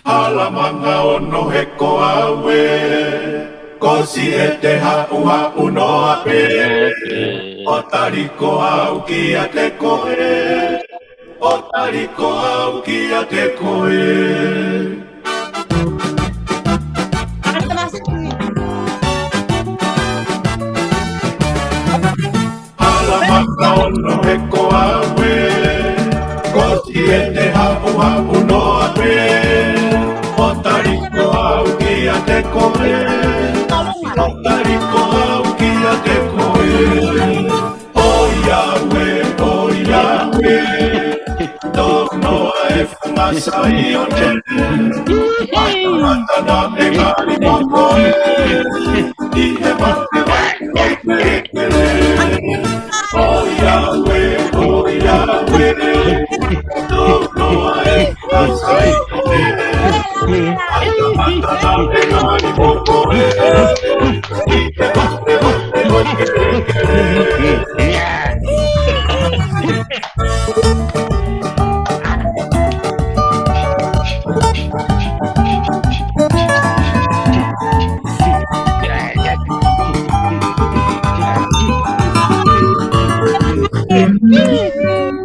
Alamanga ono heko awe, kosi e te ha'u noa pe, o tariko au ki a te koe, o tariko au ki a te koe. Alamanga ono heko awe, kosi e te ha'u noa pe, o tariko au ki a te koe, o tariko au ki a te koe. O Yahweh, to'onoa e fumasai o te, matana e kari moko e, I he mate wai kere. O Yahweh, to'onoa e fumasai o te, matana e kari moko e, I he mate wai kere.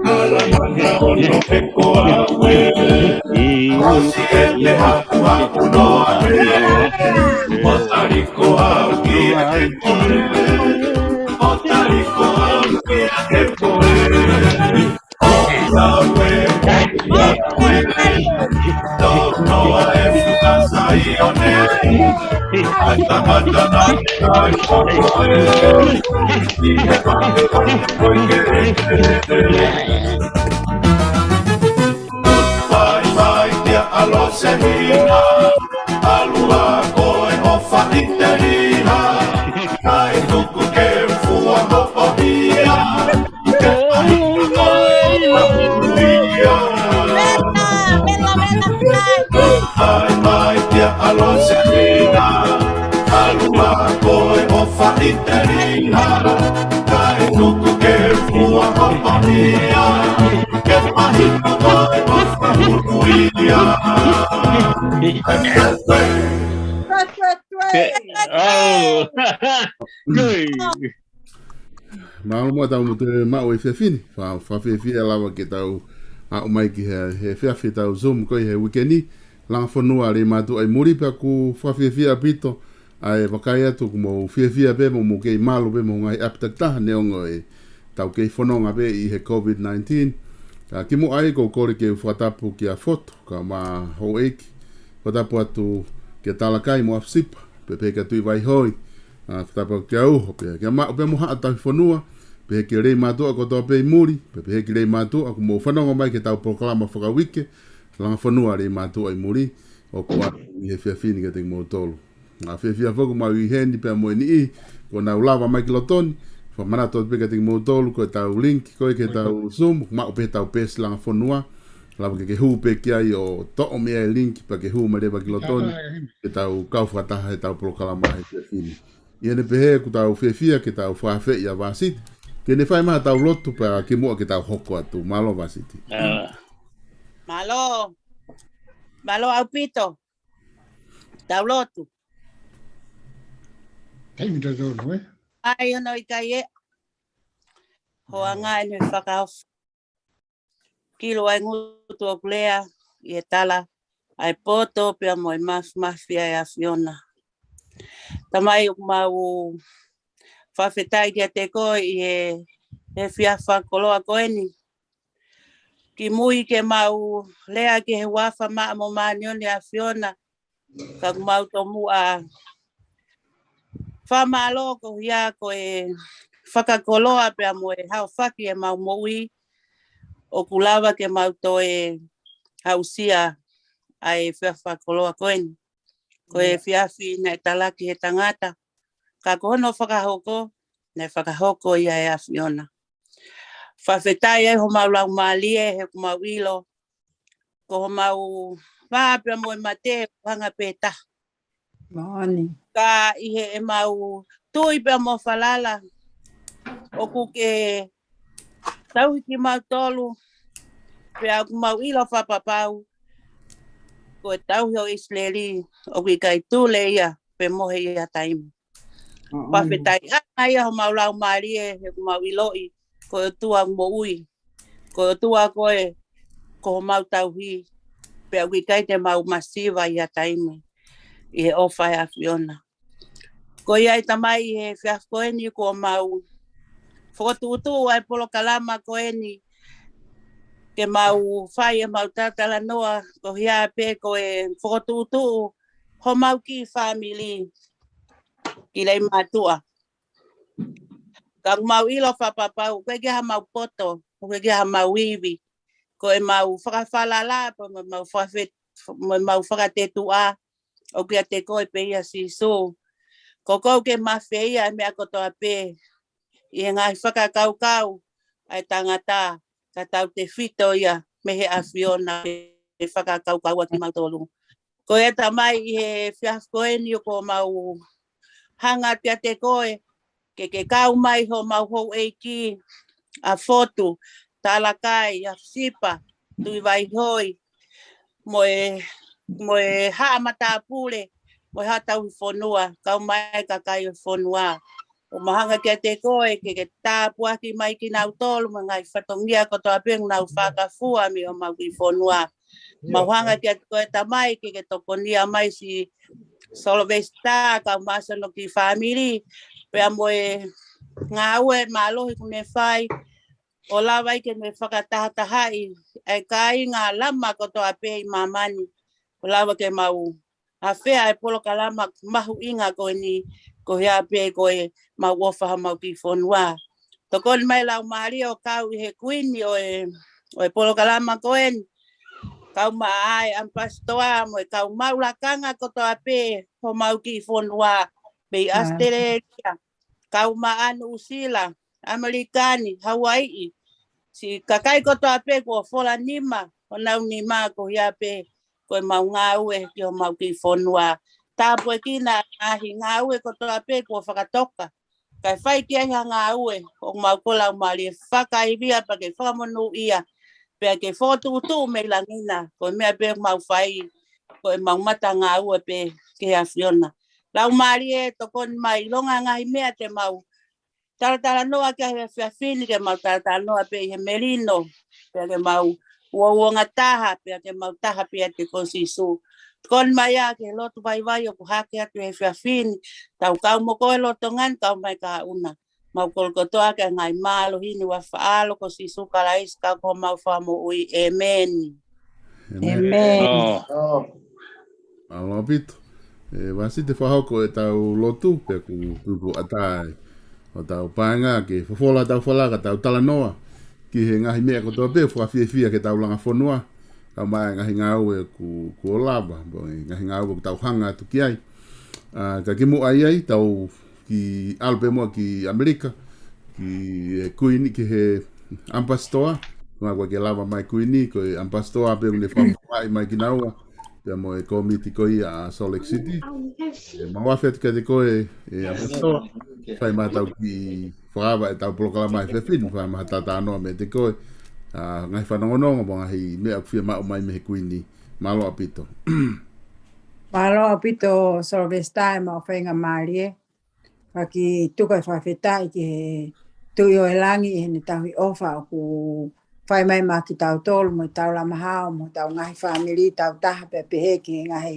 Alamanga ono heko awe, kosi e te ha'u noa pe, o tariko au ki a te koe, o tariko au ki a te koe. O Yahweh, to'onoa e fumasai o ne, matana e kari moko e, I he mate wai kere. Vai tia alo se hina, alua koe o whaiterina, kai tuku ke fua hopo hia, ke ahina koe o huia. Vai tia alo se hina, alua koe o whaiterina, kai tuku ke fua hopo hia, ke ahina koe o huia. Mau mo tau mo te mau e whiawhini. Whawhiawhi e lawa ke tau a mai ki he whiawhi tau Zoom koi he wikeni. Langafonua Leimatu'A Muli pa ku whawhiawhi a pito. Ai wakai atu ku mo whiawhi a pe mo kei malu pe mo ngai aptaktaha neongo e tau kei whanonga pe I he COVID-19. Ki mo ai ko kore ke whatapu ki a foto ka ma ho eiki. Whatapu atu ke talakai mo afsipa. Pe ka tui vai hoi. Whatapu ki au hope. Kia ma upe mo haa tau whanua. Pe ke Leimatu'A ko tau pe Muli. Pe ke Leimatu'A ku mo whanonga mai ke tau proklama whakawike. Langafonua Leimatu'A Muli. O ko atu I he whiawhini ke te mo tolu. Whiawhia whaku mau I hendi pe mo ni I. Ko nau lava mai ki lotoni. Whamana tō peka te mo tolu ko tau link ko ke tau Zoom. Ma upe tau pes Langafonua. Lava ke huu pe ki ai o to'o mea link pa ke huu marewa ki lotoni. Ke tau kau whataha he tau proklama he whiawhini. I hene pehe ku tau whiawhia ke tau whawhe I a vasiti. Ke ne whai maha tau lotu pa ke mua ke tau hoko atu. Malo vasiti. Malo au pito. Tau lotu. Kai mi tau no e. Ai ono I kai e. Hoa ngai ni whakau. Kilo ai ngutu o kulea I e tala. Ai poto pia mo I mafia e a Fiona. Tamai o mau whawhetai kia te koe I he whiawha koloa koeni. Ki mui ke mau lea ke he wafa maa mo maanioni a Fiona. Ka mau to mua whamalo ko hia ko e whakakoloa pia mo e hau whaki e mau moui. O kulawa ke mau to e hausia ai whiawha koloa koeni. Ko e whiawhi nei talaki he tangata. Ka kohono whakahoko, nei whakahoko I a Fiona. Whawhetai e ho mau lau maalie, he ko mau ilo. Ko ho mau whapia mo e mate, hanga peta. Moni. Ka ihe e mau tui pia mo whalala. O ku ke tau ki mau tolu, pe au mau ilo whapapau, ko e tau hio Israeli, o ki kai tūle ia, pe mohe ia taimu. Pawhetai anga ia ho mau lau marie, he ku mau iloi, ko e tua mo ui, ko e tua koe, ko mau tau hi, pe au ki kai te mau masiva ia taimu, i he ofai a Fiona. Ko ia i tamai he whiaf koe ni ko mau, whakatuutu ai polo kalama koe ni, ke mau whai e mau tatala noa, ko hia pe ko e whakatuutu, ho mau ki family, ki Leimatu'A. Kang mau ilo whapapau, koe ki ha mau poto, koe ki ha mau iwi, ko e mau whakawhalala, po mau whakatetua, o kia te koe pe ia si so. Ko kou ke mawhia e mea kotoa pe, i ngai whakakaukau, ai tangata, ka tau te whito ia, me he a Fiona, e whakakaukau a ki mautolu. Ko e tamai i he whiaf koe ni o ko mau hanga pia te koe, ke kau mai ho mau hou eiki, a fotu, talakai, a sipa, tui vai hoi, mo e haa mata pule, mo e haa tau whonua, kau mai ka kai whonua. O mahanga kia te koe, ke tāpua ki mai ki nau tolu, ma ngai whatongia ko toa pēng nau whakafua mi o mau ki whonua. Mahanga kia te koe tamai, ke tokonia mai si Solvesta, kau masano ki family, pea mo e ngā ue mālohi kune whai, o lawai ke me whakatahatahai, ai kai ngā lama ko toa pē i mamani, o lawa ke mau. A whea e polo ka lama mahu inga koe ni, ko hea pē koe mau wofaha mau ki whonua. Tokon mai lau maari o kau i he kuini o e polo ka lama koe ni, kau maai am pastoa mo e kau maulakanga ko toa pē, ho mau ki whonua, pei Australia. Kau maanu usila, Amerikani, Hawaii, si kakai ko toa pe ko fola nima, o nau nima ko hia pe, ko mau ngā ue ki o mau ki whonua. Tāpu e kina ahi ngā ue ko toa pe ko whakatoka. Kai whai ki ahi ngā ue, o mau kolau mali, whakaivia pa ke whamonu ia, pe ke whotutu me langina, ko mea pe mau whai, ko mau mata ngā ue pe ke a Fiona. Lau mali e tokon mai longa ngai mea te mau, tala noa ke he whiawhini ke mau tala noa pe he merino, pe ke mau uonga taha, pe ke mau taha pe te konsisu. Kon mai a ke lotu vai o ku hake atu he whiawhini, tau kau moko e loto ngan, kau mai ka una. Mau kolkotoa ke ngai malo hini wa whaalo ko sisu kalais ka ko mau whamo ui, amen. Amen. Aloha pito. Wasi te whahoko e tau lotu, pe ku tupu atai. O tau paenga ke whawhola tau whalaka tau tala noa. Ki he ngahi mea ko toa pe, whawhiawhia ke tau Langafonua. Tau mai ngahi ngā ue ku o lava. Ngahi ngā ue ku tau hanga atu ki ai. Ka kimu ai tau ki alpe mua ki Amerika. Ki kuini ki he ampastoa. Kuma kwa ke lava mai kuini, ko e ampastoa pe une whawhai mai ki naua. Pea mo e komiti ko i a Salt Lake City. Mawawhi atu te koe e ampastoa. Whai mātau ki whakawa e tau polokala mai whewhini. Whai mātau tānoa me te koe. Ngai whanongononga mo ngahi mea kuwhia mau mai me he kuini. Malo apito. Malo apito Solvesta e mau whainga maarie. Paki tukai whawhetai ki he tui o e langi e ne tahui ofa o ku whai mai mā ki tau tolu mo tau lamahao mo tau ngahi whamiri tau taha pe pehe ki ngahi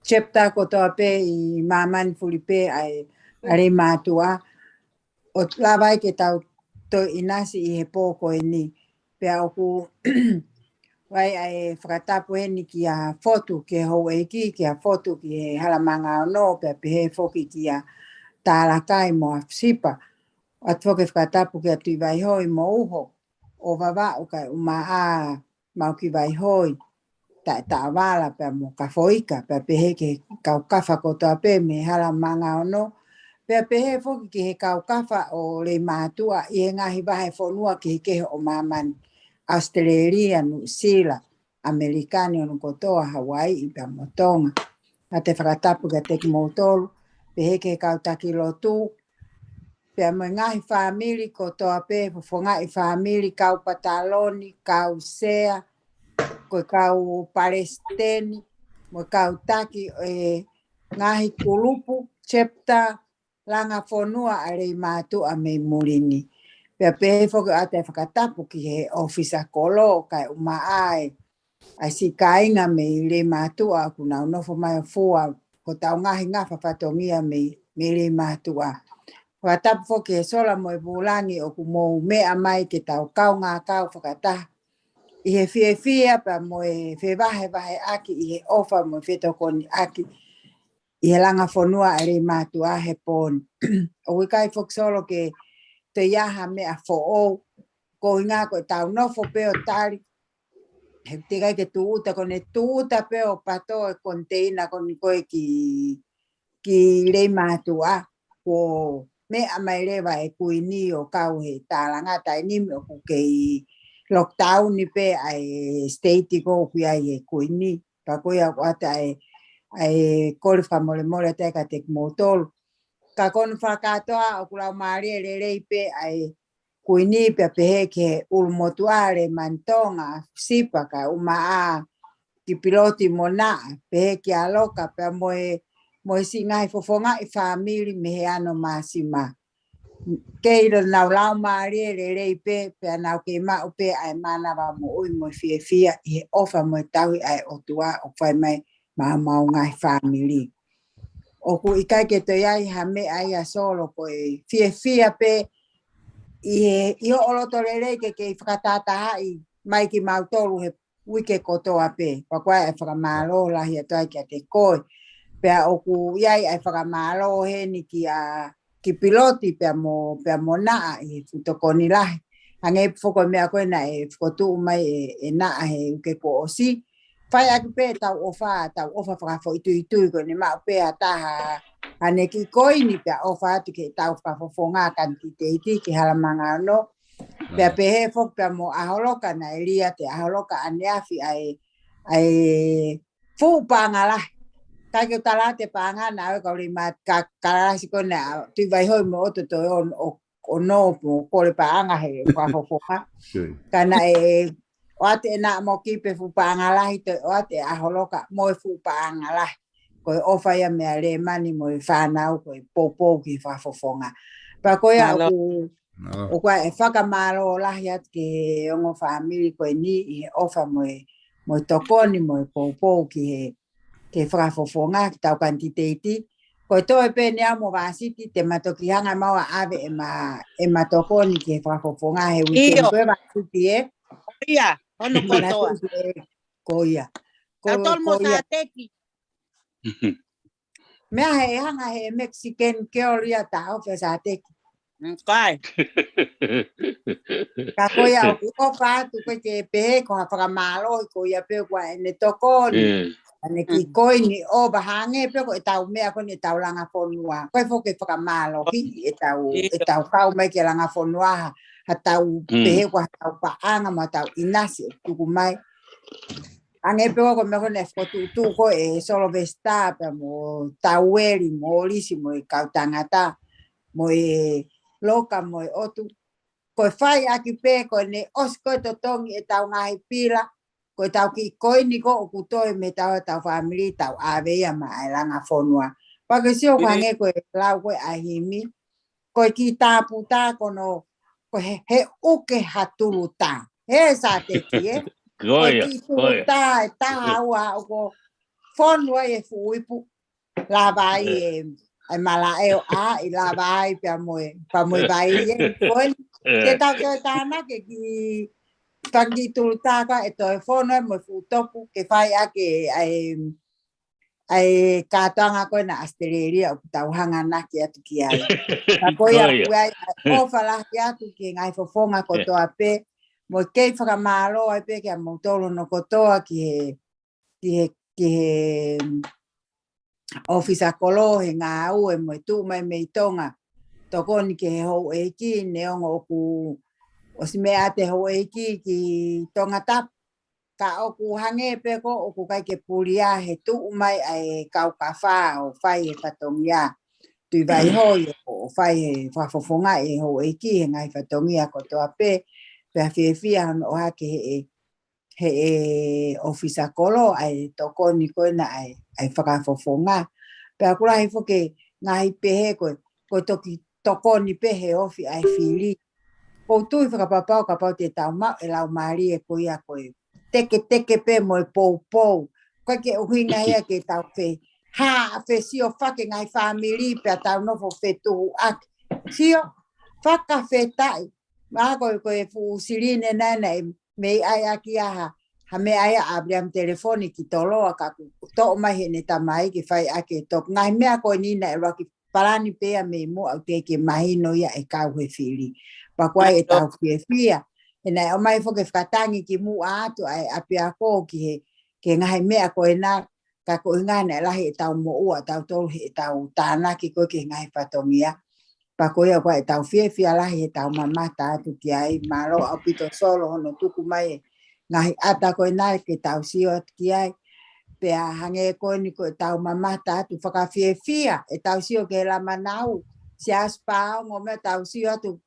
chepta ko toa pe i mamani fuli pe ai Leimatu'A. O lawai ke tau to inasi i he pōko e ni. Pea o ku wai ai whakatapu e ni ki a fotu ke hou e ki a fotu ki he halamanga o no pe pehe foki ki a tālakai mo a sipa. At whoke whakatapu ki a tui vai hoi mo uho. O wawa o kai uma a mau ki vai hoi. Ta wala pe mo ka foika pe pehe ke kau kafa ko toa pe me halamanga o no. Pe pehe foki ki he kau kafa o Leimatu'A i he ngahi wahe whonua ki he keho o mamani. Australia, New Zealand, Amerikani o kotoa Hawaii i pe motonga. A te whakatapu ki a te ki motolu. Pehe ke kau taki lotu. Pea mo ngahi family ko toa pe fofonga I family kau pataloni, kau sea, ko kau palesteni, mo kau taki ngahi kulupu, chepta, Langafonua a Leimatu'A me Mulini. Pea pe foke ate whakatapu ki he ofisa kolo kai umaai. Ai si kainga me Leimatu'A kuna unofo mai fua ko tau ngahi ngafa patongia me Leimatu'A. Watapu foke sola mo bulangi o kumo mea mai ke tau kau ngā kau whakata. I he fia pa mo fe vahe aki I he ofa mo fetokoni aki. I he Langafonua a Leimatu'A he pon. O kai foke solo ke te iaha mea fo'o. Ko inga ko tau nofo peo tari. He te kai ke tuuta kone tuuta peo pato e konteina koni koe ki Leimatu'A. Ko mea mai lewa e kuini o kau he tālangata e nimi o kuke I lockdown ni pe ai state ko kuia I kuini. Pa koia wata ai korifa mole mole te ka te motol. Ka kon whakatoa o kulau maari e lelei pe ai kuini pe pehe ke ulmotuare mantonga sipa ka umaa ki piloti mona pehe ki aloka pe moe si ngai fofonga I family mehe ano masima. Keiro nau lau maari e lelei pe nau ke mau pe ai mana wa mo ui mo fia I ofa mo taui ai otua o whai mai mau ngai family. O ku ikai ke te iai ha me ai a solo ko fia pe I o oloto lelei ke whakatata hai mai ki mautolu he wike kotoa pe. Pakoa e whakamalo lahi atoai ki a te koi. Pea o ku iai ai whakamalo he ni ki piloti pea mo naa I futokoni lahi. Hange whoko mea koe na whukotu mai naa he uke ko osi. Whai aki pe tau ofa whakafo itu ko ni maa pe ataha ane ki koini pia ofa atu ke tau whakafofonga kanti te iti ki halamanga no. Pia pehe fok pia mo aholoka na elia te aholoka aneafi ai fupanga lah. Kai ke tala te panga na au kauri mat karasi ko na tui vai hoi mo oto to o no po kore panga he whakafofonga. Kana o ate na mo kipe fupanga lahi te o ate aholoka mo fupanga lahi. Koe ofa ia mea le mani mo whanau koe popo ki whafofonga. Pa koe o koe e whakamaro lahi at ke ongo family koe ni I ofa mo tokoni mo popo ki ke whafofonga ki tau kanti teiti. Koe toi pe nea mo vasiti te matoki hanga maua ave e matokoni ki whafofonga he weekend koe vasiti Ia, ono kotoa. Koia. Tautol mo sa teki. Mea he hanga he Mexican keolia tau fe sa teki. Kai. Ka koia o kuko whātu koe te pehe ko whakamalo I koia pe koa ene tokoni. Ane ki koini o bahange pe ko e tau mea ko ni tau Langafonua. Koe foke whakamalo hi e tau kau mai ke Langafonua ha tau pehe ko ha tau paanga ma tau inasi tuku mai. Ange pe ko me ko ne tu ko e solo vesta pe mo taueri mo lisi mo kau tangata mo loka mo otu ko fai aki pe ko ne osko to tongi e tau ngai pila ko tau ki koini ko ku toi me tau family tau ave ya ma Langafonua pa ke sio hange ko lau ko ahimi ko ki taputa ko no ko he uke hatuluta he sa te ki Goia. Tai taua o fonua e fuipu la vai ai mala a I la vai pa mo vai foi te tau te tana ke ki tangi tu taka e to fonua mo futopu ke fai a ke ai katanga ko na Australia o tau hanga na ki atu ki ai pa koia puai o fala ki atu ki ngai fofonga ko to ape mo ke whakamalo ai pe ke mo tolo no kotoa ki he ofisa kolo he ngā ue mo tu mai me tonga tokoni ke he hou e ki ne ongo oku o si mea te hou e ki tonga tap ka oku hange pe ko oku kai ke puria he tu mai ai kau ka wha o whai e patongia tui vai hoi o whai whafofonga e ho e ki he ngai whatongia ko toa pe pia whiawhia o hake he e ofisa kolo ai toko ni koe na ai whakafofonga. Pia kurahi whoke ngahi pehe koe toki toko ni pehe ofi ai whiri. Ko tui whakapapau ka pau te tau mau e lau maari e koe a koe teke pe mo e pou. Koe ke uhinga hea ke tau whe. Ha, fe sio whake ngai whamiri pia tau nofo whe tuhu ak. Sio, whaka whe tai. Maa koe fu sirine nana e mei ai aki aha. Ha me ai abriam telefoni ki toloa ka to mai he ne tamai ki whai ake tok. Ngai mea koe nina e raki parani pea me mo au te ke mahino ia e kau he whiri. Pakuai e tau whia. E nei o mai whoke whakatangi ki mu atu ai apia ko ki he ke ngai mea koe na ka ko ngana lahi e tau mo ua tau tolu he tau tāna ki koe ke ngai whatongia. Pa koe a koe tau whia lahi e tau mamata atu ki ai malo au pito solo hono tuku mai ngahi ata koe nai ke tau sio atu ki ai. Pea hange koe ni koe tau mamata atu whaka whia e tau sio ke la manau. Si aspao ngome tau sio atu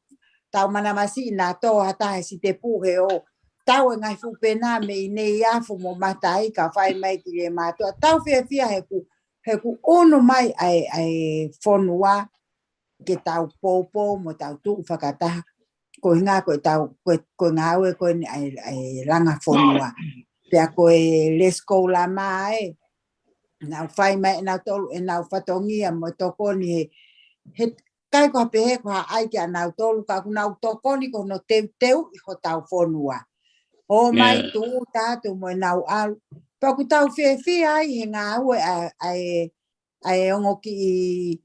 tau manamasi na to hata he si te puhe o. Tau e ngai whupena me i nei afu mo matai ka whai mai ki le mātua. Tau whia he ku ono mai ai whonua ke tau pōpō mo tau tuku whakataha. Ko hinga koe tau, koe ngā ue koe ni ai Langafonua. Pea koe lesko la mai. Nau whai mai nau tolu e nau whatongia mo toko ni he kai ko pehe ko ai ke nau tolu ka nau toko ni ko no teu i ho tau whonua. O mai tu tātu mo nau alu. Pa ku tau whia ai he ngā ue ai ongo ki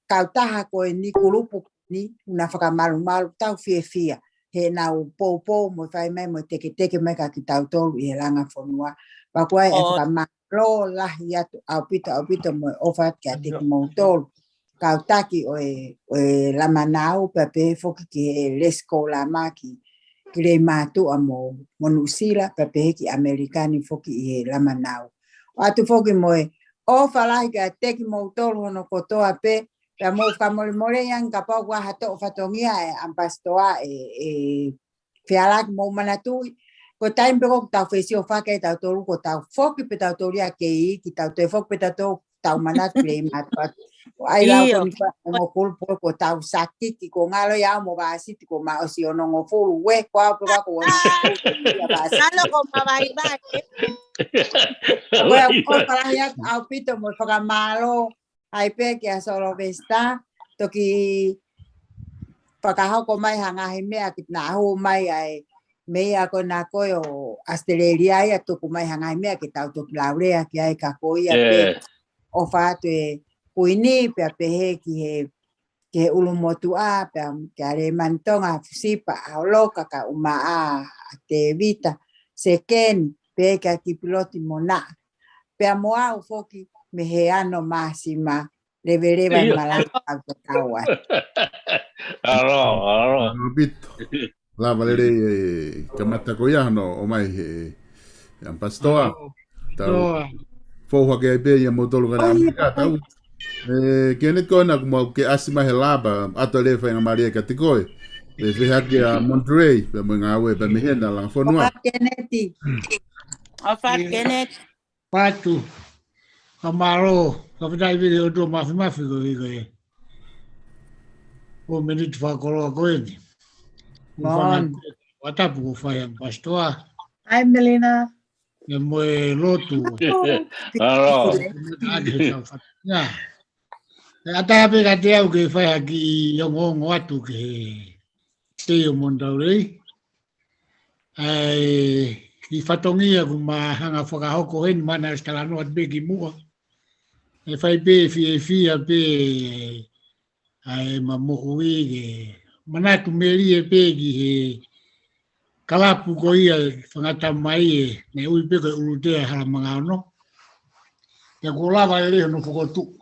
kautaha koe ni kurupu ni una whakamalu tau whia. He nau pōpō mo whai mai mo teke mai ka ki tau tolu i he Langafonua. Pa kuai e whakamalo lahi atu au pito mo ofat ki a teki mo tolu. Kautaki o e lamanau pa pe foki ki he lesko la maki. Ki Leimatu'A mo Nusila pa pehe ki Amerikani foki i he lamanau. O atu foki mo e o whalahi ka teki mo tolu hono kotoa pe pia mo whamole yang ka pau kwa hato o whatongia e ampastoa e whialaki mo manatui. Ko taim pe ko tau whesio whake tau tolu ko tau foki pe tau tolia ke i ki tau te foki pe tau manatu Leimatu'A. Ai lau ko ni pa ngo pulpo ko tau sakti ki ko ngalo ya mo basi ti ko ma o si ono ngo fulu we kwa ko ya basi Ano ko mawai. ko ya ko para ya au pito mo ka malo ai pe ki a solo vesta to ki pakaho ko mai hanga hi me ki na hu mai ai me ya ko na ko o Australia ya to ko mai hanga hi me ki tau to laurea ki ai ka ko ya pe o fa te kuini pe pehe ki he ulumotu'a pe ke are mantonga sipa aloka ka umaa te vita seken pe ka ki piloti mona pe moa foki me he ano masima levereva malanga kawa Aro. Bito. La valere kamata ko ya no o mai he ampastoa. Tau fo ke be ya motolo kana tau. Kene kona como que asima helaba ato le fa Maria Catikoe. Le veja que a Monterey, pe mo ngawe pe mehena Langafonua. keneti O whakenet. Patu, kamaro, kapitai vile o do mafi go i o menit whakoroa koe ni. Mon. Watapu ko whai ang pastoa, Ai Melina e moe lotu. Aro. Nga, e atape ka te au ke whai haki yongongo atu ke te o mondaurei. Ai, i whatongia ku hanga whakahoko heni mana e stalano at beki mua. E whai pe fia pe ai mamohui ke manatu meri e pe ki he kalapu ko ia whangata mai e ne ui pe ko urutea hala mga ono. Ia ko lava e leho no whakotu.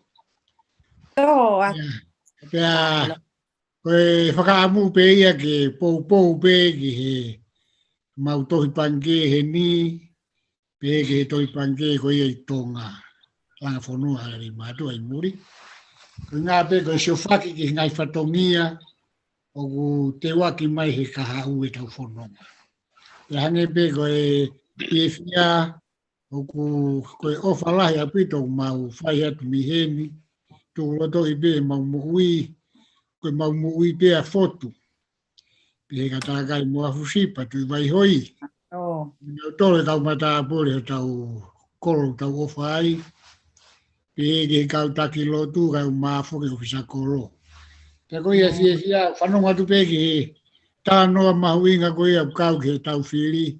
to Pea koe whakaamu pe ia ke pou pe ki he mautohi panke he ni pe ke tohi panke ko ia i tonga Langafonua Leimatu'A i Muli. Ko ngā peko sio whaki ki ngai whatongia o ku te waki mai he kaha ue tau whanonga. E hange peko e piefia o ku koe ofalahi a pito mau whai atu miheni tu roto i be mau muui koe mau muui pe a fotu. Pe ka tākai mua fusipa tu i vai hoi. Nau tole tau mata apore o tau kolo tau ofai. Pe ke kau taki lotu kai maafoke o fisa kolo. Te koe ia fia whanonga tu pe ki tā noa mahuinga koe ia kau ke tau whiri.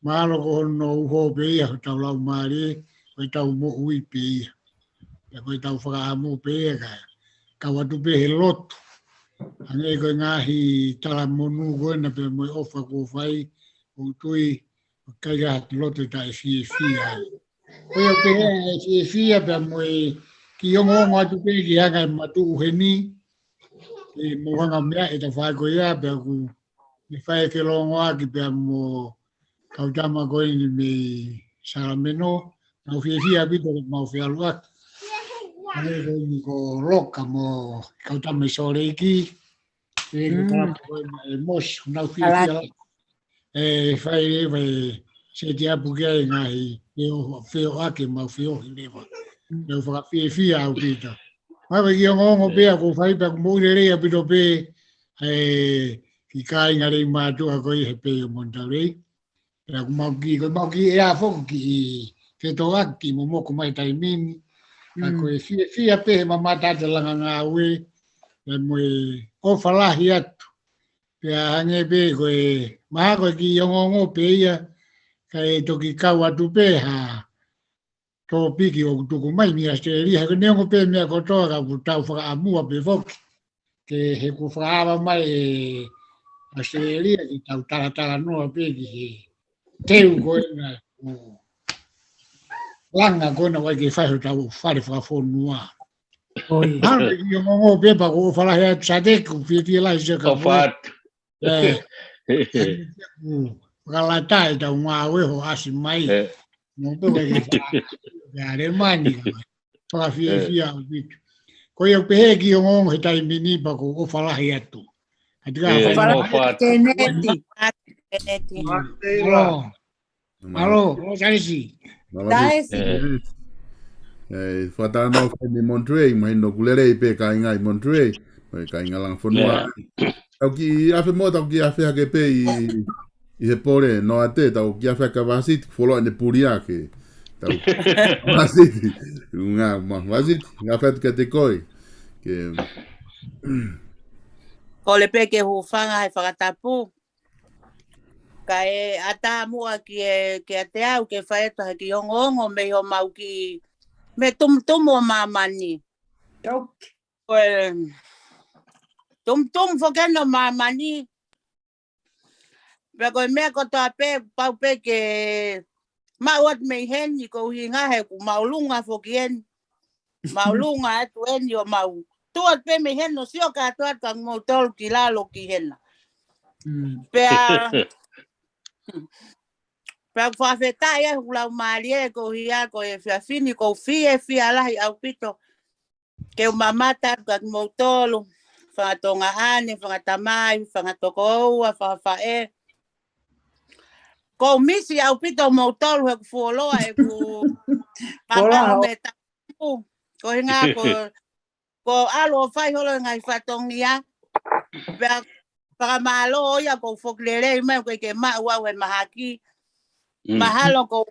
Mahalo ko hono uho pe ia tau lau maare koe tau mohui pe ia. Te koe tau whakaamu pe ia kai. Kau atu pe he lotu. Ange koe ngahi tala monu koe na pe moe ofa ko whai. O tui kai ga lotu ta e fia. Koe o pe e fia pe moe ki ongo atu pe ki hanga matu uheni. E mohanga mea e ta whai koe ia pe ku me whai ke longo aki pe mo kautama koe ni me sarameno. Nau fia bito mau fia luak. Ange koe ni ko loka mo kautama soreiki. E ko tapa koe e mos nau fia e whai e vai se te apu kia e ngahi feo ake mau feo hi lewa. Nau whaka fia au pita. Mawe ki ongo pea ko whai pa kumore rea pito pe ki kai ngare i mātua koe he pe o montarei. Pea kumau ki e a whoku ki wheto aki mo moko mai tai mini. Ka koe fia pe he mamata te langa ngā ue. Pea moe o whalahi atu. Pea hange pe koe maha koe ki ongo pe ia. Ka e toki kau atu pe ha. Tō piki o tuku mai mi Australia. Heko neongo pe mea kotoa ka ku tau whakaamua pe whoki. Ke he ku whakaama mai e Australia ki tau taratara noa pe ki he teu koe na langa koe na wai ke whaiho tau whare whakafonua. Hano ki o ngongo pe pa ko whalahe atu sa teku whiawhia lai se ka whai. Whakalatai tau ngā weho asi mai. Nō pe wai ke whakaare mani ka mai. Whakawhiawhia au pitu. Koe au pehe ki o ngongo he tai mini pa ko o whalahe atu. Keneti. Alo, Daisy. Whatano ni Monterey, mai no kulere i pe ka inga i Monterey. Mai ka inga Langafonua. Tau ki afe mo tau ki afe hake pe i he pore no ate tau ki afe ka vasiti folo ane puria ke. Tau vasiti. Nga vasiti, nga fet ka te koi. Ke Ko le pe ke hufanga he whakatapu. Ka e ata mua ki a te au ke whaeta he ki ongo me ho mau ki me tumtumo mamani. Ko e tumtum whakeno mamani. Pea ko e mea ko toa pe pau pe ke mauat me heni ko hi ngahe ku maulunga whokien. Maulunga atu heni o mau. Tuat pe me heno sio ka tuat kang mo tol ki lalo ki hena. Pea whawheta ia hulau marie ko hia ko e whiawhini ko fia lahi au pito. Ke o mamata kang mo tolu. Whangatonga ane, whangatamai, whangatoko oua, whawhae. Ko misi au pito mo tolu he ku fuoloa e ku papao me tapu. Ko hinga ko alo fai holo ngai fatongia pea pakamalo ya ko foklere mai ko ke ma wa we mahaki mahalo ko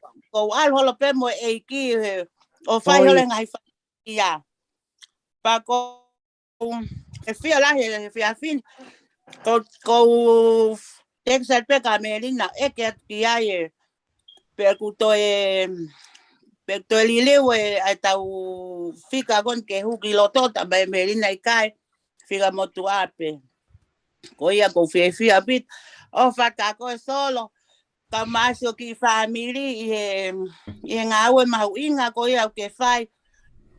alo holo pe mo eiki o fai holo ngai fatongia pa ko e fia la he fia fin ko Texas pe kamelina e ke kia e pe ku to e Pero el ileo tau fica con que huki lotota ba melina ikai fica motuape. Koia ko fia bit o fata ko solo kamasio ki family e ngawe mauinga koia ke fai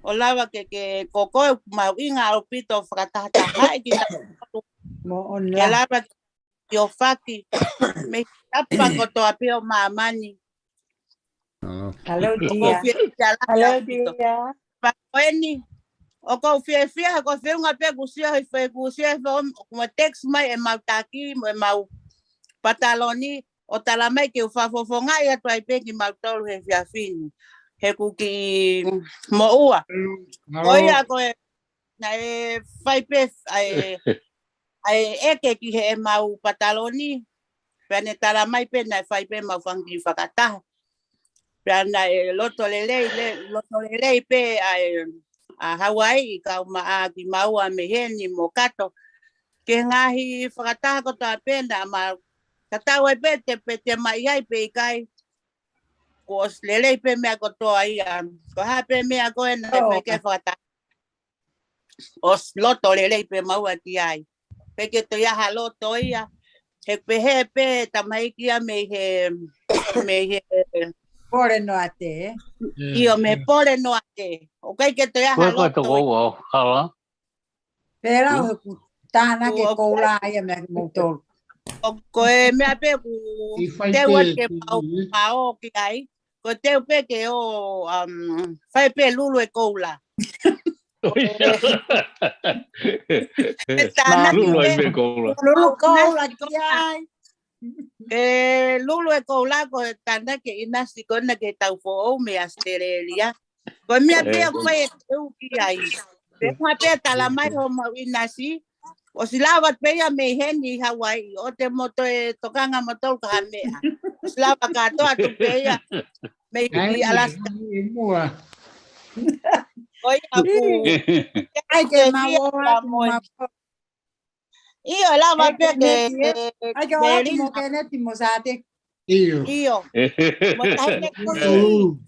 o lava ke koko mauinga o pito fratata hai ki mo on lava yo faki me tapa ko to apio mamani. Hello, dear. Hello, dear. Pakweni O ko fia ko fiunga pe kusia mo text mai e mautaki mo e mau pataloni o talamai ke ufafofonga ia tuai pe ki mautolu he fia fini. He kuki mo ua. Oia ko na e fai pe ai eke ki he mau pataloni. Pene talamai pe na fai pe mau fangi whakataha. Pena e loto lelei pe a Hawaii ka maa ki maua me heni mo kato. Ke ngahi whakataha ko ta pena ma katawa pe te mai ai pe kai. Ko lelei pe mea ko toa ia. Ko ha pe mea ko e na pe ke whakataha. Os loto lelei pe maua ki ai. Pe ke to ia ha loto ia. He pe tamai kia me he Pore no ate. Io me pore no ate. O kai ke to ia ha Ko to loto. go hala. Pera o tāna ke koula ia me moutolu. Ko e mea pe ku te wate pao ki ai. Ko te pe ke o fai pe lulu e koula. Lulu koula ki ai. Lulu e koula ko tana ke inasi ko na ke tau fo o me Australia. Ko mea pe fai e ki ai. Pe mea pe talamai ho ma inasi. O silava peia me heni Hawaii. O te moto e tokanga moto ka mea. O silava katoa tu peia. Me i Alaska. Oi aku. Ai ke maua mo. Io lava pe ke. Ai ke ora mo ke neti mo sate. Io. Mo tai ne ku.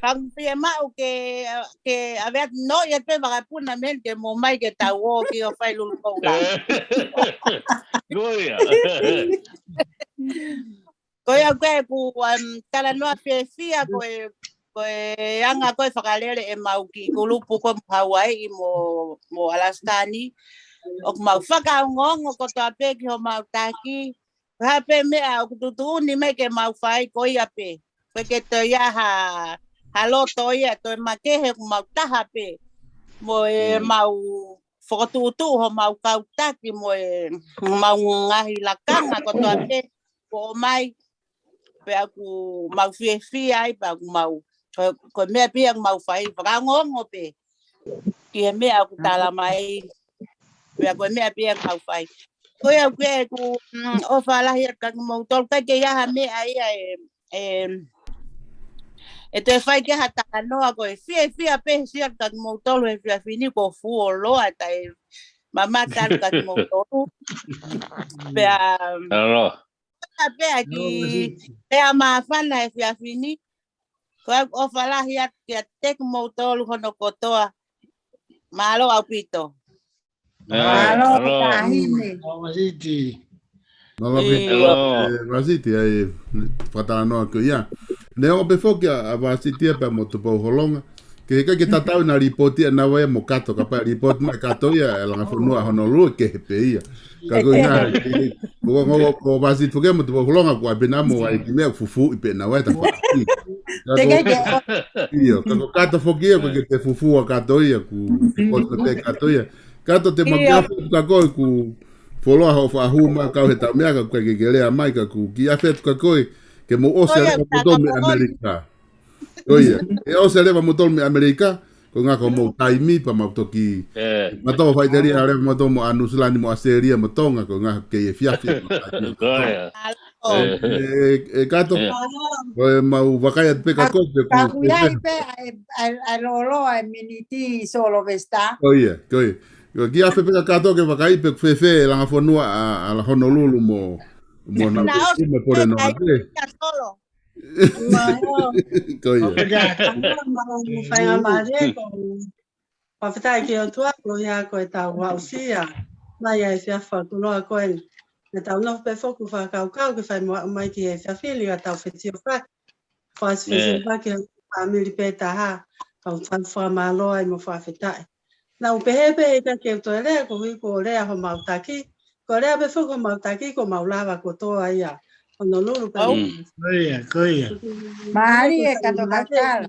Kang pia mau ke avet no ya pe vagapuna mente mo mai ke tawo ki o fai lulu koula. Goia. Koia ku tala no pe fia ko anga ko whakalere e mau ki kulupu ko Hawaii mo Alaskani. O mau whakaongongo ko toa pe ki ho mau taki. Hape mea o kututu ni me ke mau whai ko ia pe. Peke to ia ha loto ia to makehe ku mau taha pe. Mo e mau whakatutu ho mau kautaki mo e mau ngahi lakanga ko toa pe ko mai. Pe aku mau fie ai pa aku mau ko mea pe aku mau whai whakangongo pe. Ki he mea aku tala mai. Pe aku mea pe aku mau whai. Koe au ke ku o whalahi ka mau tol kai ke ia mea ia e te whai ke hata noa koe fia pe sia ka mau tol e fia fini ko fu o loa tai mama tal ka mau tol. Pe Alo. Pe aki pe ama fana e fia fini. Koe o whalahi ke te mau tol hono kotoa. Malo au pito. Malo tahine. Vasiti ai patala no ko ia. Ne o be foki a vasiti pe mo to holonga. Ke ke tatau na ripoti na wa mo kato ka pa report ma kato ia Langafonua Honolulu ke pe ia. Ka go ina ko vasiti foki mo to holonga ko benamo ai ki me fufu pe na wa ta fa. Ia ka kato foki ko ke te fufu ka to ia ku ko te kato ia. Kato te magia ka ko ku Foloa ho fa huma ka he ta mea ka ke lea mai ka ku ki a fetu ka koi ke mo o se leva mo me Amerika. Oia, e o se leva mo me Amerika ko nga ko mo taimi pa mo toki. Ma to fai teri a leva mo to mo anuslani mo Australia mo tonga ko nga ke e fiafi. Kato ko ma vakaya pe ka ko ku. Ka kuiai pe ai lolo ai miniti solo vesta. Oia, koi. Yo gia fe pega kato ke vakai pe fefe Langafonua a Honolulu mo na me pore no ate. Koia. Fai a mare ko pa fita ke o tua ko ya ko ta wa usia. Na ya sia fa ko no ko en. Na ta no pe fo ku fa ka ka ke fai mai ke fa fili ta fiti fa. Fa fiti fa ke a mi pe ta ha. Ka fa ma lo ai mo fa fita. Na u pehe ka ke to le ko ko le ho mau taki ko le be fo ko mau taki ko mau lava ko to ia no lulu pe Koia. Mari e kato kakala.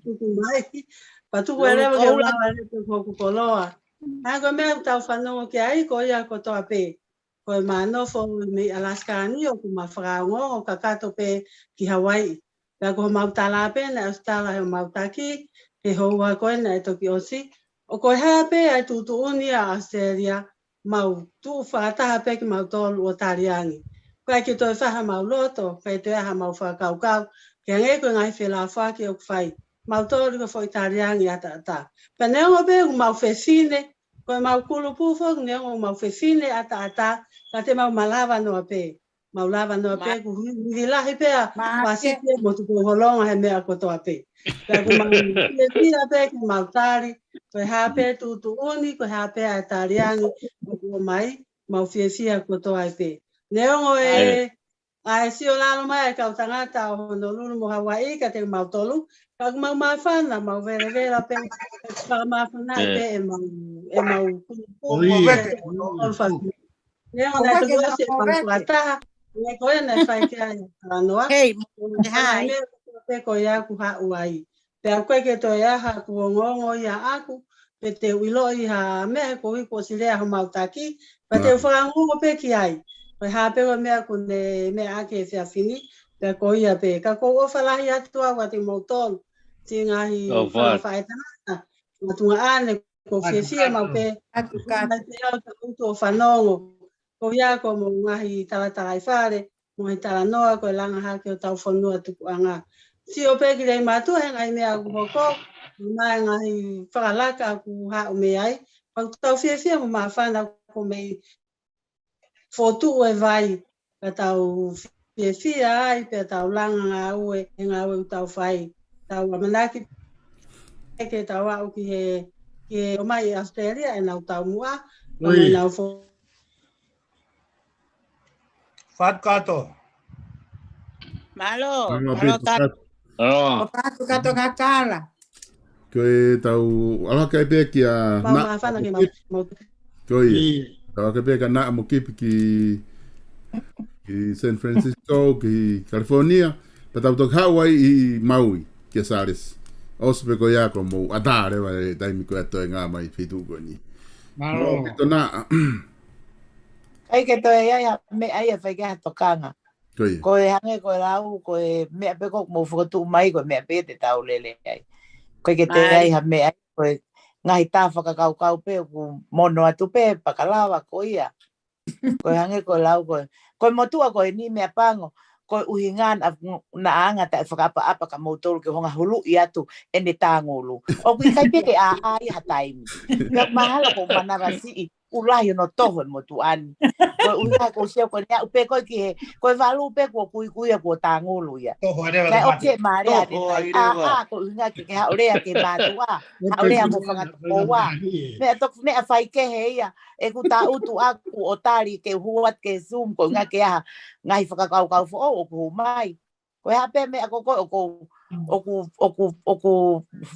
Patu wele mo ke lawa le ko koloa. Ha ko me tau whanongo ke ai ko ia ko toa pe. Ko manofo me Alaska ni o ku mawhakaongo o kakato pe ki Hawaii. Ka ko mautala pe na Australia he mautaki ke hoa ko na toki osi. O ko ha pe ai tu uni a Australia mau tu whataha pe ki mau tolu o tariani. Kai ki toi whaha mau loto, kai te aha mau whakaukau, ke nge koe ngai whela whaki o kwhai. Mau tolu ka whoi tariani ata. Pa neongo pe mau whesine, koe mau kulu pufo, neongo mau whesine ata, ka te mau malava noa pe. Mau lava noa pe, ku hirilahi pe a wasite mo tuku holonga he mea kotoa pe. Ka ku mau whesina pe ki mau tari, koe hape tu uni, koe hape a tariani, o mai, mau whesia kotoa pe. Neongo ai si o lalo mai ka tangata o Honolulu mo Hawaii ka te mau tolu ka mau mafana mau vere pe ka mafana pe e mau neongo na tu se mau plata ne ko na fai ke ana noa hai pe ko ya ku ha uai pe ko ke to ya ha ku ngongo ya aku pe te wilo i ha me ko i sile ha mau taki pe te fa ngongo pe ki ai Pe hape wa mea kune mea ake e whiawhini, pe ko ia pe. Ka ko o whalahi atua wa te mautolu, ti ngahi whawhaetana, ma tunga ane ko whiawhia mau pe, mai te au ka utu o whanongo, ko ia ko mo ngahi talatala i whare, mo hi tala noa ko e langa hake o tau whanua tuku anga. Si o pe ki rei mātua he ngai mea kumoko, mai ngahi whakalaka ku hao me ai, pang tau whiawhia mo maa whana ko mei, fotu e vai ka tau fia ai pe tau langa ngā ue e ngā ue tau whai tau amanaki ke tau au ki he o mai Australia e nau tau mua o mai nau fo Fat kato. Malo Malo kato kakala. Koe tau alaka e pe ki a ma whana ki mau Koe tau alaka e pe ka na mo kipi ki San Francisco, ki California, pa tau tok Hawaii i Maui, ki a Saris. Osu pe ko ia ko mo atare wa e taimi ko ato e ngā mai whitu ko ni. Malo. Pito na. Ai ke to ia me ai e whai kia tokanga. Koe. Ko e hange ko e rau, ko e mea pe ko mo whakatu mai, ko mea pe te tau lele ai. Ko ke te ai ha me ai, ko e ngahi tā whakakau pe, ku mono atu pe, pakalawa ko ia. Ko e hange ko e rau, ko e motua ko e ni mea pango, ko e uhingan na anga ta e whakapa ka mautoro ke honga hulu i atu e ne tāngolu. O kui kai pe ke a ai ha taimi. Pia mahala ko manarasi i ulahi no toho e motuani. Ko e uhingan ko sia ko nea upe ko ki he, ko e walu upe ko kui a ko tāngolu ia. Kai o ke maare a te tai a ko uhingan ke haorea ke mātua. Haorea mo whangatoa. Mea whai ke he ia. E ku tā utu aku o tari ke huat ke zoom ko ngā ke aha ngai whakakau fo o ku mai. Ko e hape mea ko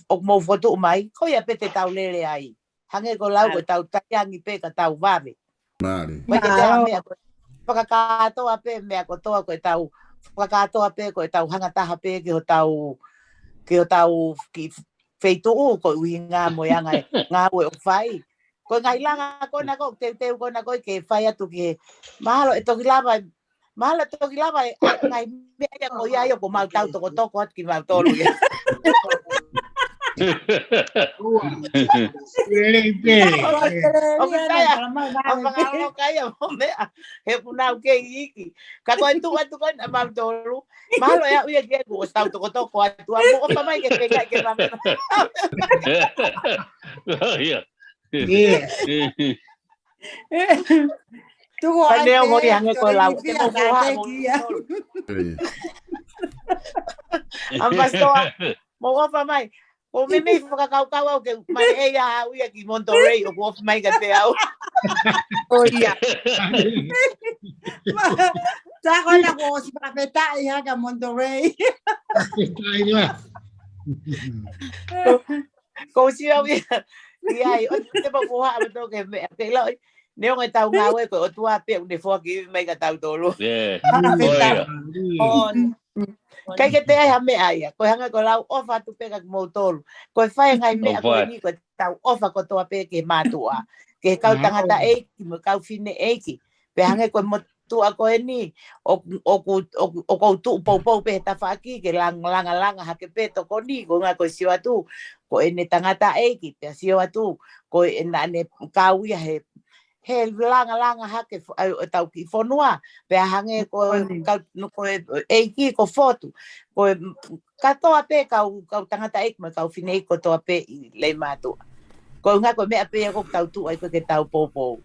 o mo fotu mai. Ko ia pe te tau lele ai. Hange ko lau ko tau taiangi pe ka tau vave. Mare. Ko te aha mea ko whakakatoa pe mea ko toa ko e tau whakakatoa pe ko e tau hangataha pe ki o tau ki feitu ko ui ngā moianga ngā ue o whai. Ko ngai langa ko na ko te ko na ko ke fai atu ki mahalo e toki lava ngai mea ko ia ko mau tau toko at ki mau tolu ia. O kaya mo mea he punau ke iki ka ko tu kan mau tolu mahalo ya uia ke ko tau toko atu mo pa mai ke ma Iya. Tuko ai neo mo yang ko lau te mo ha mo ambastoa mo fa mai o me whakakau ke mai e a uia ki Monterey o ko mai ka te au o ia ta ko na ko si pa peta ia ka Monterey ko si au ia o te pa ko ha to ke me ke lo neo ngai tau ngā we ko o tua pe ne fo ki mai ka tau tolu Yeah. on Kai ke te ai ha me ai. Ko hanga ko lau ofa tu pega mo tolu. Ko fai ngai me ko ni ko tau ofa ko toa pe ke matua. Ke kau tangata e ki mo kau fine e ki. Pe hanga ko mo tu ako ni o ko tu po pe ta fa ki ke langa ha ke pe to ko ni ko nga ko siwa tu ko ene tangata e ki pe siwa tu ko ena ne kau ia he langa ha ke tau ki fonua pe hange ko e ki ko foto ko ka toa pe kau tangata e ma kau fine ko toa pe Leimatu'A ko nga ko me pe ko tau tu ai ko ke tau popo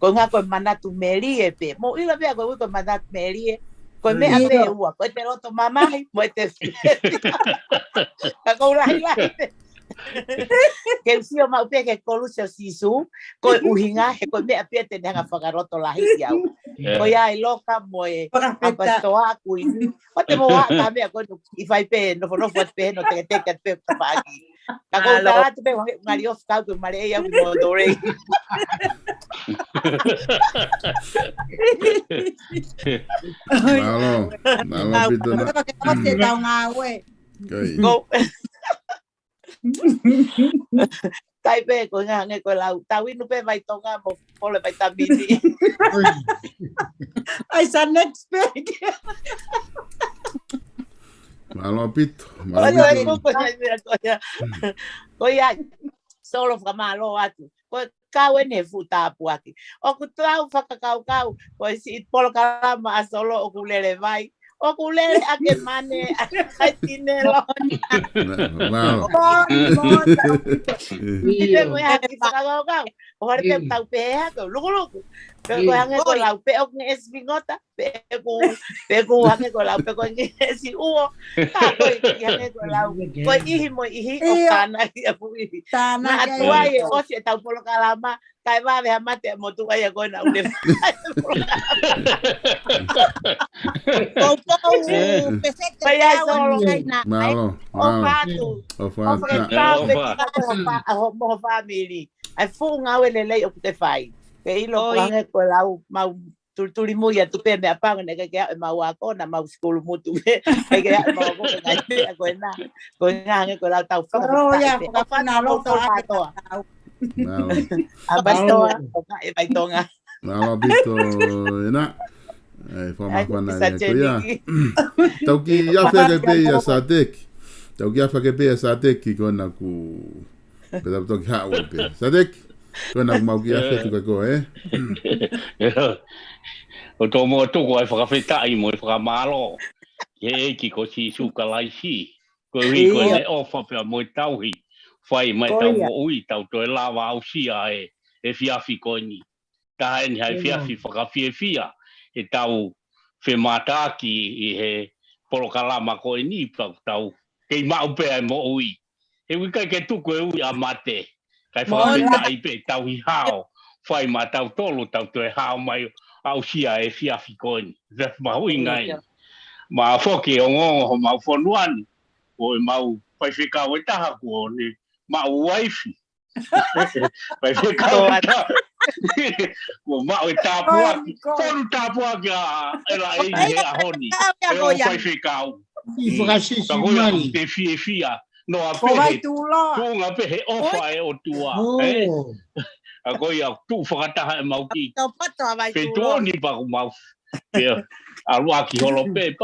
ko nga ko manatu Muli pe mo ila pe ko manatu Muli ko me ape ua ko te roto mamai mo te ka ko lai ke sio mau pe ke kolusia sisu ko uhinga he ko me ape te nga whakaroto lahi iau ko ia I loka mo e apastoa ku ini o te mo wa ka me ko I fai pe no pe no te pe pagi ka ko ta te pe ngari of ka ku mare ia ku mo dore Malo pito na. Te tau ngā we. Go. Tai pe ko nga nge ko lau tau inu pe vai tonga mo pole vai tamini. Ai sa next peg. Malo pito. Ko ia solo fra malo atu. Ko kau ene futa apu aki. O ku tau whakakau ko si polo kalama a solo o ku lele vai. O ku lele ake mane ai tinelo. Malo. Ite mo ia ki whakakau. O hare pe tau pehe ako. Luku. Pe ko hange ko lau pe ok nge esvingota. Pe ko hange ko lau pe ko nge esi uo. Ka ko hange ko lau. Ko ihi mo ihi o kana ia pu ihi. Na atua e o si tau polo kalama. Kai va ve mate mo tu ai ko na ule. Vaya solo na. Malo. O fatu. O family. Ai fu nga we le o te fai. Ke ilo pange ko lau mau tuli mu ya tu pe me apang ne ke mau ako na mau skulu mutu. Ke mau ko ngai ko na. Ko nga ko lau tau fa. O fa na lo to pato. Malo. Abastoa o ka e baitonga. Malo pito ena. Forma pana ya. Tau ki ya fe ke pe ya sadek. Tau ki ya fe ke pe ya sadek ko na ku. Pero to ki ha o pe. Sadek. Ko na mau ki ya fe tu ko O to mo to ko ai whakawheta I mo I whakamalo. He ki ko si suka lai si. Ko ri ko ne ofa pe mo tauhi. Fai mai tau mo ui tau to lava au sia e fiafi ko ni. Ta en hai fiafi whakawhiawhia. E tau whemata ki I he polokalama ko ni tau. Kei mau pe ai mo ui. He wika ke tuku e ui a mate. Kai whakawheta I pe tau hi hao. Fai ma tau tolu tau to e hao mai au sia e fiafi ko ni. Vef mahui ngai. Ma foke o ngongo ho mau fonuani. O e mau pai whikau e taha ko ni. Mau waifi. Pai whikau e taha. Ko mau e tāpuaki. Fonu tāpuaki e la e he ahoni. E o pai whikau. I whakasisi mai. mai. Te fia. No a pehe. Tunga pehe ofa e o tua. A koe au tu whakataha e mau ki. Pe tuoni pa ku mau. A rua ki holo pe.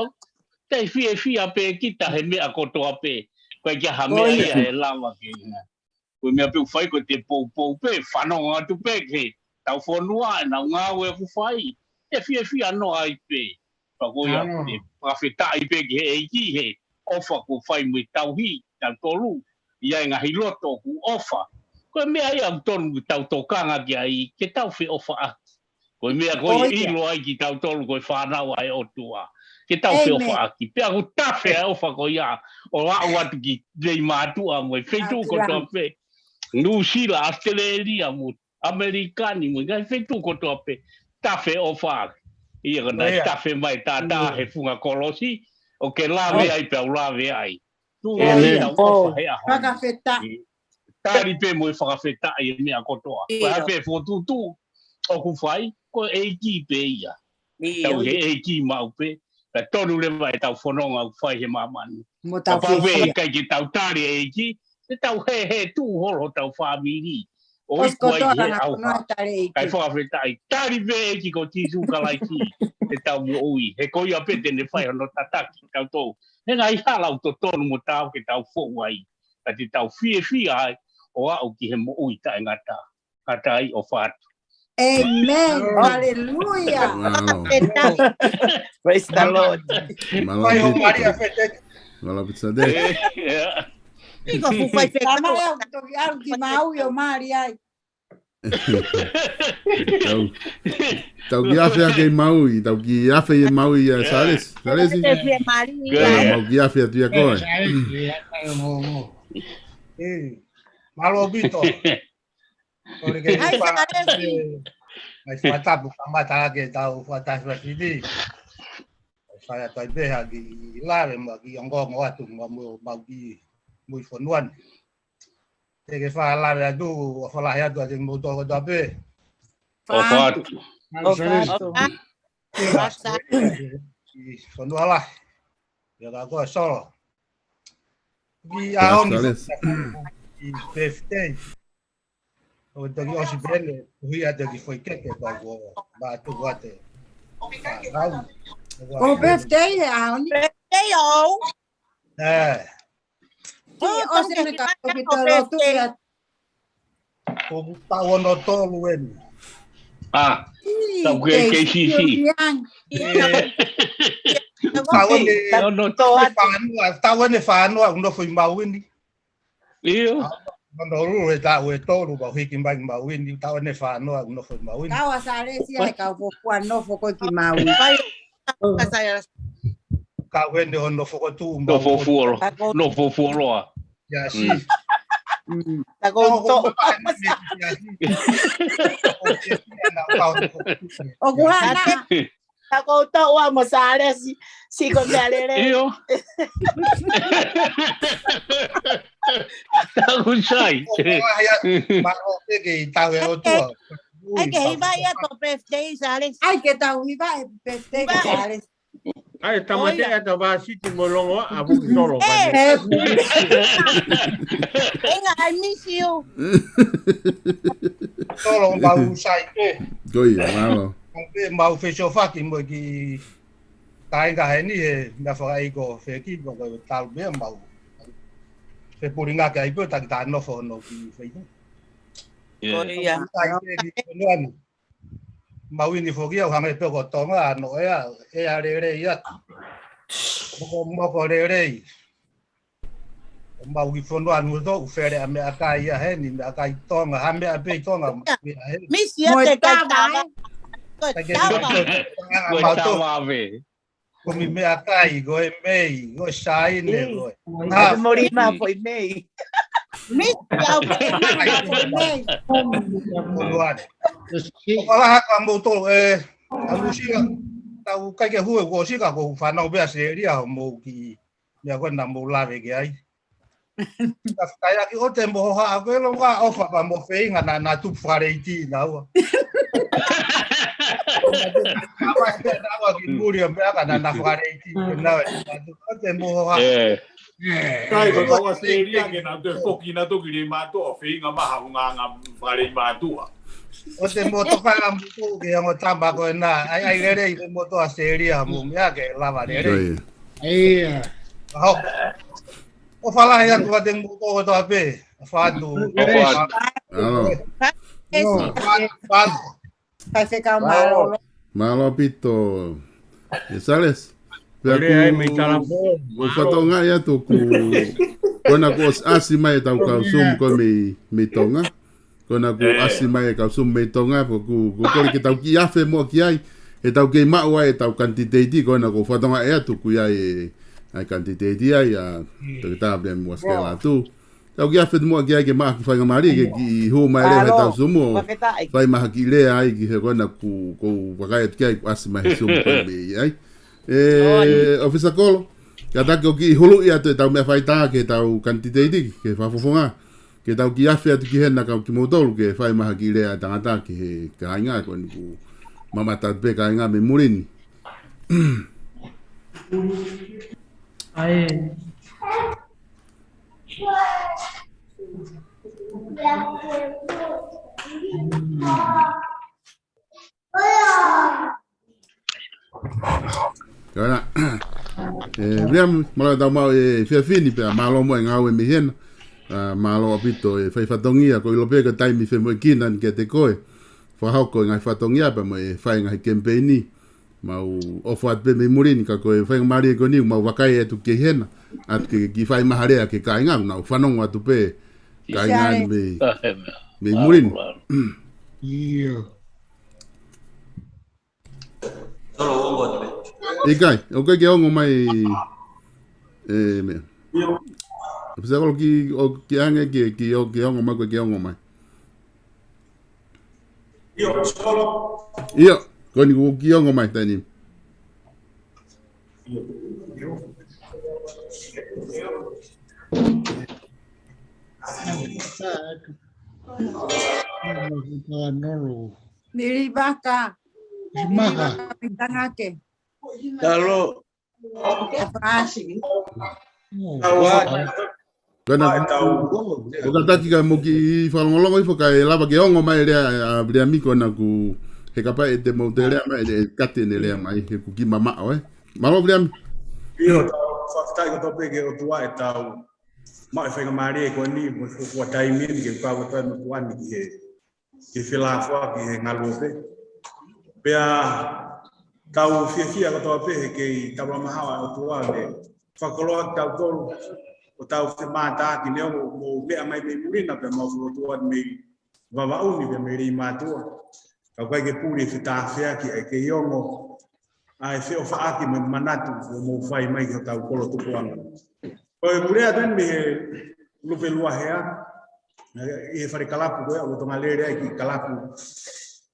Te fia pe kita he mea kotoa pe. Koe kia ha mea ia e lama ke. Koe mea pe uwhai ko te pou pe. Whanonga tu pe ke. Tau whanua e nau ngāwe ku whai. Te fia no ai pe. Pa koe au te pawhetai pe ke he e ki he. Ofa ku whai mui tauhi. Tau tolu. Ia e ngahi loto ku ofa. Koe mea ia tonu tau tokanga ki ai, ke tau whi ofa aki. Koe mea koe ilo ai ki tau tolu koe whanau ai o tua. Ke tau whi ofa aki. Pea ku tawhi ai ofa ko ia, o rau atu ki Leimatu'A mo, whetu ko toa pe. New Zealand, Australia mo, Amerikani mo, ngai whetu ko toa pe. Tawhi ofa aki. Ia kana tawhi mai tātā he funga kolosi, o ke lawe ai pea lawe ai. Tu ngai tau ofa he aho. Whakawheta. Tari pe mo whakawheta I mea kotoa. Koe hape whotutu o ku whai, ko e ki pe ia. Tau he e ki mau pe. La tonu le vai tau whanonga u whai he mamani. Mo Ka tau whawe whiwhia. kai ki tau tari e ki, te tau he tū horo tau whamiri. O i Osko kuai toa he Langafonua auha. tare i Kai ki. whawhe tai, tari ve ki ko tisu kalai ki, te tau mo ui. He koi a pete ne whai hono tataki tau tō. He ngai halau to tonu mo tau ke tau whou ai. Ka te tau whie ai, o au ki he mo ui tai ngata. Ngata ai o whātu. Amen. Hallelujah. Malo. Praise the Lord. Vai o Maria Malapito. fete. Malapito de. Iko fufai fe Tama eu toki au ki mau yo mari ai. Tau ki afe ake maui, tau ki afe e maui a Sales. Salesi? fe mari Mau ki afe atu ia koe. Malo bito. Ore ke Ai fa. Salesi. Mai fata bu kamata ke tau fata fiti. Saya tai be ha ki lave ma ki ongo ngo atu mau ki muy fonuan. Te ke fa lave atu o fa la ya tu ate mo to da be. O whātu. Fonua ya da ko solo. Ki a oni ki birthday. O te ki osi bele, hui a te ki foi keke pa ko ba tu wate. O birthday e a oni. Ei o. Ki o se me ka toki te rotu ia. Ko ta ono tolu en. Tau ke KCC. Tau ne whanua uno foi mauini. Iyo. Mano ru e tau e tolu ba hiki mai mauini. Tau ne whanua uno foi mauini. Kau a Salesi ai kau fokua no foko ki mau. Ka wende ono foko tu No fofuoro. No fofuoroa. Ya si. Ta ko to. O kuhana. Ta ko to wa mo sale si ko me Iyo. Tau sai. Maro ke tau e o tua. Ai que iba ya to birthday Salesi. Ai que tau iba e birthday ki Salesi. Ai, tamate e ta ba siti molongo a buki tolo. Enga, I miss you. Tolo ba usai ke. Goi, malo. Ke mau fe sofaki mo ki tainga he ni e na fa ai go fe ki go tal be mau. Fe puringa ka ai ta ta no fo no ki fe. Korea. Mau ini fogi au hangai pe ko tonga no e a re ya. Mo ko re. Mau ki fono anu do fere ame akai ya he ni akai tonga hame ape tonga. Miss you te kata. Mau ave. Ko mi me akai go e mei go sai ne go. Na mori ma foi mei. Miss you te Ola ka mo to alu sika tau kai ke hu go sika go fa no be se ria mo ki ya ko na mo lave ke ai. Kaya ki o te mo ha ko lo ga o fa mo fe nga na tu fare ti na wa. Aba te na wa ki muri o me ka na fare ti na o te mo ha. Kai ko tawa seria ke na te foki na to ki le mato o finga maha nga fare matua. O te moto ka la mutu ke ngo tamba ko na ai rere i moto a seria mu mea ke lava rere. Ai. O fala ya tu te moto ko to ape. Fatu. Vai ficar malo. Malo pito. E Sales? Ole ai me tala mo. O fatonga ia tu ku kona ko asi mai tau ka sum ko me tonga. Kona ku asi mai ka sum me tonga po ku ko ki tau ki afe mo ki ai e tau ke ma wa e tau quantity kona ko fatonga ia tu ku ia e ai quantity ai a te ta bem mo skela tu. Tau ki afe mo ki ai ke ma ki fa mari ke ki ho mai le tau sumo. Fai ma ki le ai ki kona ku wa ka ki ai asi mai sum ko me ai. Officer Colo, kata ko ki hulu ia te tau me fai ta ke tau quantity ke fa fofonga ke tau ki afe atu ki hena ka ki motolu ke fai maha ki lea tangata ki he ka inga ko ni ku mamata pe ka inga me murini Ai. Kaya William malah tau mau fia fini pe malo mo ngau mi hen malo apito fai fatongia ko ilope ka taimi fe mo kinan ke te koe fa hau ko ngai fatongia pe mo fai ngai campaigni mau ofat pe me murin ka ko fai mari ko ni mau wakai tu ke hen at ke ki fai maharea ke kai ngang na fanong atu pe kai ngan me murin Iyo. Ikai, okay ke ongo mai me. Pesa ko ki ange ki ongo mai ko ki ongo mai. Iyo, ko ni ko ki ongo mai tani. Miri baka. Maka. Pintangake. Talo. Kana o ka taki ka mo ki falongolongo ifo ka lava ke ongo mai rea bria miko na ku he kapa e te mo te rea mai e kate ne rea mai he ku ki mama o malo bria mi Io fa ko tope ke o tua e tau ma fa ngari ko ni mo ko taimi ke pa ko tan ko ani ke fila fo ke ngalope pe tau fia ko tope ke tau maha o tua de fa kolo tau tolu o tau te mata ki ne mo be mai me murina pe mo fo tua me va uni be me Leimatu'A ka ko ke puri fita fia ki ke yongo ai fe o fa aki me manatu mo fai mai ko tau kolo tu kuanga ko e mure aten me lupe lua hea e fare kalapu ko o tonga lere ki kalapu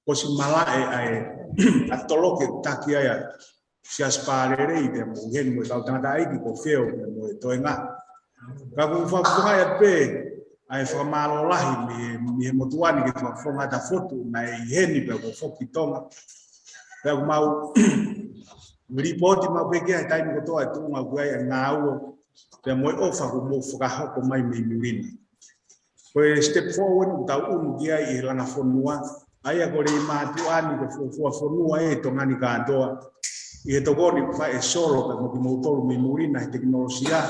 ko si mala ai atoloke takia ya si aspalere i de mo gen mo tau tanga ai ki ko feo mo to nga ka ku fa fa ya pe ai fa malo lahi mi mo tuani ki fa fonga da foto na i heni pe ko foki tonga pe mau ripoti ma peke ai tai ko to ai tu ma gua ai ngau pe mo ofa ko mo fuka ho ko mai me murina ko step forward ta un dia I Langafonua ai ko Leimatu'A ni ko fonua e to ngani ka doa I to ko ni fa e solo pe mo to me murina teknologia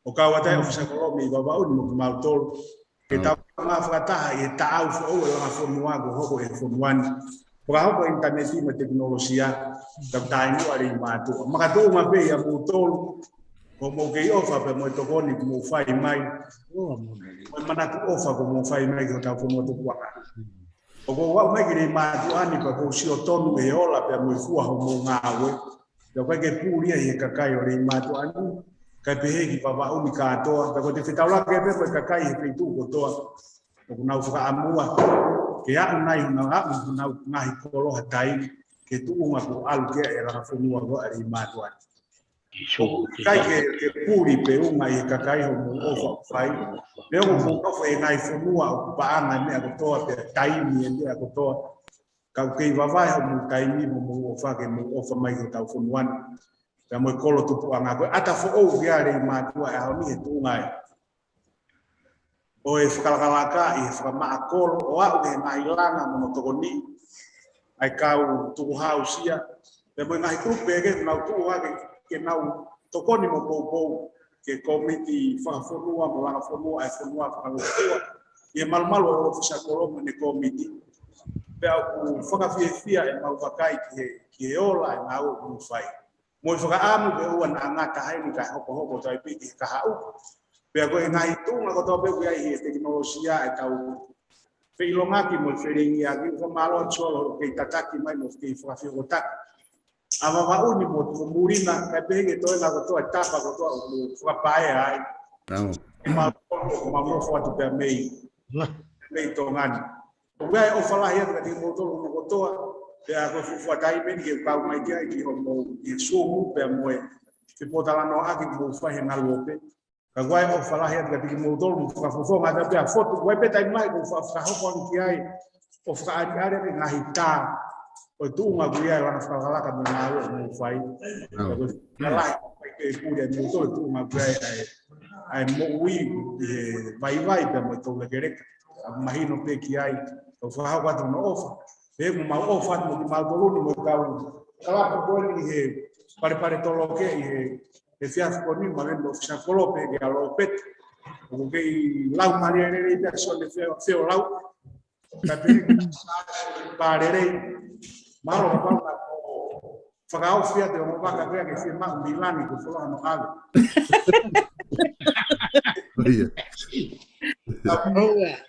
o ka wa tai ofisa ko mi baba un mo ma to ke ta ma fa ta e ta au fo o Langafonua ko ho e fonuan Pagao ko internet mo teknologia dagdain mo Leimatu'A makatu ma be ya butol ko mo ke ofa pe mo to ko ni mo fai mai mo manatu ofa ko mo fai mai ko ta ko mo to kwa o ko wa mai Leimatu'A ni pa ko si o tonu e ola pe mo fu ho mo ngawe do ko ke puri e ka kai Leimatu'A ni ka pe he ki pa ba u ka to ko te fitaula ke pe ka kai pe tu ko to ko na ufa amua ke a nai na ngai kolo hatai ke tu uma ko al ke era Langafonua go Leimatu'A kai ke puri pe uma I kakai ho mo ofa fai le mo ofa e ngai fonua o pa anga me ko to pe taimi e ko to ka ke vai ho mo taimi mo ofa ke mo ofa mai ko tau fonuan pe mo kolo tu anga ko ata fo o ya Leimatu'A e ho ni tu ngai o e whakalaka I whakamākoro o au e mailanga mono tokoni ai kau tuku hausia pe mo ngai kupe ke nau tu wa ke nau tokoni mo pou ke komiti whakafonua mo Langafonua ai fonua whakalokua e malmalo e ofisa kolomo ne komiti pe au whakawhiawhia e mau wakai ki ola e ngau mo whai mo I whakaamu pe ua na ngata haini kai hoko tai piki ka hau pe ko ngai tu nga ko to pe ku ai teknologia e tau pe ilonga ki mo feringi aki ko malo cholo ke tataki mai mo ke fa fi otak ava va uni mo murina ka pe ke to na ko to tapa ko to mo fa pae ai ma mo fo tu pe mei to ngani o ai o fala ia ka mo to mo ko to pe a ko fu tai men ke ka mai dia ki mo I sumu pe mo ke potala no aki mo fa he na lope Kagwai o fala hea ka tiki motor mo fa fofo nga ta foto wai pe tai mai ko fa ho kon ki ai o fa ari ari nga hita o tu nga guia wana fala ka na mo fai la ke kuria mo to tu nga guia ai mo wi vai pe mo to gereka imagino pe que ai o fa wa no ofa e mo ma ofa mo ma do mo ka kala ko ni he pare to lo ke e fias ko ni ma vendo sa colope que a lo pet o que lau maria ne persone feo lau tapi pare malo pa Fagao fia de uma vaca grega que firma Milani que falou no ave.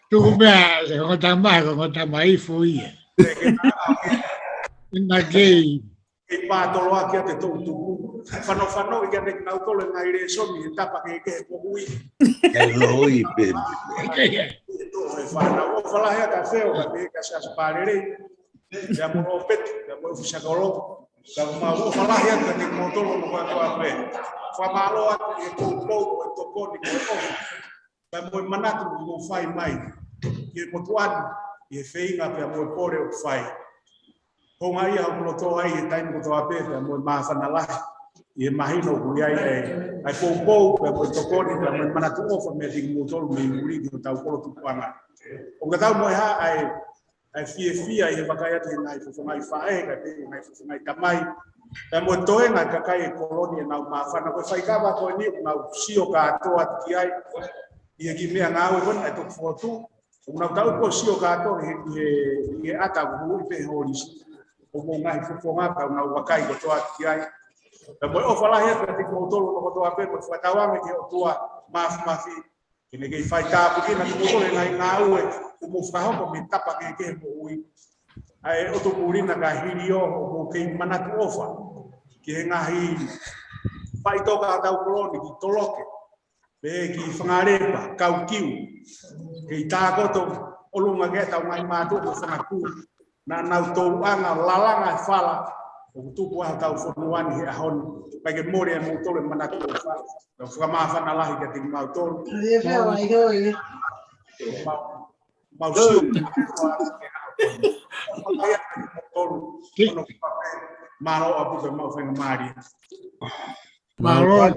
Tu come a mai foi. Na gay. E pa tolo aqui até todo. Fano e que na tolo na direção e tapa que ui. É loi pe. Fano fala é café o que se as parere. Ya mo pet, ya mo fishagolo. Kalau mau falar ya que tem motor no quanto a pé. Fa malo e pouco e tocou de coisa. Vai mo manato no fai mai. Que motuan e feinga pe mo pore o fai. Com aí a motor aí tá indo to a pé, mo masa na lá. E imagino que aí pouco pe mo tocou de mo manato o fa me de motor me Muli que tá o colo tu pana. O que tá mo aí ai fia e vakaya te nai fu mai fae ka te nai fu mai tamai e mo toe na ka kai kolonia na ma fa na ko fai ka ba ko ni na sio ka to at ki ai e ki me nga o kon to foto una ta ko sio ka to e ata bu pe horis o mo ngai fu fo ma ka na wakai ko to at ki ai e mo o fala he ka te ko to no to a pe mo fa ta wa me ke o to ma fi que ninguém faz tá porque na motor na ue o mofrao com me tapa que mo ui ai o to purina ka hirio o que manatu ofa que ngahi fai toka ta koloni ki toloke be ki fangarepa kaukiu que ta ko to o lunga que ta mai matu ko fanaku na to anga lalanga fala o tu po ta fonuani he ahon page more mo to le manatu ofa o fama fana lahi que tem mau to Mausio malo apu ke mau feng mari malo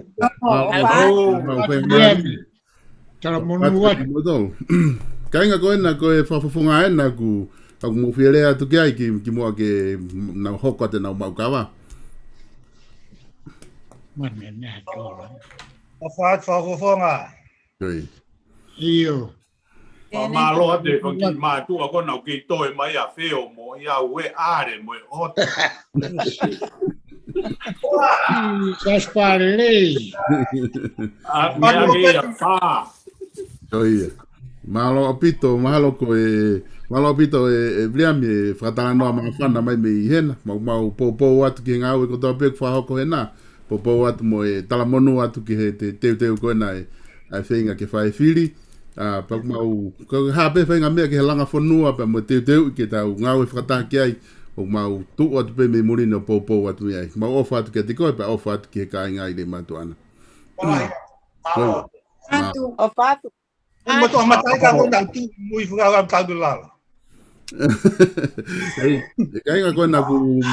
cara monuat kainga ko na ko fa funga na ku aku mo fiele atu ke ai ki mo ke na hoko te na mau kawa man na to fa funga io malo de con chi ma tu con no che toi mai a feo mo ya we are mo hot Gaspar lei a mia che ya fa oi malo apito e bliami fratalano ma fana mai me hena mau popo atu ki ngau ko to pe fa hoko hena popo atu mo e talamonu atu ki he te ko na ai feinga ke fai fili pa mau ko ha pe feinga me ke Langafonua pa mo te ke ta ngau e frata ki ai o mau tu atu pe me Muli no popo atu ai mau ofa atu ke te ko pa ofa atu ki ka ngai Leimatu'A atu o fatu mo to matai ka ko na tu mui fuga am ta do la kainga ko na ku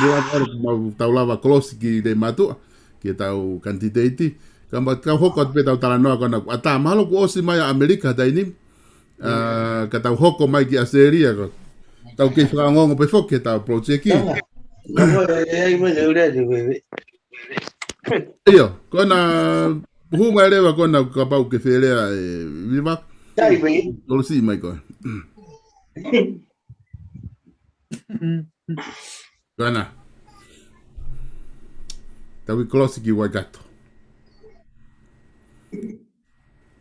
mau taulava close ki Leimatu'A ki tau candidate kamba ka hoko pe tau talanoa ko na ata malo ko osi mai Amerika dai ni ka tau hoko mai ki Australia ko tau ke frango pe fok ke tau project ki yo ko na hu mai le ko na ka pau ke fele viva Dai be lo si mai ko kana tau close ki wa gato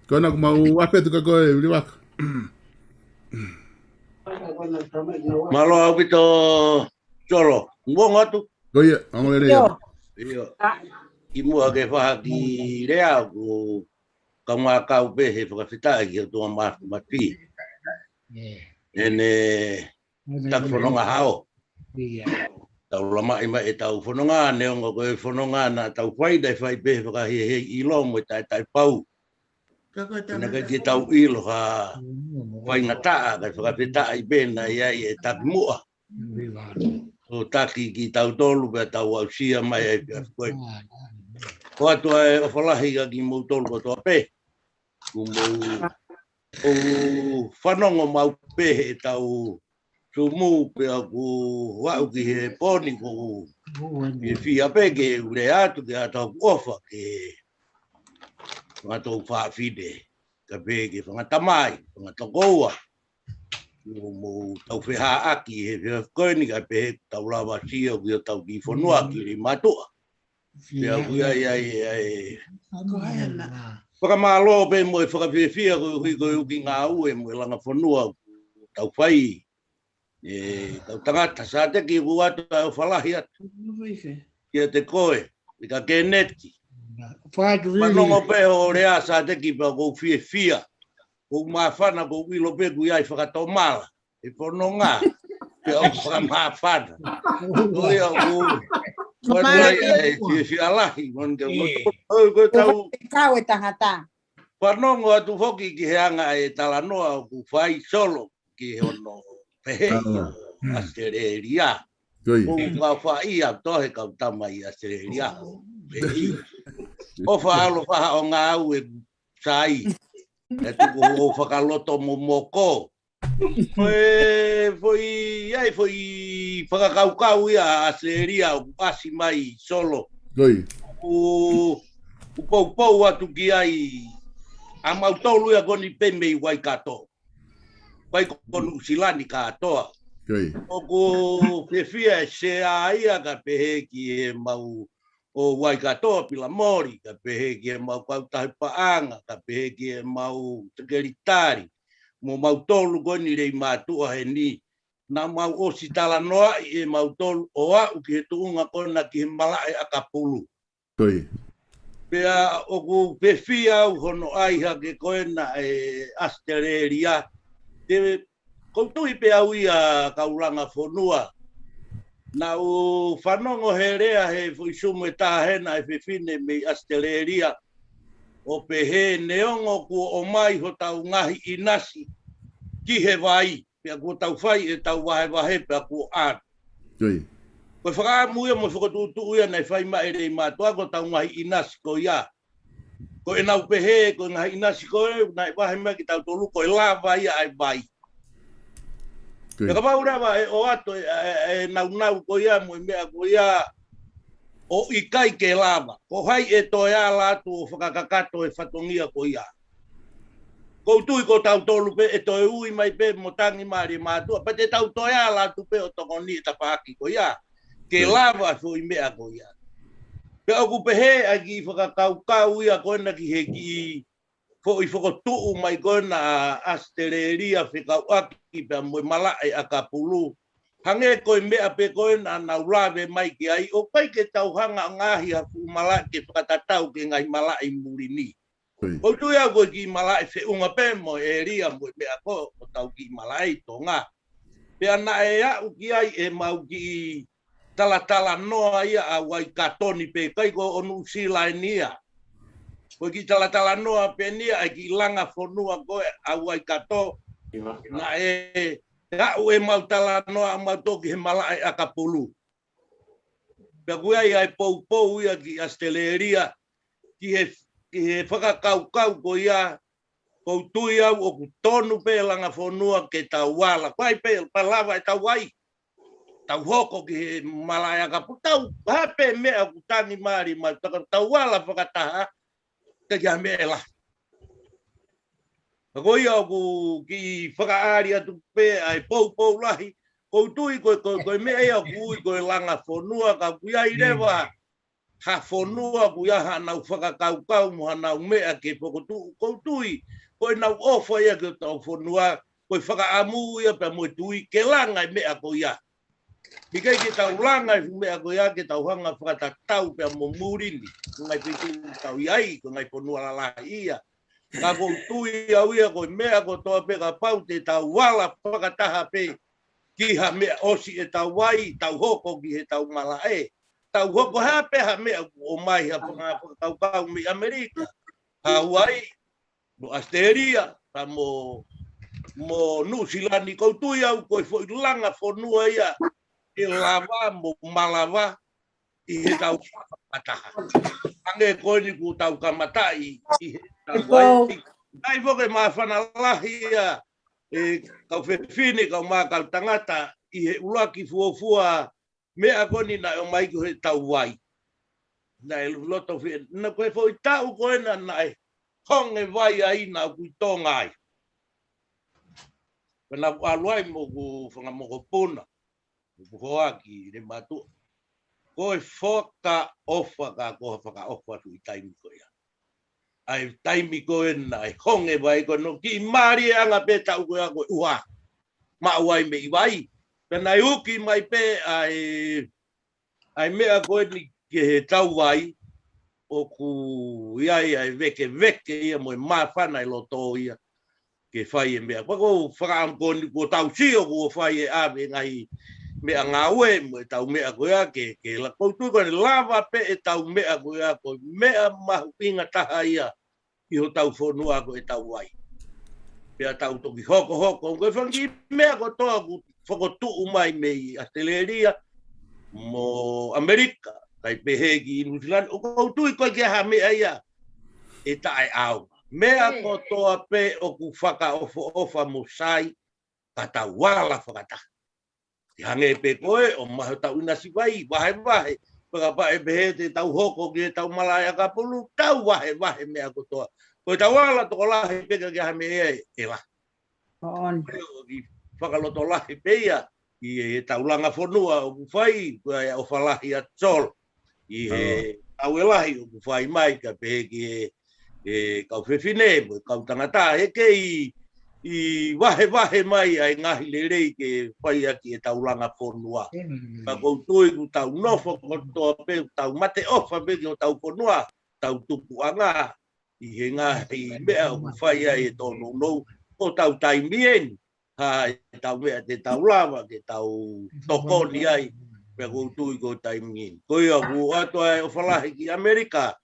Kona mau apa tu kau liwak? malo abito cholo ngong atu Oh iya, ang lere. iyo imu age fa ki rea ku kama ka ube he fa fita ki tu ma mati ene tak fononga hao tau lama ima e tau fononga ne ngo ko fononga na tau fai dai fai be fa he ilo mo tai pau na ka ki tau ilo ha fai ngata ka fa fita i be na ia e tak mua o taki ki tau tolu pe tau au sia mai e pia koe. Ko atu e o whalahi ka ki mou tolu ko toa pe. Ku mou o whanongo mau pe e tau sumu pe a ku wau ki he poni ko ke fia pe ke ure atu ke atau kofa ke ngatou whaafide. Ka pe ke whangatamai, whangatakoua. Mo tau wheha aki he whea koeni ka pe tau lawa sia o kia tau ki whanua ki Leimatu'A. Pea kuia ai whakamalo pe mo e whakawhiawhia ko hui ko uki ngā ue mo e Langafonua tau whai. Tau tangata sa te ki atu au whalahi atu. Kia te koe, i ka keneti. Manongo pe o rea sa te ki pa kou whiawhia. Kou mawhana kou wilo pe kui ai whakatomala. E pono ngā. Pe au whakamawhana. Koi au kou. Watu ai whiawhia lahi. Kau e tangata. Whanongo atu hoki ki he anga e talanoa ku whai solo ki he ono pehe Australia. Kou whai a tohe kau tama i Australia. O whaalo whaha o ngā au e sai. E tuku o whakaloto mo moko. Foi whakakaukau ia Australia o pasi mai solo. U pou atu ki ai a mautolu ia koni pemei wai kato. Wai konu silani katoa. O ko fefia se aia ka pehe ki e mau o wai katoa pila mori ka pehe ki e mau kautahi paanga ka pehe ki e mau tekeritari. Mo mautolu koni Leimatu'A he ni. Na mau osi tala noa i e mautolu o au ki he tuunga kona ki he malae akapulu. Pea o ku pefia au hono aiha ke koena e Australia. Te koutui pe au ia kau Langafonua. Na o whanongo he rea he fuisumu e tahena e fefine me Australia. O pehe neongo ku o mai ho tau ngahi inasi ki he vai. Pea ku tau whai e tau wahe pea ku anu. Koe whakamuia mo whakatutu ia nei whai ma e Leimatu'A ko tau ngahi inasi ko ia. Ko e nau pehe ko ngahi inasi ko e nai wahe mea ki tau tolu ko e lava ia ai vai. Pea ka maurawa e o ato e nau ko ia mo e mea ko ia o ikai ke lava. Ko hai e to ia latu o whakakakato e whatongia ko ia. Ko tui ko tau tolu pe e to e ui mai pe mo tangi ma Leimatu'A. Pa te tau to ia latu pe o tokoni e tapaki ko ia. Ke lava fo i mea ko ia. Pe oku pehe a ki whakakaukau ia koena ki he ki fo i whakotuu mai koena Australia whikau aki pe mo malae a kapulu. Hange koe mea pe koena naulawe mai ki ai o pai ke tau hanga ngahi a fu malae ke whakatatau ke ngai malae muri ni. O tu ia koe ki malae whiunga pe mo e ria mo mea ko o tau ki malae tonga. Pe ana e au ki ai e mau ki tala noa ia a wai katoni pe kai ko onu silainia. Ko ki tala noa pe nia ai ki Langafonua ko a wai kato na e au e mau tala noa mau toki he malae akapulu. Pe kuai ai pou ia ki Australia ki he whakakaukau ko ia ko tui au o tonu pe Langafonua ke tau wala. Kai pe palawa e tau wai. Tau hoko ki malaya ka putau hape mea kutani mari ma tau wala whakataha te kia mea la. Ko ia ku ki whakaari atu pe ai pou lahi ko tui koe mea ia kui koe Langafonua ka kuia i rewa ha fonua kuia ha nau whakakaukau mo ha nau mea ke pokotu ko tui koe nau ofa ia ke tau fonua koe whakaamu ia pe mo tui ke langa i mea ko ia. Mikai ke tau langa i mea ko ia ke tau hanga whakatatau pia mo Muli ni. Ngai pitu tau iai, ko ngai ponua lalahi ia. Ka ko tui au ia ko mea ko toa pe ka pau te tau wala whakataha pe. Ki ha mea osi e tau wai, tau hoko ki he tau malae. Tau hoko hape ha mea o mai ha whakakau mi Amerika. Hawaii, no Australia, ta mo New Zealand ko tui au ko Langafonua ia. e lava mo malava i he tau whakataha. Ange koini ku tau kamatai i he tau wai. Ai foke maa whanalahia e kau whewhine kau maa kau tangata i he ulaki fuofua mea koni na o mai ku he tau wai. Na e loto whi, na koe fo i tau koena na e honge vai ai na ku i tongai. Pena aluai mo ku whangamoko puna. Kuhoaki Leimatu'A. Koe whoka ofa ka koha whaka ofa tu i taimi koe. Ai taimi koe na ai honge vai koe no ki maari anga pe tau koe a koe ua. Ma uai me i vai. Pena i uki mai pe ai mea koe ni ke he tau vai o ku iai ai veke ia mo e mawhana i loto ia ke whai e mea. Pako whakaamkoni ko tau sio ko whai e awe ngai mea ngā ue mo e tau mea koe a ke la koutu koe lava pe e tau mea koe a koe mea mahu inga taha ia i ho tau whonua koe tau wai. Pea tau toki hoko koe whangi mea koe toa ku whakotu umai me i Australia mo Amerika kai pehegi i New Zealand o koutu i koe ke ha mea ia e tae au. Mea koe toa pe o ku whaka ofa mo sai ka tau wala whakataha. Ti hange pe koe o maho tau ina si vai, wahe. Paka pa e behe te tau hoko ki e tau malaya ka pulu, tau wahe mea kotoa. Koe tau ala toko lahi peka ki hame e la. Ki whakaloto lahi peia, i e tau Langafonua o kuwhai, koe o whalahi a tol. I he tau e lahi o kuwhai mai ka pehe ki e kau whewhine, kau tangata heke i wahe mai ai ngahi lerei ke whai aki e tau Langafonua. Ka koutui ku tau nofo kotoa pe, tau mate ofa pe ki o tau ponua, tau tupu anga, i he ngahi mea o ku whai ai e tono nou, o tau taimien, ha e tau mea te tau lava, ke tau tokoni ai, pe koutui ko taimien. Koi a ku ato ai o whalahi ki Amerika,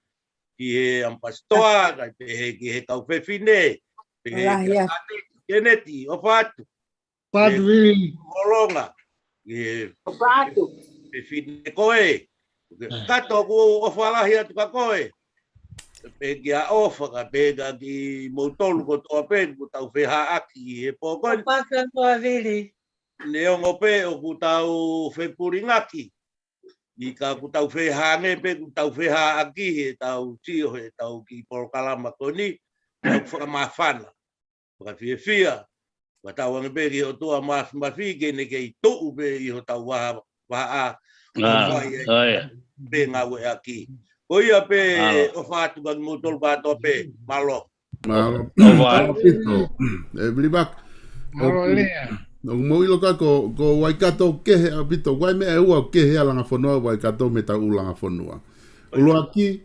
ki he ampastoa, kai pe ki he kau whewhine, pe he Keneti, o patu. Patu vili. Holonga. O patu. Pe fine koe. Kato ku o whalahi atu ka koe. Pe kia ofa ka pega ki moutolu ko toa pe, ku tau wheha aki he pōkoni. O patu koa vili. Neongo pe o ku tau whepuringaki. I ka ku tau wheha nge pe, ku tau wheha aki he tau tio he tau ki polokalama koni. Tau whakamawhana. Fia, tau anga pe ki o toa mawhi ke ne kei tou pe i ho tau waha a pe ngā ue aki. Ko ia pe o whātu ka mo tolu pātoa pe, malo. Malo pito. E blibak. Malo lea. O mo ilo ka ko Waikato kehe a pito. Wai mea ua kehe a Langafonua Waikato me tau Langafonua. Ulu aki,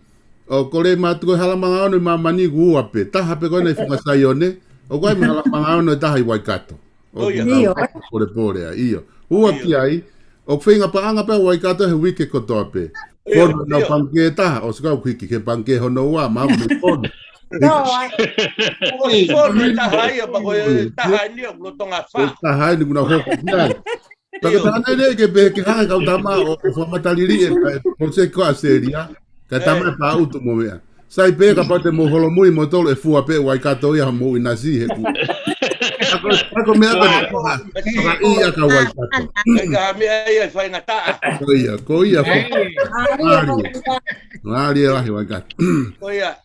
o kore mātuko halamanga ono i mamani ku ua pe. Taha pe koe nei whakasai one. O koe me halamanga ono i taha i Waikato. O Iyo. Pore iyo. Ua ki ai, o whinga paanga pe Waikato he wike kotoa pe. Kono na panke taha, o sikau kwiki ke panke hono ua, mahu me kono. No, ai. Kono i taha ia, pa koe taha ni o kulotonga wha. Taha ni kuna hoko kiai. Taka taha nei ke behe ke hanga kau tama o whamataliri e pose ko a seria, ka tama e pa utu mo mea. Sai pe ka pate mo holomui mo tolo e fua pe Waikato ia mo inasi he ku. Ako mea ka ia ka Waikato. Ka mea ia whai ngata. Ko ia. Ngāri e lahi Waikato. Ko ia.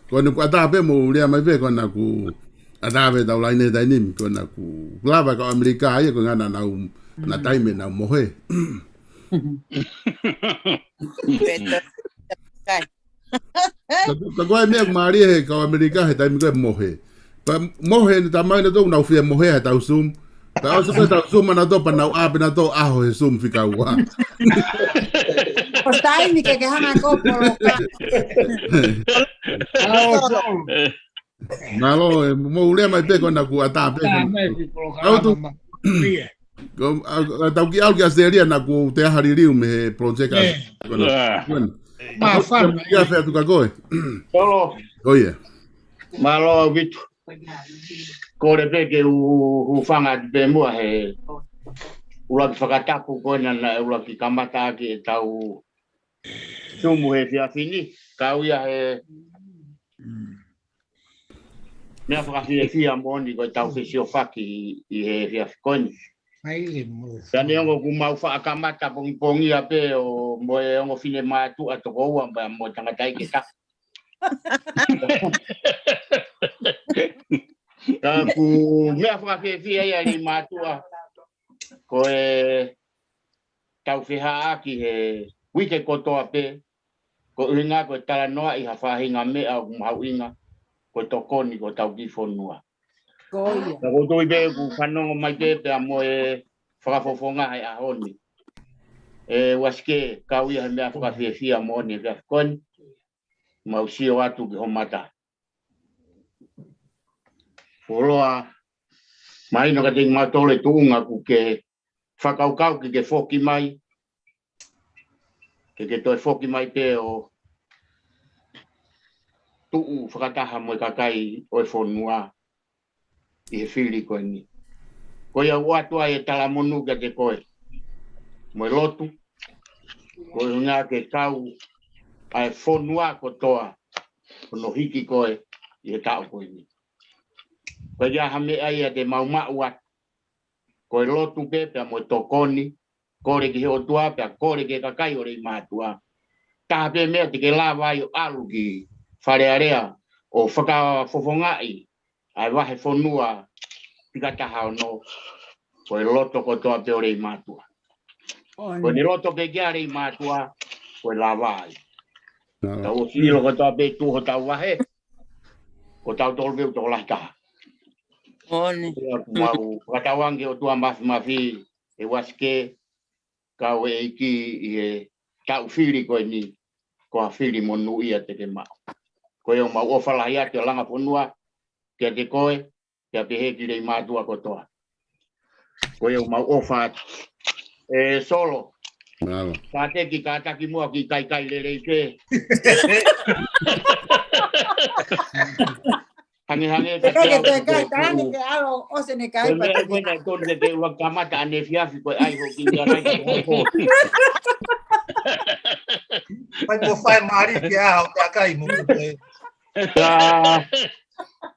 Ko ni ku atape mo lia mai pe ko na ku atape tau laine tainimi ko na ku lava ka Amerika ia ko ngana na taime na mohe. Ka koe mea kumari he ka Amerika he taimi koe mohe. Pa mohe ni tamai na tōku nau whia mohe he tau sum. Ta au sepe tau sum ana tō pa nau ape na tō aho he sum whika ua. O taimi ke hanga kopolo ka. Malo, mo ulea mai pe kona ku atape. Au tu. Tau ki au ki aseria na ku te ahaririu me he project Ma fan. Ia fe tu ka koe. Solo. Oye. Malo vitu. Kore pe ke u fanga be mua he ula ki whakatapu koe na ula ki kamata ki e tau sumu he whiawhini, ka uia he mea whakawhiawhia moni koe tau whisio whaki i he whiawhikoni. Tane ongo ku mau whaakamata pongi a pe o moe ongo whine mātu a toko ua mo tangatai ke ta. Ka ku mea whakawhiawhia ia ni mātua koe tau whiha aki he wike kotoa pe ko uhinga koe tala noa i hawhahinga mea o mau inga ko tokoni ko tau kifonua. Goia. Ka ko tui pe ku whanongo mai pe pe a moe whakafofonga hai a honi. Waske ka uia he mea whakawhiawhia moni e whiawhikoni mau sio atu ki homata. Foloa mai no ka ting matole tuunga ku ke whakaukau ki ke whoki mai ke toi whoki mai pe o tuu whakataha mo kakai o e whonua i he whiri koe ni. Koe au atua e tala monu ka te koe. Mo e lotu, koe ngā ke kau a e whonua kotoa no hiki koe i he tau koe ni. Koe ia hame ai a te Leimatu'A. Koe lotu pepe mo e tokoni, kore ki he o tua pe a kore ke kakai o Leimatu'A. Taha pe mea te ke lawa i o alu ki wharearea o whakafofongai ai wahe whonua pikataha o no koe loto kotoa pe o Leimatu'A. Koe ni loto pe kia Leimatu'A koe lawa ai. Tau o silo kotoa pe tuho tau wahe ko tau tolu pe toko lahtaha. Oni. Mau whakatawangi o tua mafi e waske kau e iki i e tau whiri koe ni ko a whiri monu ia te ke mau. Koe o mau ofalahi ate o Langafonua kia te koe kia te heki Leimatu'A kotoa. Koe o mau ofa solo. Ka teki ka taki mua ki kai lelei ke. Hange ka te Te kai tani ke alo o se ne kai pa. Koe mea tonu ke ua kamata ane fiafi koe ai ho ki ngia rai ka ho. Pai mo fai mari ke a o te akai mo koe.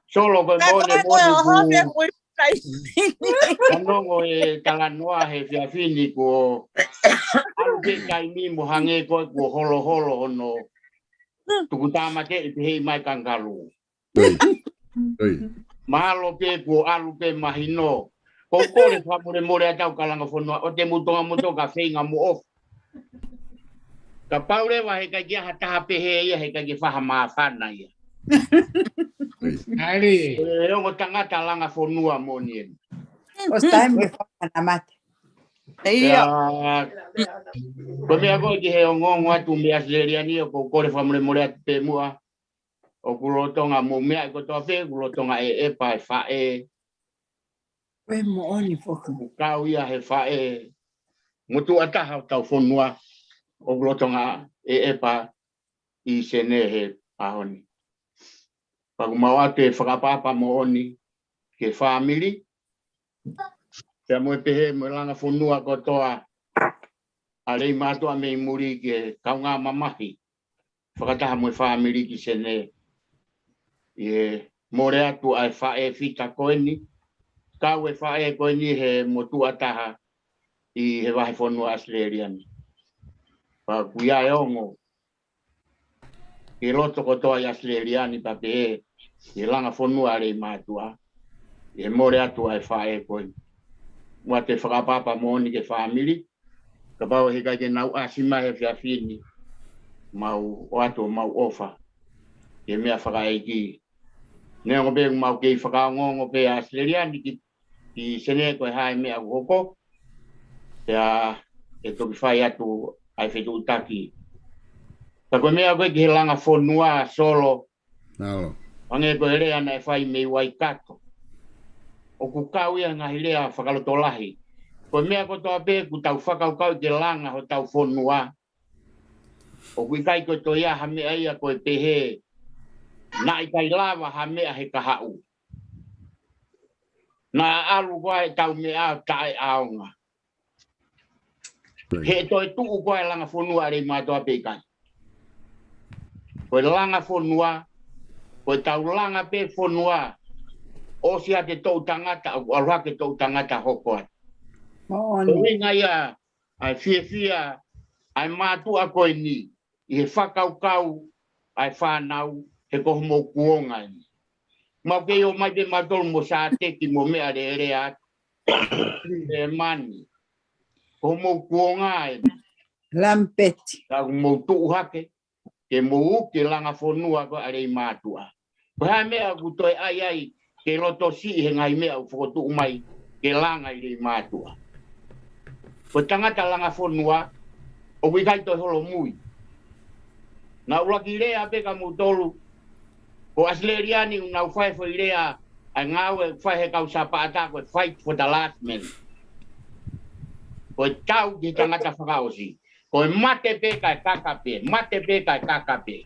Solo koe mone moni ku. Kanongo e talanoa he fiafini ko alu ke kai mi mo hange koe ko holo ono. Tuku tamate i te hei mai kangaru. Mahalo pe ko alu pe mahino. Ko kore whamure more atau ka Langafonua o te mutonga ka whainga mo off. Ka paurewa he kai kia hataha pehe ia he kai ki whaha maa whana ia. Ari. E ongo tangata Langafonua mo nien. Os time ke whana mate. Ia. Ko mea koe ki he ongongo atu mea sileriani o ko kore whamure more atu pe mua. O kulotonga mo mea i kotoa pe kulotonga e pa e whae. Koe mo oni foku. Kau ia he whae. Mutu ataha o tau whonua. O kulotonga e pa i sene he ahoni. Paku mau atu e whakapapa mo oni ke whamiri. Pea mo e pehe mo Langafonua kotoa a Leimatu'A me Muli ke kaunga mamahi. Whakataha mo e whamiri ki sene. E more atu ai whae whita koe ni. Kau e whae koe ni he motu ataha i he wahe whonua Australiani. Paku ia e ongo. Ke loto kotoa i Australiani pa pehe. E Langafonua Leimatu'A. E more atu ai whae koe. Mua te whakapapa moni ke whamiri. Ka pau he kai ke nau asima he whiawhini. Mau o atu mau ofa. Ke mea whakaeki. Nea ngo pe mau kei whakaongongo pe Australiani ki sene koe hae mea koko. Pea e toki whai atu ai whetu utaki. Ta koe mea koe ki he Langafonua solo. Ange koe rea na e whai mei Waikato. O ku kau ia ngahi rea whakaloto lahi. Koe mea kotoa pe ku tau whakaukau ke langa ho tau whonua. O kui kai koe to ia hamea ia koe pehe. Na i kai lava hamea he kahau. Na alu koe tau mea tae aonga. He toi tu ko e Langafonua Leimatu'A pe kai. Ko Langafonua ko tau langa pe fonua o sia te tau tangata o alwa ke tau tangata hoko. Ko winga ia ai fia ai matua ko ni I whakaukau ai whanau he ko mo kuonga ni. Mau ke o mai te matol mo sa teki mo mea re rea e mani. Ko mo kuonga ai. Lampeti. Ka mo tu hake ke mo ke Langafonua ko Leimatu'A. Ko ha mea ku toi ai ke loto si he ngai mea u fotu mai ke langa Leimatu'A. Ko tangata Langafonua o wikai to holo mui. Na ulaki rea pe ka mutolu ko asleriani na ufai fo rea a ngawe fai he kau sapata ko fight for the last man. Ko tau ki tangata whakaosi. Ko mate pe kai kakape, mate pe kai kakape.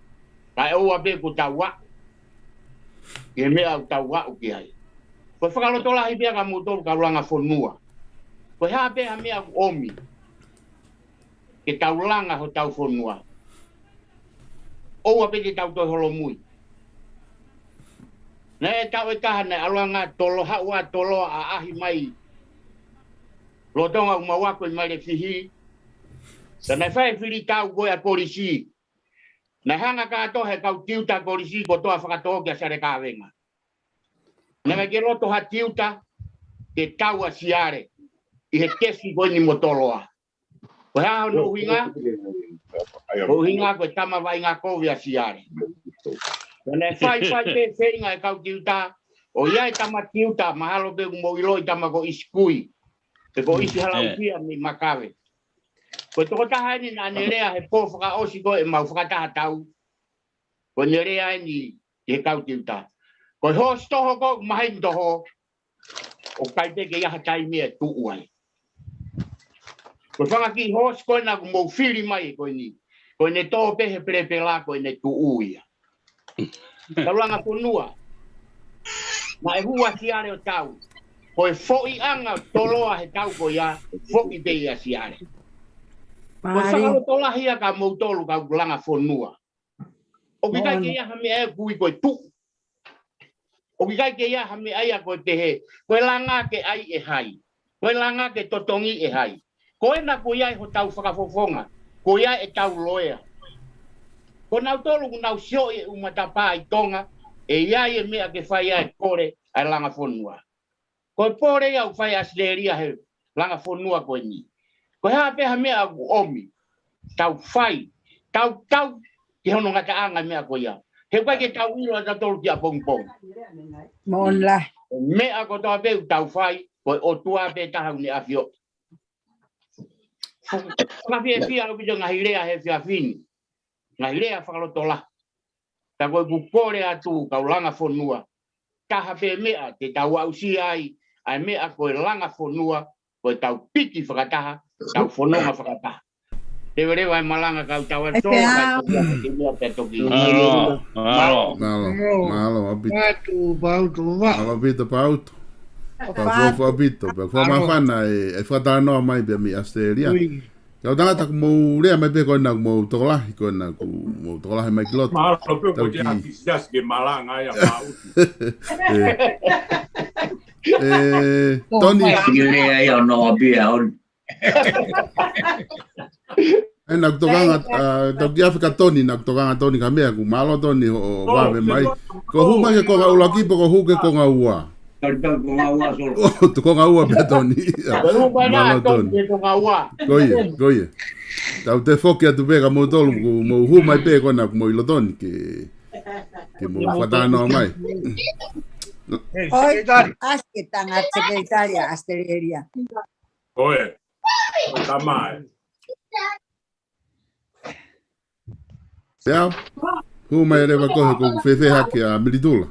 Kai oua pe ku taua. Ke mea u taua u ki hai. Ko whakalotola hi pia ka mutolu ka Langafonua. Ko hea pe ha mea omi. Ke taulanga ho tau fonua. Oua pe ke tau toi holo mui. Na e tau e kahane aluanga tolo haua tolo a ahi mai. Lotonga umawako I mai le fihi. Sa na whae whiri tau goe a polisi. Na hanga kato he kau tiuta polisi ko toa whakatoa kia sare kāwenga. Na me ke roto ha tiuta ke tau a siare. I he kesi goe ni motoloa. Ko hea no uhinga. Ko uhinga ko tama vai ngā kovi a siare. Nē whai pe whenga e kau tiuta, o ia e tama tiuta, mahalo pe mo ilo I tama ko iskui, pe ko isi halau pia mi makawe. Ko toko taha ni na nerea he po whaka osi ko e mau whakataha tau, ko nerea ni he kau tiuta. Ko ho stoho ko mahain toho, o kai pe ke iaha tai mea tuu ai. Ko whangaki ho sko na mo whiri mai ko ni, ko ne tō pe he prepela ko ne tuu ia. Ka Langafonua. Ma e hua siare o tau. Ko e fo'i anga toloa he tau ko ia, fo'i pe ia siare. Ko whakalo tolahia ka moutolu ka Langafonua. O kikai ke ia hame e kui ko e tu. O kikai ke ia hame aia ko te he. Ko e langa ke ai e hai. Ko e langa ke totongi e hai. Ko e na ko ia ho tau whakafofonga. Ko ia e tau loea. Ko nau tolu ku nau sio e umatapa I tonga, e ia e mea ke whai ai kore ai Langafonua. Ko e pore ia u whai asleria he Langafonua ko ni. Ko hea peha mea ku omi, tau whai, tau, ki hono ngata anga mea ko ia. He kai ke tau ilo ata tolu ki a pong. Monla. Mea ko toa peu tau whai, ko o tua pe tahau ni afio. Whakapia e pia upito ngahirea he fia fini. Ngai lea whakalotola. Ta koe pupore atu kau Langafonua. Taha pe mea te tau ausi ai mea koe Langafonua koe tau piki whakataha, tau whanonga whakataha. Rewa rewa e malanga kau tau atoa kai te mea te toki. Malo, abito. Malo, abito, pauto. Pa abito. Pa mawhana e whatanoa mai bea mi asteria. Kau tangata ku mau rea mai pe kona mau tokolahi kona ku mau tokolahi mai kiloto. Mahalo pe ko te akisias ke malanga ia pautu. Tony. Rea ia no bia on. Nak tokanga toki Afrika Tony nak tokanga Tony kamea ku malo Tony o wave mai. Ko huma ke ko ulaki po ko huke ko ngaua. Tu ko ngaua pe Tony. Malo Tony. Goye. Tau te foki atu pega mo tolu mo huma pe ko na mo ilo Tony ke mo fatano mai. Oi, aske tanga secretaria asteria. Oe. Tamai. Sao? Huma e rewa kohe ko fefe hake a militula.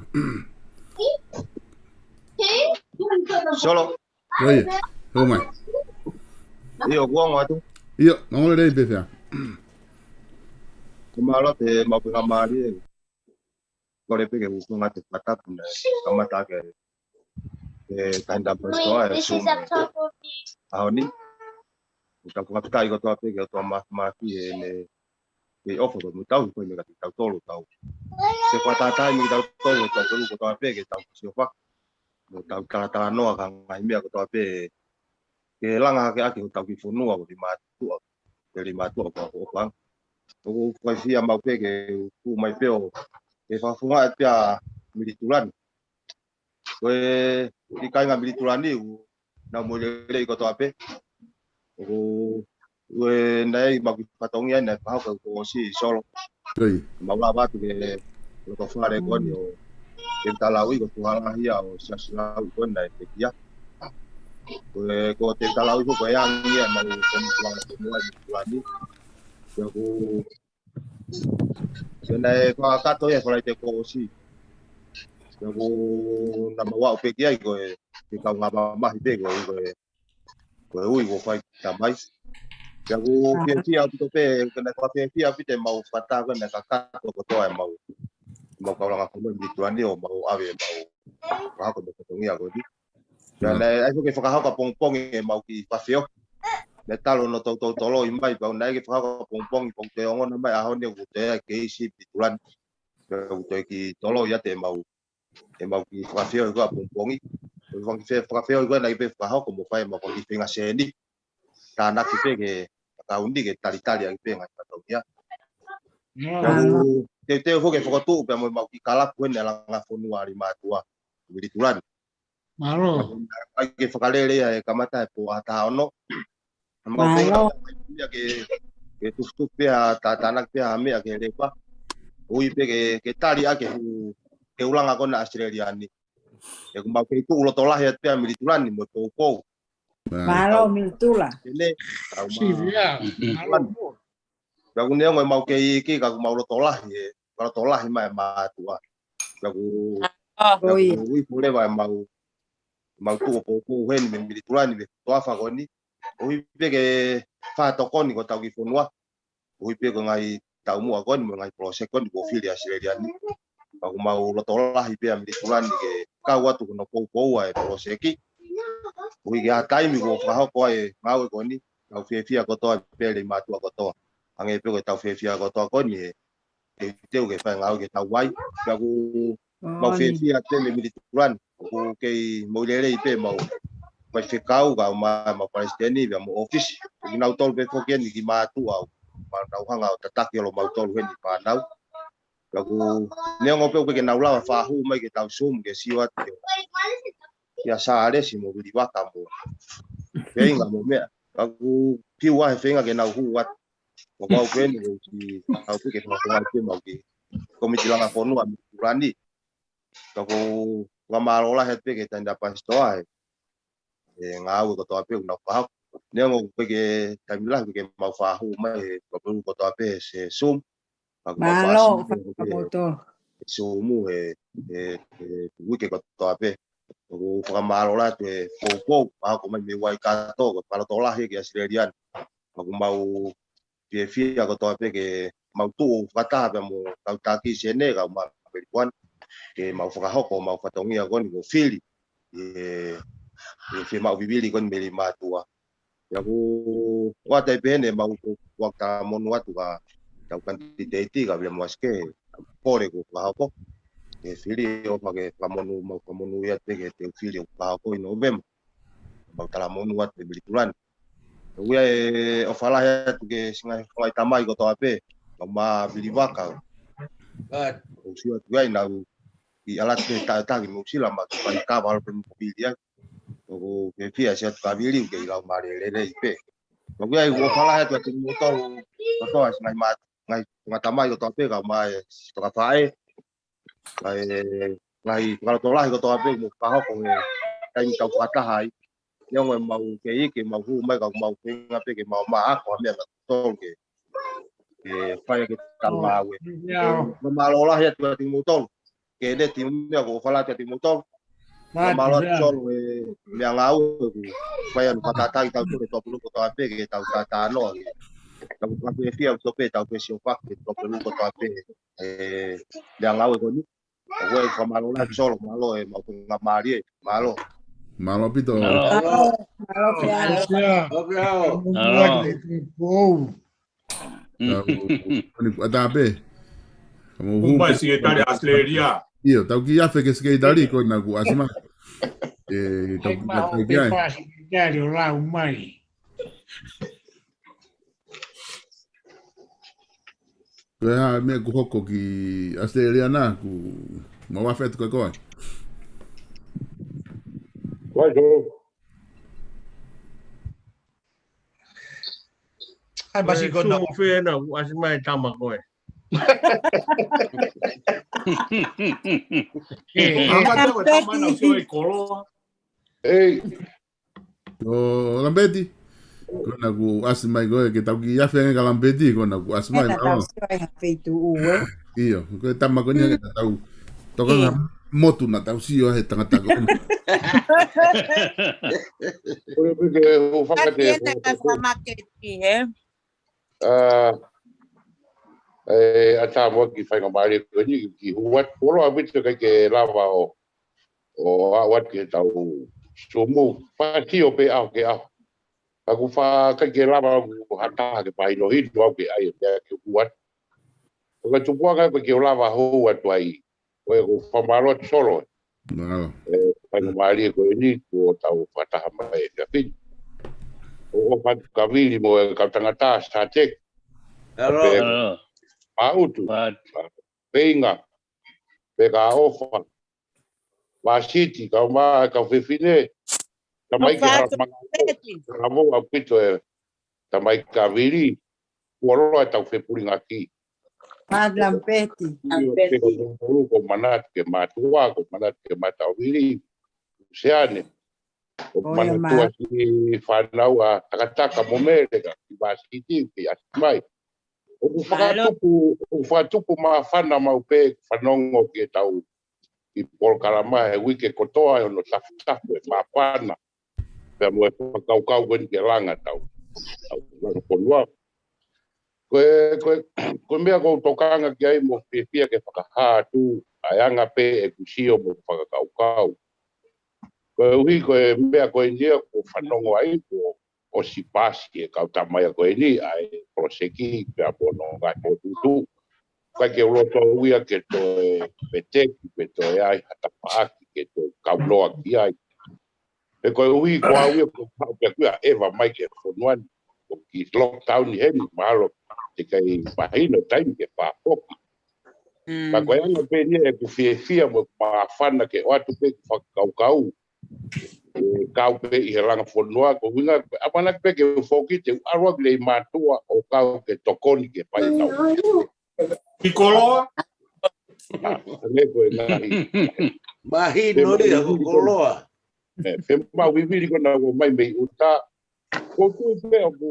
Solo. Oye, huma. Iyo guang watu. Iyo, ngole rei fefe. Kumalo te mapura mari. Kore peke hukunga te patap na kamata ke kanda prestoa e sum. Ahoni. Tau whakatai ko toa peke o toa mafi e ofo ko mutau ko me ka tau tolu tau. Se whatatai mi tau tolu tau tolu ko toa peke tau si o whak. Mo tau tala noa ka ngai mea ko toa pe ke langa ke ake tau ki whunua ko Leimatu'A. Ke Leimatu'A ko whang. O kai fia mau peke ku mai peo e whawhunga e pia milituran. Koe i kainga milituran ni na mo le ko toa pe. O we nei ma ki patongia nei pa ko si solo ma la ba ke lo fare con yo en talawi ko tuala hia o sasla ko nei te ya ko te talawi ko ya ngia ma ko tuala ko ni yo ko nei ko ka to ya fare te ko si yo ko na ma wa pe kia ko e ka ngaba ma hi ko ui ko fai tamai. Jago pia tu pe kena pia pite mau fata kena kakak ko toa mau kau Langafonua di tuan dia mau ave mau ko ko tongi ako di dan ai ko ke faka ka pongpong e mau ki pafio metalo no tolo imbai ba nai ke faka pongpong te ongo na mai ahon ne te ke si di tuan te ki tolo ya te mau ki pafio ko pongpongi ko ki pafio ko nai pe faka ko mo fai mau ki pinga seni tanak ki pe ke kaundi ke tali yang pe ngai patokia. Jago te ho ke foto pe mau ki kalap ko ne Langafonua Leimatu'A milituran. Malo. Ai ke fakalele ya kamata po ata ono. Mau pe ya ke tu pe tanak pe ame ke lepa. Ui pe ke tali ake ke ulang ako na Australia ni. Ya mau pe itu ulo tolah ya pe milituran ni mo to. Malo miltula. Ele Sivia. Malo. Jago ne ngo mau ke iki ka mau lo tolah ye. Kalau tolah mai Leimatu'A. Jago ui pule vai mau tu ko hen men milituran ni to afa ko ni. Ui pe ke fa to ko ni ko tau ki Fonua. Ui pe ko ngai tau mu ko ni ngai proses ko ni ko filia Australia ni. Aku mau lo tolah ipe milituran ni ke ka watu no ko ai proses ki. Ui ga time ko fa ko ai mau ko ni tau fia ko to pe Leimatu'A ko to. Ange pe ko tau fia ko to ko ni e teu ke fa ngau ke tau wai. Jago mau fia te milituran ko ke mo le ipe mau vai ficau ga ma palestini va mo office na tol be foken ni Leimatu'A ma na hanga tataki lo mau tol hen pa nau lagu ne ngo pe ke na ula fa hu mai ke tau sum ke siwat ya sa ale si mo di wa kambo ke nga mo me lagu piwa fenga ke na hu wat mo ba ke ni si au ke mo ko ke mau ki komiti Langafonua rani lagu ngamarola het pe ke tanda pastoa ngau ko to ape na fa ne ngo pe ke tamila ke mau fa hu mai ko ko to ape se sum malo motor sumu wike ko to ape ko famalo la te po ko mai me wai ka to para to la ke Australian ko mau pfi ko to ape ke mau tu kata mo tau taki sene ka ma perikuan ke mau fa ho ko mau fatongi ko ni ko fili e mau bibili kon Leimatu'A ya ku wata pene mau wakta mon watu ka tau kantiteti ka bia moske pore ko ka ko e fili o page pamonu ya te ke fili o ka ko in November mau tala monu wat milituran we o fala ya ke singa ngai tamai ko to ape ma bilibaka o sia tuai na i alat te ta ki mo sila ma pa ka val pe mobilia o ke fia sia ka bili ke la ma le ipe o we o fala ya te motor ko to as ngai tamai ko to ape ka mai to ka fae ngai kalau to la ko to ape mo pa ko kai ka kata hai yang mau ke mau hu mai ka mau ke ngape ke mau ma ko me ka to ke fai ke tal ma we malola ya tu ti motor ke de ti me ko fala ti motor malo sol we me ngau fai an patata ta tu to pulu ko to ape ke ta ta no ta ko ape fia to pe ta pe si fa ke to pulu ko to ape me ngau ko ni we fa malola sol malo e mau ngamarie malo Malo pito. Atape. Kumbai sekretari asleria. Iyo, tau ki afe ke sekretari ko na ku asma. Tau ki afe ke ai. Sekretari ora umai. Koe me ku hoko ki Australia na ku mawa fetu koe koe. Koe jo. Ai basi ko na fe na asma tama koe. Lambeti. Kona ku asma koe ke tau ki afe nga lambeti kona ku asma malo. Feito ue. Iyo, koe tama ko ni ka tau. Toka nga motu na tau sio he tangata ko. Koe pike o whakate. Ata mo ki whainga maare ko ni ki huat polo a witu kai ke lava o awat ke tau sumu whaki o pe au ke au. Aku wha kai ke lava o hata ke pai no hitu au ke ai ke huat. Ka tupua kai ke o lava ho atu ai. Koe ko whamaro solo. Whainga maare ko ni ko tau whataha mai e whini. O whatu ka wili mo e ka tangata sa tek. Hello. Autu, peinga, pega ofa, wasiti, ka ma ka fefine, tamai ka ramo a pito e, tamai ka viri, kualo e tau fepuringa ki. Lampeti. Ko manat ke matua, ko manat ke matau viri, seane. Ko manatua si whanau a takataka momere ka, ki wasiti, ki asimai. O whatupu ma whana mau pē whanongo ke tau i polkarama e wike kotoa e ono tafu e mapana. Pea mo e whakaukau wen ke langa tau. Langafonua. Koe mea kou tokanga ki ai mo pia ke whakahātu ai anga pē e kusio mo whakaukau. Koe uhi koe mea koe nia ko whanongo ai ko o si pasi e kau tamaya koe ni ai proseki pea bono ngai po tutu. Kai ke roto uia ke to e peteki, ke to e ai hatapaaki, ke to kauloa ki ai. E koe ui koa uia ko pao pia kuia Eva mai ke whonuani. Ko ki lockdown i heni mahalo te kai mahino taimi ke pāpoki. Ka koe anga pēnia e ku fia mo maafana ke oatu pe ku whakaukau. Kau pe i he Langafonua ko winga apana pe ke foki te arwa le matua o kau ke tokoni ke pai tau. Pikoloa? Ne ko ngahi. Mahi no ri ko koloa. Pe ma wiviri ko na ko mai mei uta. Ko tu pe ko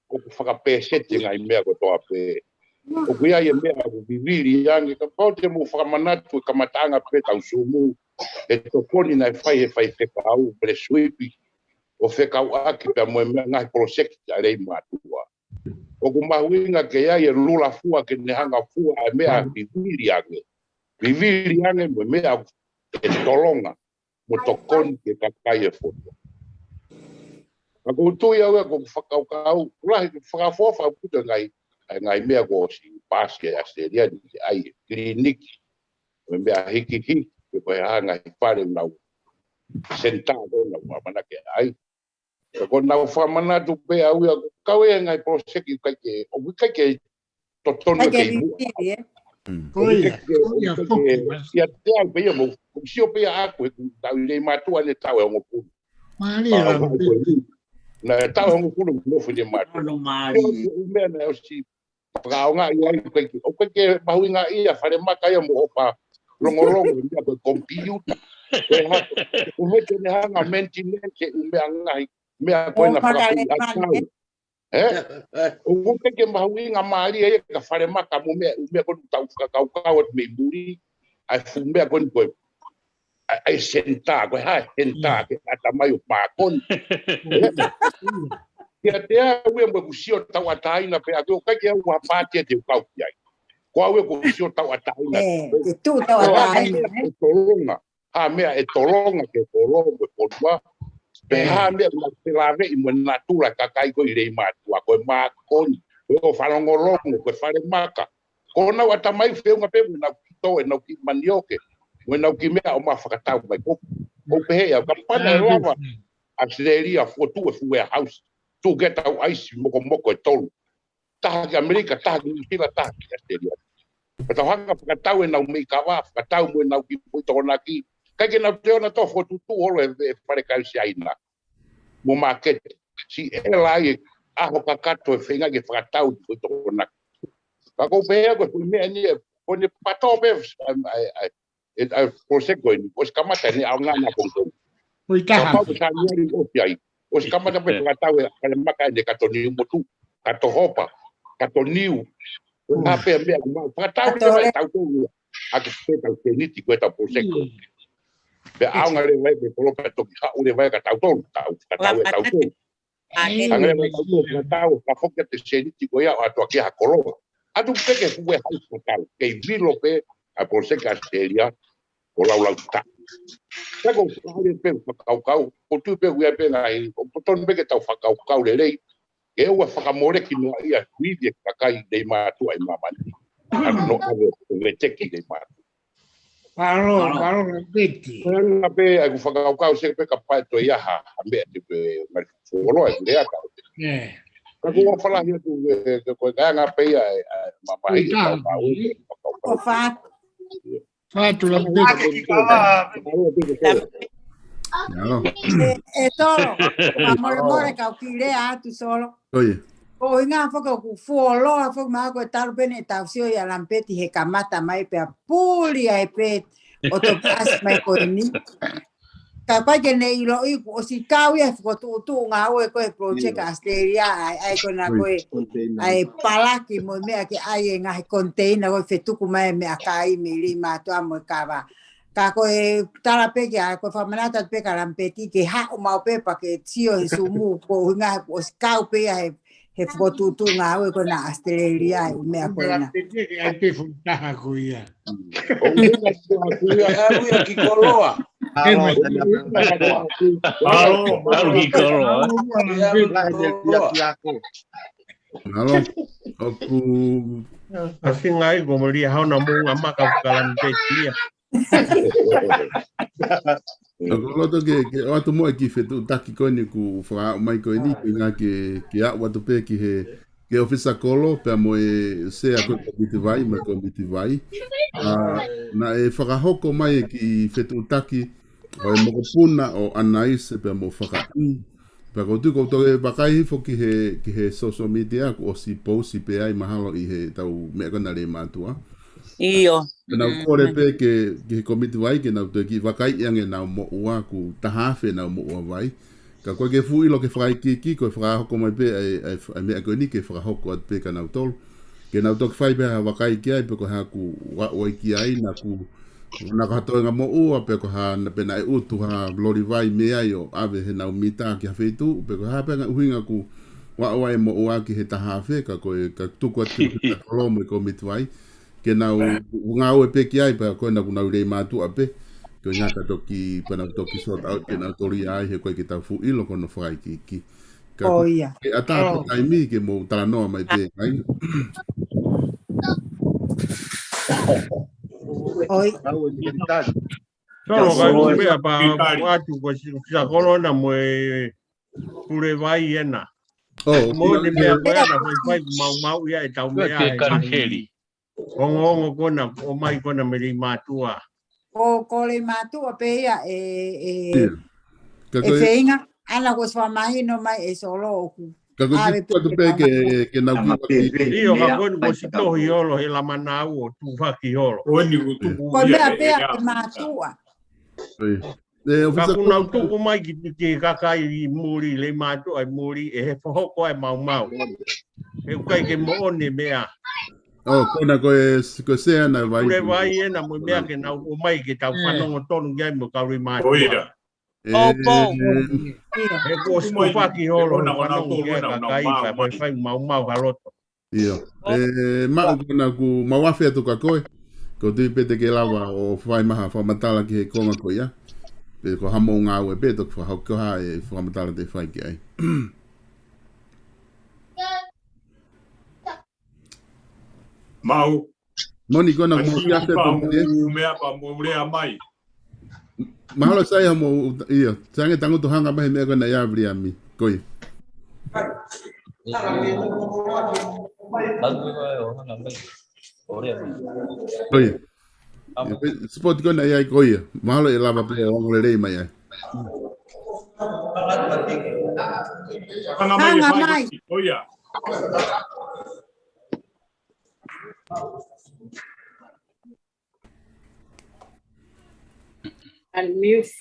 whakapesete ngai mea ko toa pe. O kuia ia mea ko viviri yangi ka pau te mo whakamanatu ka matanga pe tau sumu. E tokoni nai whai te kau bre swipi. O whekau aki pe mo ngai prosekti a rei matua. O ku mahuinga ke ia e lula fua ke ne hanga fua e mea viviri yangi. Viviri yangi mo mea e tolonga. Mo tokoni ke kakai e foto. Ako tui au e ko whakaukau. Urahi ku whakafofa puta ngai mea ko si paske a seria ni ai kliniki. Me mea hiki. Ko e hanga i whare nau sentado nau manake ai. Ko nau whamanatu pe au ia kau e ngai proseki kai ke totonu ke ibu. Koia foki. Ia te au pe ia mo sio pe aku e tau Leimatu'A ne tau e o ngopunu. Maria na tau e ngopunu no fu de matu. No mari. Mea na o si pagaonga ia o ke mahuinga ia whare maka ia mo opa longolongo ia ko computer. O mete ne hanga mentinente umea ngai mea koe na whakapui atau. O ke mahuinga maari ia ka whare maka mo mea koe tau whakaukau at me muri. Ai fu mea koe ai senta koe hai senta ke atamai o pakon. Ia te aue mo kusio tau ataina pe ako kai ke ua pate te kau ai. Ko aue kusio tau ataina. Te tu tau ataina. Tolonga. ha mea e tolonga ke tolonga ke polua pe ha mea ma te lave I mo natura kakai ko I Leimatu'A ko makoni ko falongolongo ko fale maka ko na wata mai feunga pe na to e na ki manioke mo na ki mea o ma whakatau mai ko pe hea ka pana e lava Australia for tu fu house to get out ice moko e tolu taha ki Amerika taha ki New Zealand taha ki Australia Pata hanga whakatau e nau mei kawa, whakatau mo e nau ki puitona ki. Kai ke nau te ona tō whotutu olo e whare kausi aina. Mo makete. Si e lai e aho kakato e whenga ke whakatau ki puitona ki. Ka kou pēhea koe pui mea ni e kone pato pe e proseko e ni. Os kamata ni au ngana kongkong. Pui taha. Ka pau sa niari ofi ai. Os kamata pe whakatau e kare maka e ne kato niu motu. Kato hopa. Kato niu. Nga pe mea kuma whakatau le vai tau tōru a ke tau te niti koe tau proseko. Pe aunga le vai pe polopa toki hau le vai ka tau tōru, tau e tau tōru. Anga le vai tau tōru, whakatau, ka whokia te se niti koe au atua ke ha koroa. Atu peke fuwe hau whakatau, kei vilo pe a proseka Australia, ko lau ta. Tako whakare pe whakaukau, ko tu pe ui pe ngai, o potonu peke tau whakaukau le rei, e ua whakamoreki noa ia huidia kakai Leimatu'A I mamani. No ave le teki Leimatu'A. Paro na beti. Nga pe ai ku whakaukau se pe ka pai to iaha a mea te pe mari wholoa I lea ka. Ka kua whalahi atu koe kaya ngā pe ai mamahi e tau pao. O wha. Whatu la beti. E tolo, ma more kau ki lea atu solo. Oye. O inga whaka ku fuoloa whaka maa koe taru pene tau sio I alampeti he kamata mai pea puli ai pe o to pas mai koe ni. Ka pai ke ne ilo iku o si kau ia whaka tu ngā oe koe project Australia ai koe na koe ai palaki mo mea ke ai e ngahi container koe whetuku mai mea kai me Leimatu'A mo kawa. Ka koe tala peke a koe whamanata peka lampeti ke hao mau pepa ke tio he sumu ko hinga o si kau pea he whotutu ngā ue koe na Australia e mea koe na. Ai pe funtaha ko ia. O unga kuia e uia ki koloa. Alo ki koloa. Alo, oku... Asi ngai ko mali hauna mo maka kalam te ia. Ako loto ke o atu mo ki fetu taki koe ni ku wha mai koe ni ki ngā ke a watu pe ki he ke ofisa kolo pe mo e se a koe komiti vai me komiti vai na e whakahoko mai ki fetu taki o e moko puna o anaise pe mo whakatui pe ko tu ko to e wakai fo ki he social media o si posi pe ai mahalo I he tau mea kona Leimatu'A. Iyo. Nau kore pe ke komiti vai ke nau te ki wakai iange nau mo ua ku tahafe nau mo ua vai. Ka koe ke fu ilo ke whakai ki koe whakahoko mai pe ai mea koe ni ke whakahoko at pe ka nau tolu. Ke nau toki whai pe ha wakai ki ai pe ko ha ku oi ki ai na ku na ka hatoenga mo ua pe ko ha na pena e utu ha lori vai me ai o ave he nau mita ki hawhitu pe ko ha pe nga uhinga ku oi mo ua ki he tahafe ka koe ka tuku at ki ka kolomo I komiti vai. Ke nau ngā ue pe ki ai pa koe nau Leimatu'A pe ke ngā ka toki pa nau toki sort out ke nau tori ai he koe ki tau fu ilo kono whakai ki Oh ia. ke ata po taimi ke mo talanoa mai pe ai Oi. Solo ka mea pa atu ko sa kolona mo e pure vai ena. Mo ne mea koe ana whai mau ia e tau mea e ongo kona o mai kona me Leimatu'A. Ko Leimatu'A pe ia e whenga ana ko swamahi no mai e solo oku. Ka ko tu pe ke nau ki Iyo ka koni ko si tohi olo he la manau o tu whaki olo. Ko mea pe Leimatu'A. Ka kuna tuku mai ki kakai I Muli Leimatu'A I Muli e he whahoko ai mau. E ukai ke mo one mea. Kona ko se ana vai. Pure vai ena mo mea ke nau o mai ke tau whanongo tonu gai mo ka Leimatu'A. Oira. E ko stupaki holo whanongo gai kakai ka whai mau ka loto. Iyo. Mau kona ku mawafe atu ka koe. Ko tui pete ke lawa o whai maha whamatala ki he konga ko ia. Pe ko hamo ngā ue pete ko hau koha e whamatala te whai ki ai. Mau. Moni kona mo kia se po mea. Mea pa mo rea mai. Mahalo sai hamo ia. Sange tangu to hanga mahi mea kona ia vri ami. Koi. Koi. Spot kona ia koi. Mahalo e lava pe o ngore rei mai ai. Hanga mai e whai koia. Unmute.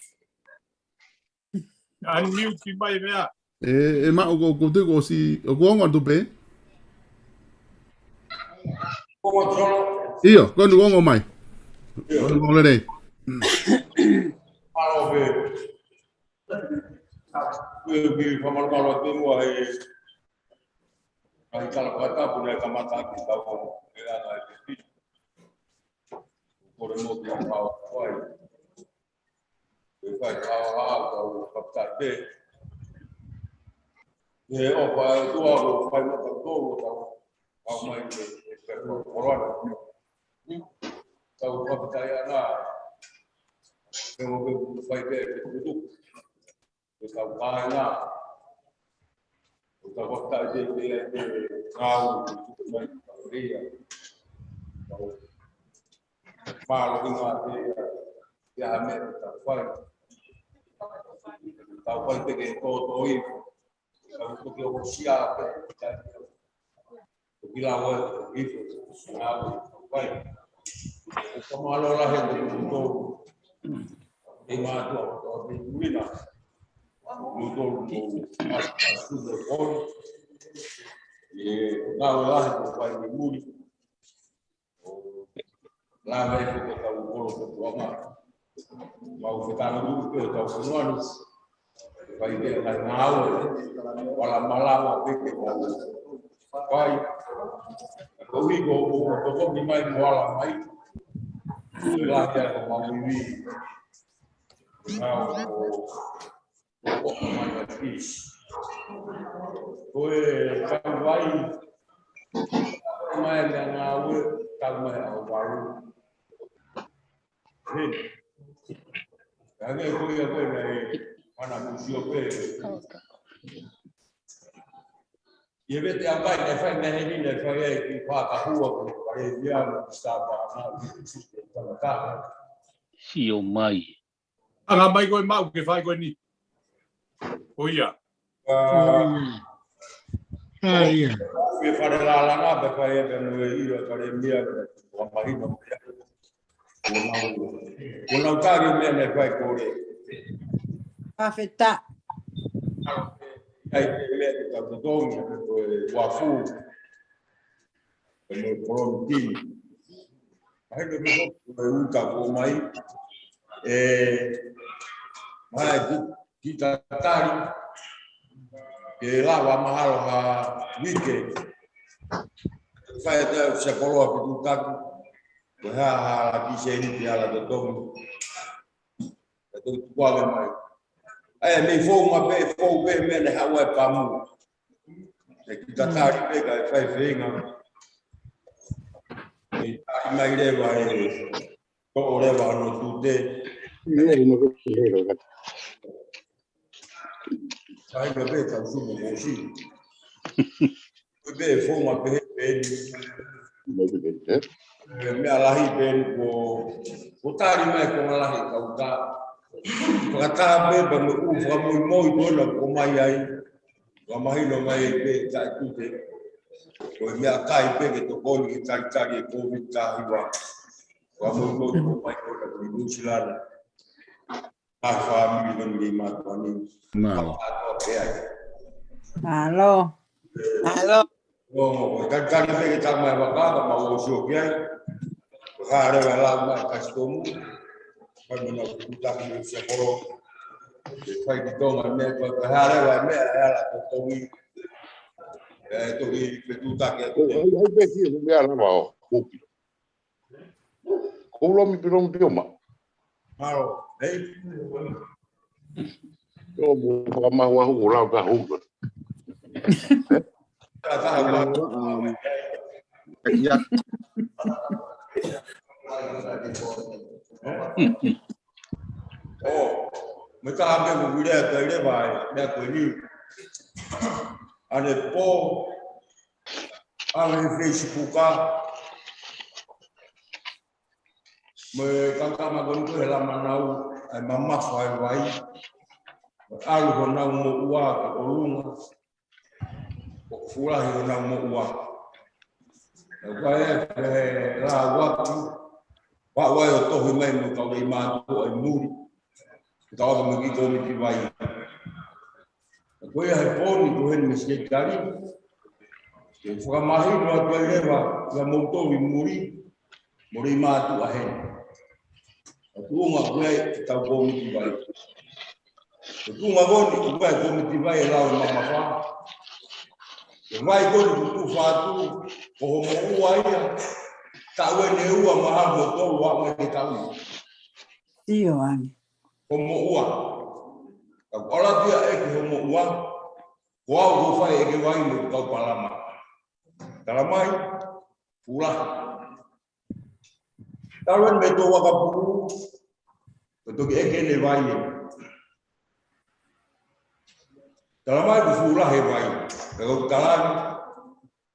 Unmute mai mea. E ma o ko tu ko si o ko ngon tu pe. Iyo, ko ngongo mai. Ko ngole rei. Palo be. Be pamal palo te mo ai. Ai kala kata puna kamata ki tau era na ti. Por mo ki pao ai. E vai a o kapta te. E o pa tu a o pa mo to tau. Au mai e pe corona. Tau kapta ya na. E mo be fai be tu. E tau pa na. Kita waktu aja dia tahu mai dia malu ingat dia ambil tahu pergi kotoi tahu pergi Rusia pergi lawan itu baik kemalu lah yang itu Leimatu'A atau Muli Muli Langafonua tahu bolo ketuama mau kita dulu ke tahu semua nih baik dia kan tahu malam malam apa itu baik kau ibu kau di main malam baik belajar mau ini Koe kawai mai nga we kamai au baru. Ane koe koe nei mana musio pe. Ye vete ambai ne fai ne ni ne fai ki pa ka hua ko pare dia sta pa na ka. Sio mai. Anga mai koe mau ke whai koe ni. Oia. Iya. Ke pare la langa be fai be no ira pare mia ko mai no. Una utari me ne fai koe. Afeta. Ai le ta doni ko wafu. Ele pronti. Ai do ko uta ko mai mai kita tari ke lawa mahalo ha wike fai da se polo a tuta ko ha ki se ni dia la do to kwa mai ai me fo ma be me ne ha wa pa mu e kita tari be ga fai venga e mai le va ko ore va no tutte Sai che beta su così. Beh, fu una me ala hi ben ko tari mai ko ala hi ka kata be ba mo u fa mo do na ko mai ai wa mai no mai be ta tu te ko me akai be ke to ko ni tari ko vita wa mo mai ko na ni chilana a família do Leimatu'A ni Mau. Halo. Halo. Oh, kan pe kita mai baka mau sio kia. Kare wala ma kastomu. Kan na kuta ni se poro. Fai di tonga me ko kare wa me ala to towi. To vi petuta ke to. Ai be ki me ala ma hopi. Kulo mi piro ma. Maro, hey. Yo mo fa ma wa hu la ka hu. Oh, mereka ambil budaya kerja baik, dia kerja. Ada po, ada Facebook, mereka magon tu halaman nau, mama fai fai, alu honau mo ua ke olunga, fula honau mo ua. Kaya lah waktu, pak wai toh himai mo kau Leimatu'A Muli. Tahu mungkin komiti baik. Aku ya pun tuhan mesti cari. Jika mahir buat belajar, yang motor Muli, Leimatu'A hen. Aku ngak buat tahu komiti baik. Aku ngak buat komiti baik lawan mama fah. Baik kau tu fatu, kau mau uaya. Tahu ni uang mahal motor uang ni tahu. Iya ani. Como uang. Kalau dia como uang, kau fai que vai no kau palama. Kalamai, pulah. Kalau betul wakapu, betul que ne vai. Kalamai pulah he vai. Kalau kalam,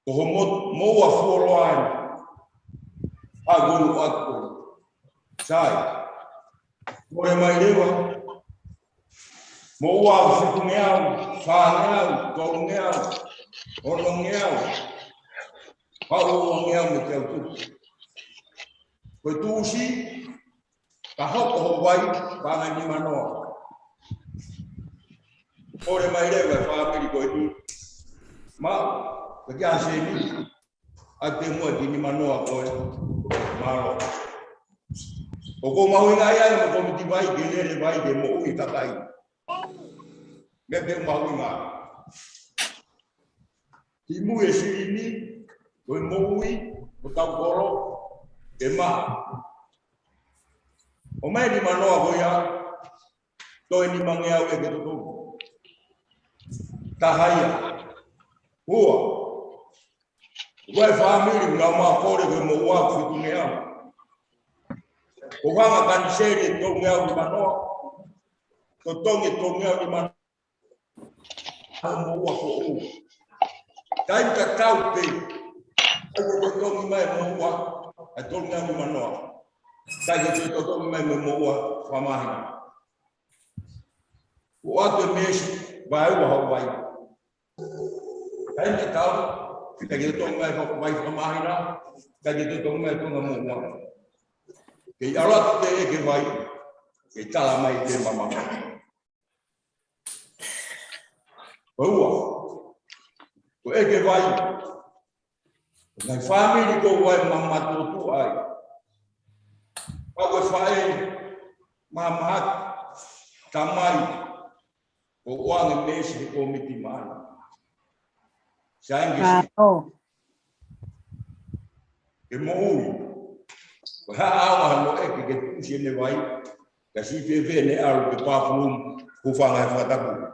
como mau afoloan, agul aku, sai. Boleh mai dewa. Mau situ ngeau, fangeau, tolngeau, orngeau. Kau ngeau betul tu. Betul sih. Kahok kohwai pangan di mana. Boleh mai dewa family kau itu. Mak kerja sini. Ada muat di mana kau malu. Pokok mau ingaya mau komiti baik, gile baik, mau kita baik. Mebe mau ingat. Imu esini, kau mau utang koro, emak. Omai di mana aku ya? Kau ini mangiau gitu tu. Tahaya, gua family nama kau dia mau waktu tu ngiau. Orang akan share tongau di mana, tongau di mana, mau aku, kain kacau pe, aku tongau mau tongau di mana, saya itu tongau mau famahina, waktu mes bayu Hawaii, kain kacau, saya itu tongau famahina, saya itu tongau mau. Ke alat te ke vai ke tala mai te mama Boa ko ke vai na family ko vai mama tu ai ko fai mama tamai ko wang mesi ko mitimana sangi ke mo Hawa no que tu sene vai, que si te vene algo que pa flum, ku fanga fataku.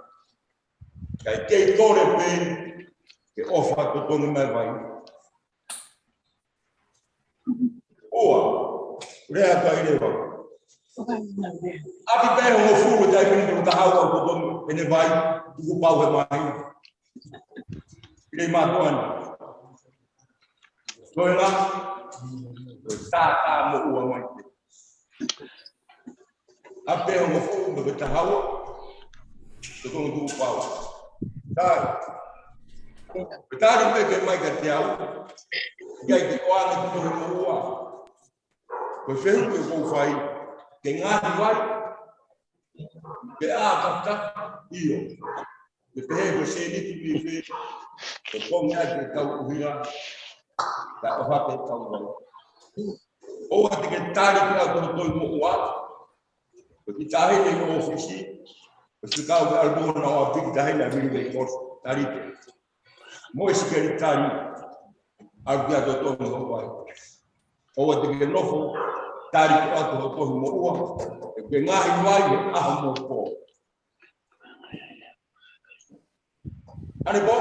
Kai te tore pen que ofa to tonu mai vai. Oa, rea ka ile va. Abi pe ho fu dai pen ta hawa to tonu ene vai, ku pa we mai. Leimatu'A. Loela Tata mo uang mai. Apa yang mau bertahu? Tukang tu pau. Dah. Betul mereka mai kerjau. Jadi orang itu mau uang. Berfirman tu kau fai. Tengah diwai. Dia kata iyo. Betul berseni tu bife. Kau nyari kau uhira. Tak apa kau. Oh, ketika tarik aku tu muat, ketika ini ofisi, ketika album nawa big dah ini beri rekod tarik. Mau sekali tarik, aku ada tu muat. O te ke nofo tari ko ato ko mo ua. E ke ngahi mai a mo po. Ani bo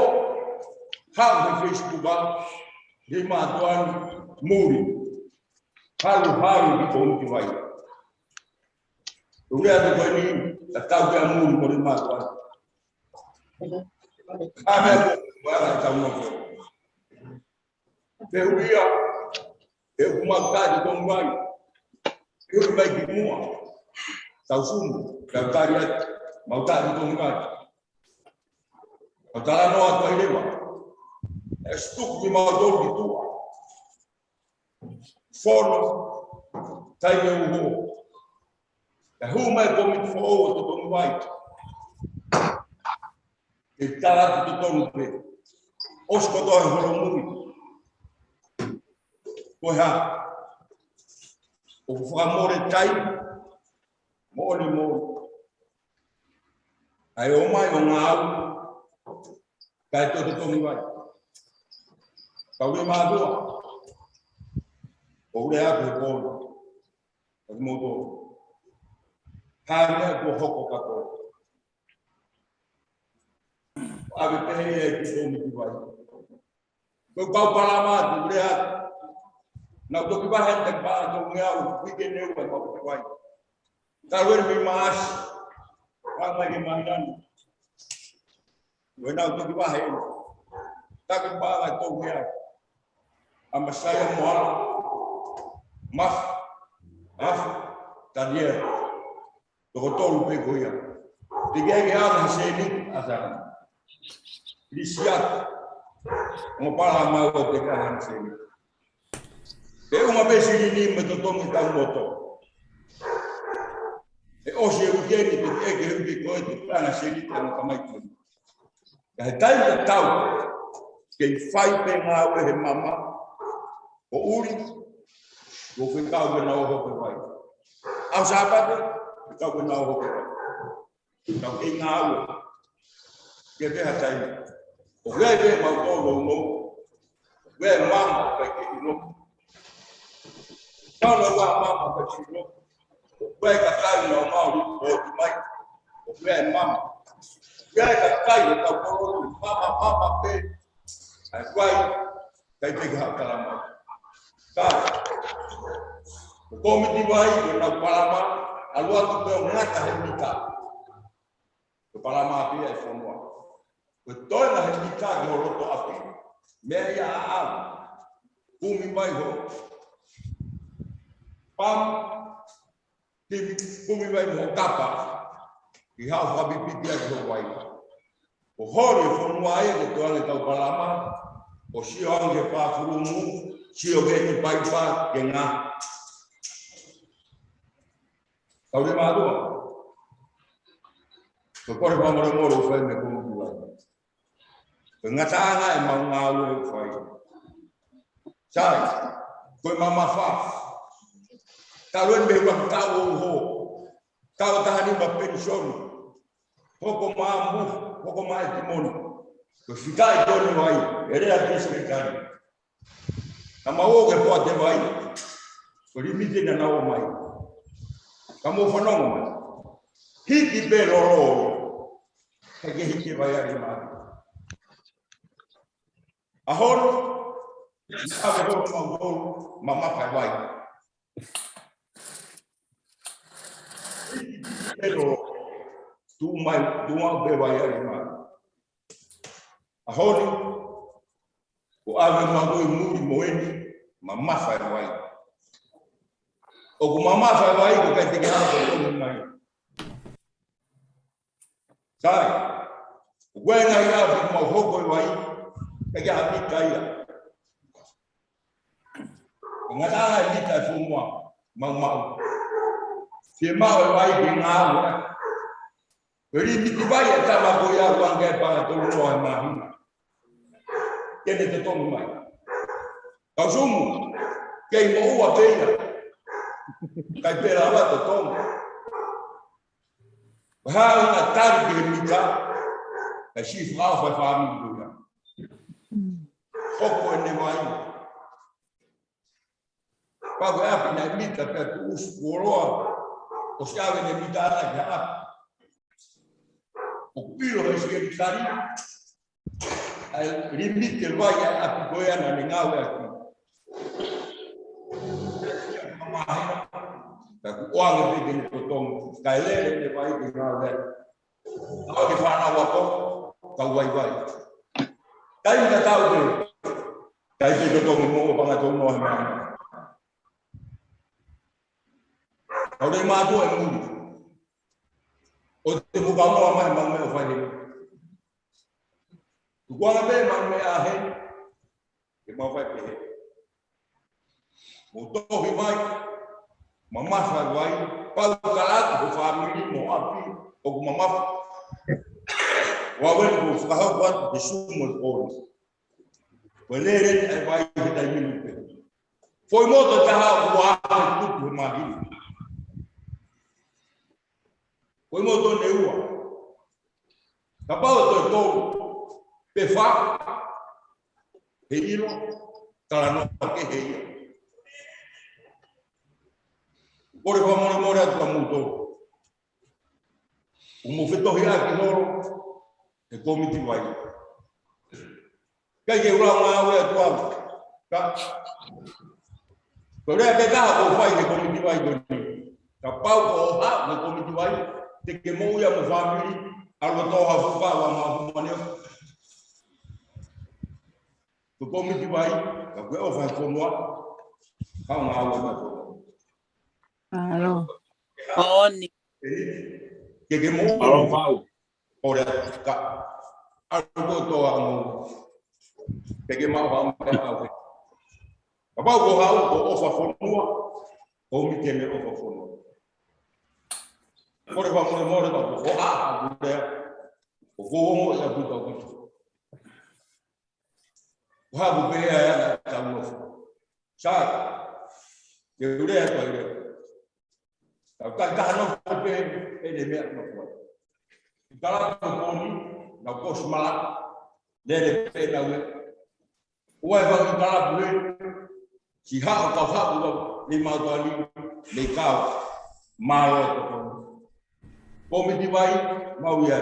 ha me Facebook ba de ma doan Muli. Haru di bom ki vai. Ure ado ko ni ta tau ke Muli mo ma doan. Ame ko ara tau no. Te uia e uma tarde com vai. Eu vai de mua. Tau sumo, tau tari mau tarde com vai. O tala no a tua leva. É stuco de mau dor de tua. Forno, tai meu ho. É ruma é como for o tom vai. E tala do tom pe. Os codói rolomuni. Corra. O amore tai. Mole. Aí o mai o ngau. Kai todo tom vai. Kau le madoa. O le a ko o modo. Kaya ko hoko ka ko. Ave pe e ki so mi vai. Ko kau palama le a. Na to ki ba hen te ba to ngau weekend ne ko vai. Talvez me mais. Vai me mandar. When I took my hand, talking about I told me I'm a Messiah Maf, Daniel, the hotel Pegoya. The gang out and saying, as a Lisiat, Mopala Mao de Canan saying. They were basically named the Tommy Tamoto. They also get it to take him because the plan is saying, and come back. Cái cái tao cái phai bên ngao với mama có uri có phải cao bên nào học cái vậy ao sao bắt cao bên nào học cái vậy cao cái ngao cái hạt trái có cái màu to lồng lồng cái mang cái lồng tao nói qua mang cái lồng cái cái nó mau đi bộ máy cái mang cái cái tao có mama pe ai quay cái học cả làm ta comedy vai na palama alua tu pe ngata hendika ke palama pe ai fonua ko toi na hendika no roto api me ya a kumi vai ho pam ti kumi vai mo kapa ki ha fa bi pi do vai o hori fonua e ke toi na palama o si ange pa furumu si o ke tu pai pa ke nga kau le madoa ko kore pa mo fai me ko mua ko ngata nga e mau nga lu fai sai ko mama fa ka lu me wa ka ho ka ta ni ba pension ko mamu ko mai timoni ko fikai doni vai ere a displicare na mawo ke pode vai ko limite na nawo mai kamo fanong hiki beroro ke hiki vai ari mai ahon ave ho mama pai vai pero tu mai be vai ari mai ahoni o ave mango Muli moeni mama fa vai o mama fa vai ko kai te ha ko mai sai wena ya mo hoko vai ke ya mi kai ngata ni ta fumwa mama se ma vai ke nga ri mi ti vai ta ma ko ya wa nge pa to no ma que de todo mai kau sumu kei mo ua peina kai pera wa to tom ha na tarde mika a si fa fa mi dura hoko ne mai Pago api na mita pe us kuoloa. O siawe ne mita ana ke api. O pilo he siya kari. Ai limite vai api goia na ngawe aqui. O anga pe ni potong kailele ne vai ke ngawe. Ao ke fana wa ko ka wai wai. Kai ka tau de. Kai pe potong mo panga tong no ha. Au Leimatu'A e Muli. O te mukanoa mai mai o whai. Tukuanga pe mai a he. Ke mau whai pe he. Mo tohi mai. Mamasa wai. Pau kalatu ko whamiri mo api. O ku mamafa. Wawe ko whakahau watu te sumo i ori. Welere ai wai he tai minu pe. Foi moto taha ua a tupu he mahi. Foi motor neua. Kapau to to pefa. Heiro talano ke heiro. Ore vamos morar do mundo. O movimento real que noro é comiti vai. Kai ke ura ma o tua. Ka. Ore ke ka o vai de comiti vai do. Kapau o ha de comiti vai. Te ke mo ia mo family alo to ha fuka wa ma mane to komiti vai ka ko o fa ko mo ka ma wa ma alo oni ke mo alo fau ora ka alo to a mo ke ma wa ma ka ba ko ha o fa ko mo o mi ke me o fa ko mo Ora vamos embora da o vou já buta o rabo bem é tá no sabe eu lhe tá no bem ele mesmo não tá lá no na cosmala dele pela o vai tá lá por se ha tá fácil Leimatu'A ali legal mal Komiti vai mau ya,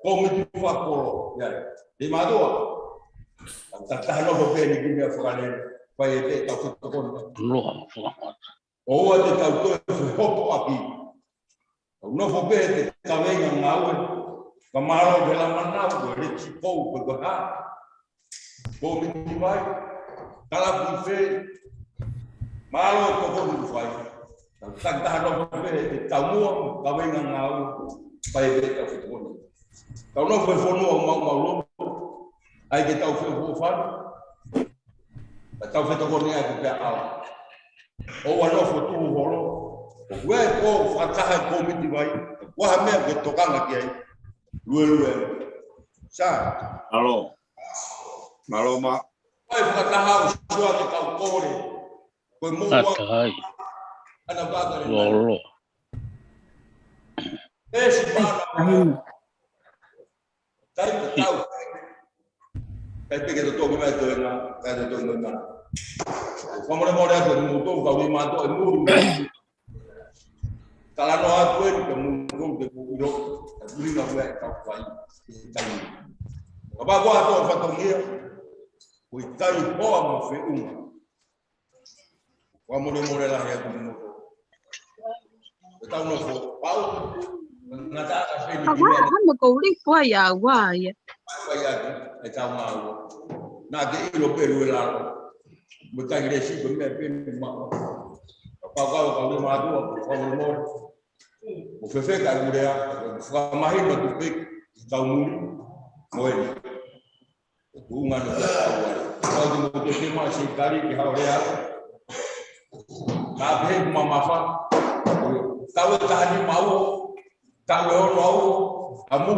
komiti fakolo ya. Leimatu'A. Tak no ho pe ni ki me fukane, vai te tau to kon. O te tau to hopo api. No ho pe te kawenga ngawe. Kamaro de la manau ko le chipo ko ha. Komiti vai. Kala bufe. Malo to kon vai. Tak no ho pe te tau mo kawenga ngawe. Pai be tau fitoni. Tau no foi fono mau lo. Ai que tau foi fo fa. Tau fitoni ai pe a. O wa no fo tu holo. We ko fa ta komiti vai. Wa me ke tokanga ki ai. Lue. Sa. alo ma Ai fa ta ha sua ke tau kore. Ko mo wa. Ana ba ka le. Esse para Sai tau. Kai pe ke to ko me to na, kai to na. Vamos embora do mundo ka Leimatu'A e Muli. Kala no atu e ke mundo de iro. Muli na we ka fai. Tai. Ba ko ato fa to ngia. Ko tai ho mo fe uma. Vamos embora la ya mundo. Tau no fo pau. Agora anda com o lixo aí agua aí. Vai aí, tá mal. Na que ilo pelo lá. Botar igreja com minha pena mal. Pagar o Leimatu'A, o amor. O fefe que agora, o marido do pe, tá Muli, Muli. O ano da agora. Quando eu tenho mais chegari que agora. Na vez mamafa. Tahu tadi mau tahu mau kamu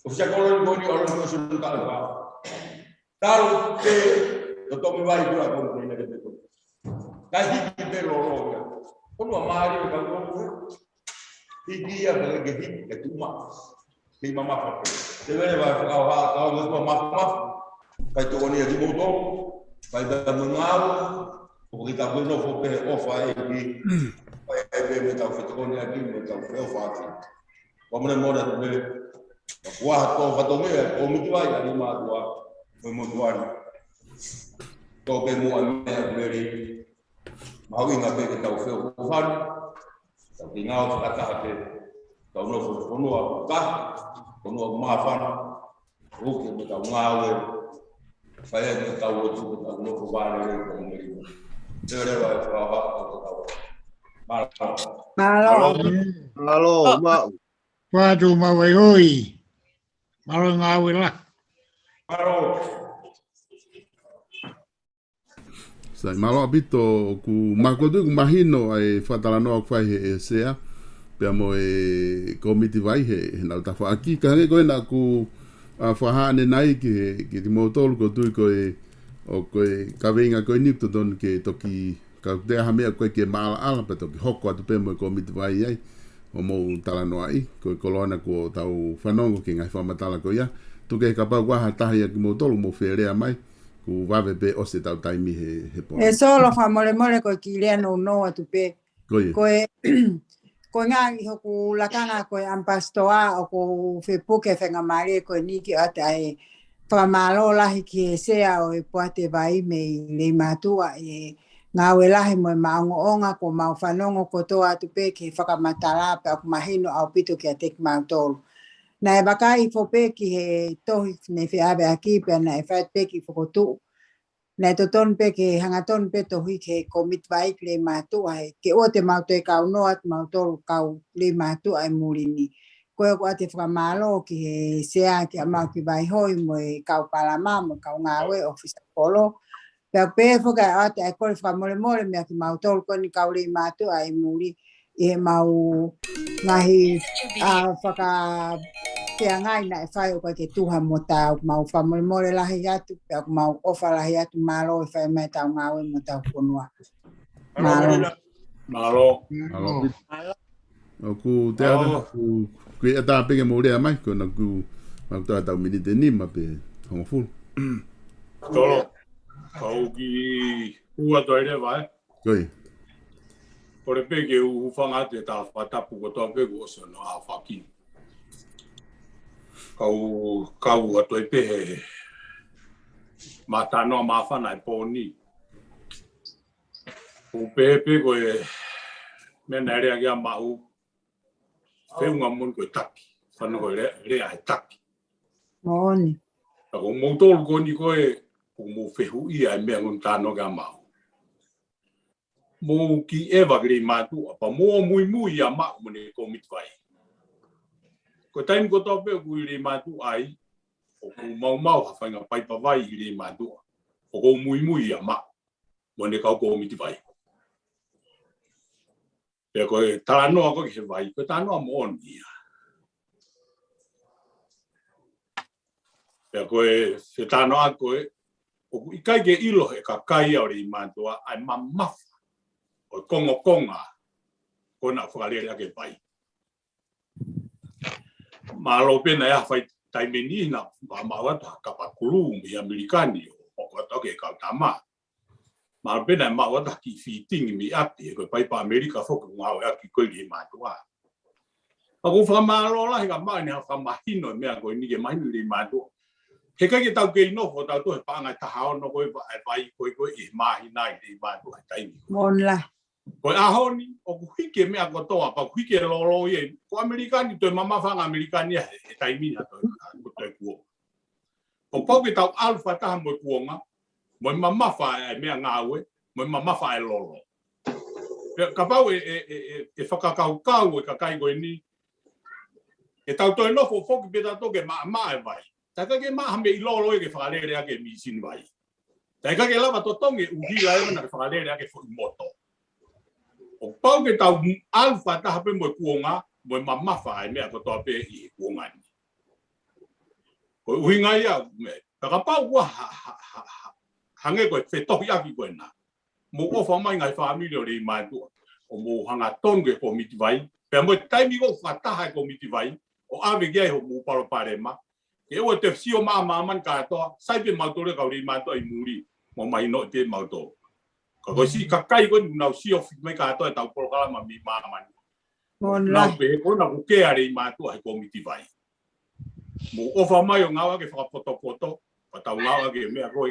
usah kalau di orang tua sudah tahu ke untuk membayar dua puluh ini gitu kaji kita lolo pun mari kalau dia bagi itu mah di mama apa sebenarnya kalau itu mama kayak tu orang yang dibutuh kayak mengawu O kita ko no fo pe ofa e ki e me ta fo ko ni aki me ta fo ofa ki. Wa mo mo da me wa to fa to me o mi vai ya ni ma do mo do ani. To be mo me me ri ma wi nga be ke ta fo ko fa ta ki nga o ka ta ke ta no fo no ka ko no ma fa o ke me ta nga we fa ya ke ta wo tu ta no fo ba le ko me ri. Malo. Mau. Waduh mau hoi. Malo ngawi lah. Sai malo abito ku makodu ku mahino ai fatalano ku fai e sea. Pe mo e komiti vai he na ta fa aki ka ko na ku fa ne nai ki motol ko tu ko e o koe ka venga koe nipto don ke toki ka te ha mea koe ke maala ala pe toki hoko atu pe mo ko mit vai ai o mo talano ai koe kolona ko tau whanongo ki ngai whamatala ko ia tu ke ka pa waha tahi ki mo tolu mo wherea mai ku wawe pe o se tau taimi he po e solo fa mole mole ko ki le no atu pe koe ko nga i hoku lakanga koe ampastoa o ko fepuke whenga mare koe niki ata e whamalo lahi ki e sea o e poate vai me Leimatu'A e ngā we lahi mo e maongo onga ko mau whanongo ko toa atu pe ke whakamatala pe aku mahino au pito ki a teki mautolu. Na e baka i fope ki he tohi ne whiawe aki pe na e whait pe ki whakotu. Na e toton pe ke hangaton pe tohi ke komit vai ki Leimatu'A ke o te mau te kau noat mautolu kau Leimatu'A e Muli ni. Koe ko ate whakamalo ki he sea ki a mau ki vai hoi mo e kau palama mo kau ngawe ofisa polo. Pea pe whaka ate ai kore whakamole mole mea ki mau tolu koni kau Leimatu'A e Muli i he mau ngahi whaka pea ngai na e whai o koe ke tuha mo tau mau whamole mole lahi atu pea mau ofa lahi atu malo e whai mai tau ngawe mo tau whanua. Malo. Malo. O ku te ara ku e ta pege mo rea mai ko na ku ma ta ta mini te ni ma pe hongo fu. Tolo. Kau ki ua toi re vai. Koi. Ore pege u whanga te ta whatapu ko tō pegu o se no a whaki. Kau atoi pehe matanoa mawhana e pōni. U pehe pego e mena rea kia mau whiunga mun koe taki. Whanu koe rea he taki. Moni. Ako mou tolu koni koe o mou whehu ia e mea ngun tāno kia mau. Mou ki ewa ki Leimatu'A pa mou mui a mau mune komit vai. Ko taimi ko tō peo ku Leimatu'A ai o ku mau hawhainga paipa vai i Leimatu'A. O ko mui a mau mune kau komit vai. Pea koe talanoa koe he vai, koe talanoa mo on ia. Pea koe se talanoa koe, o ku ikai ke ilo he ka kai au Leimatu'A ai mamafa. O konga, koe na whakalere ake vai. Malo pena ea whai taimeni na mawata kapakulu mi Amerikani o koe toke kau tama. Ma pena mawata ki fitingi mi ati e koe paipa Amerika whoku ngau e aki koe Leimatu'A. Ako whamalo lahi ka maa ni ha whamahino mea koe nike mahino Leimatu'A. He kai ke tau kei nofo tau tohe paangai taha ono koe vai koe i mahina i Leimatu'A taimi. Mon la. Koe ahoni, o ku hike mea kotoa, pa ku hike lolo ie. Ko Amerikani, toi mamawhanga Amerikani he taimina toi kuo. O pau ke tau alfa taha moe kuonga, moe mamawha e mea ngāwe, moe mamawha e lolo. Ka pau e whakakaukau e kakai koe ni, e tau toi nofo whoki peta toke maa e vai. Tai kake maa hame i lolo e ke whakalere ake misini vai. Tai kake lava to tonge uhila e mana ke whakalere ake whoki moto. O pau ke tau alfa taha pe moe kuonga, moe mamawha e mea kotoa pe i kuonga ni. Koe uhinga ia, ka pau kua hange koe whetohi aki koe na. Mo ofa mai ngai whaamiri o Leimatu'A. O mo hanga tonge ko miti vai. Pea moe taimi ko whataha ko miti vai. O awe gia ho mo paro parema. Ke ua te sio maa man katoa. Sai pe mautore kau Leimatu'A i Muli. Mo mai no te mautore. Ko si kakai ko na si of mai ka to ta programa mi mama. Na pe ko na ku ke ari Leimatu'A ai komiti vai. Mo ofa mai o ngawa ke foto pa ta ngawa ke me ko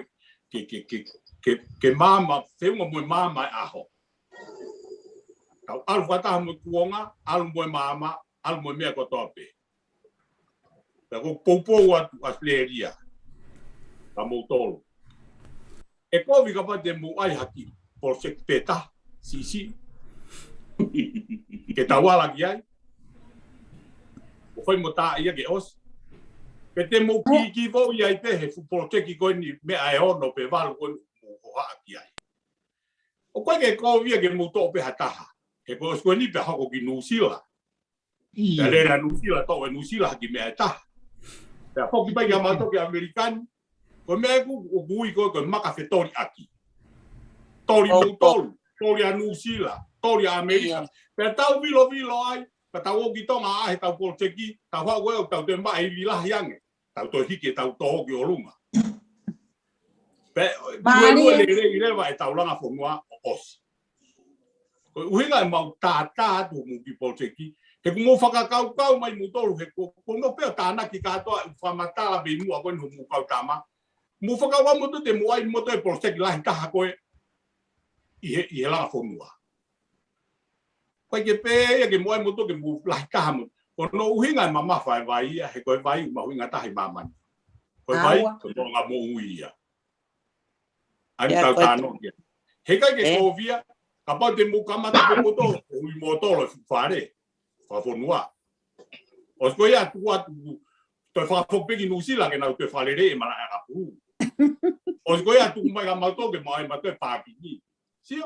ke mama fe mo mama aho. Tau alfa ta mo kuonga al mo mama al mo me ko tope. Ta ko popo wa asleria. Ta mo tolo. E ko vi ka pa de mo ai haki. Por se peta, si. Que tawala ki ai. O foi mota ia ke os. Que te mo ki vo ia te he fu por ki ko ni me ai ono pe val ko o ha ki ai. O ko ke ko via ke mo to pe hataha. Ke ko sko ni pe ha ko ki nusila. Ya le ra nusila to nusila ki me ta. Ya ko ki ba ya ma to ke american. Ko me ku bui ko maka fetori aki. Tori Mutolu, Tori Anusila, Tori Amerika. Pero tau vilo ai, tau ki tonga ai tau polteki, tau hau tau te mai vilah yange. Tau to hiki tau to ki olunga. Pe lue le vai tau Langafonua os. Uhinga mau tata tu mu ki polteki. Ke mo whakakau mai Mutolu he ko no pe tana ki katoa whamatala be mu ko no mu kau tama. Mu whakawa mo te mo ai mo te polteki lai taha koe. I Langafonua. Pai ke pe ke moai moto ke mu lai kamu. Ko no uhinga mama vai he ko vai ma uhinga tahi mama. Ko vai ko nga mo uia. Ai tau tano ke. He kai ke ko via ka pa te mu kama te moto ui moto lo fare. Fa fonua. Os ko ya tu to fa fo pe ki nusila ke na te falere ma na pu. Os ko ya tu mai ka moto ke mai ma te pa ki. Sio,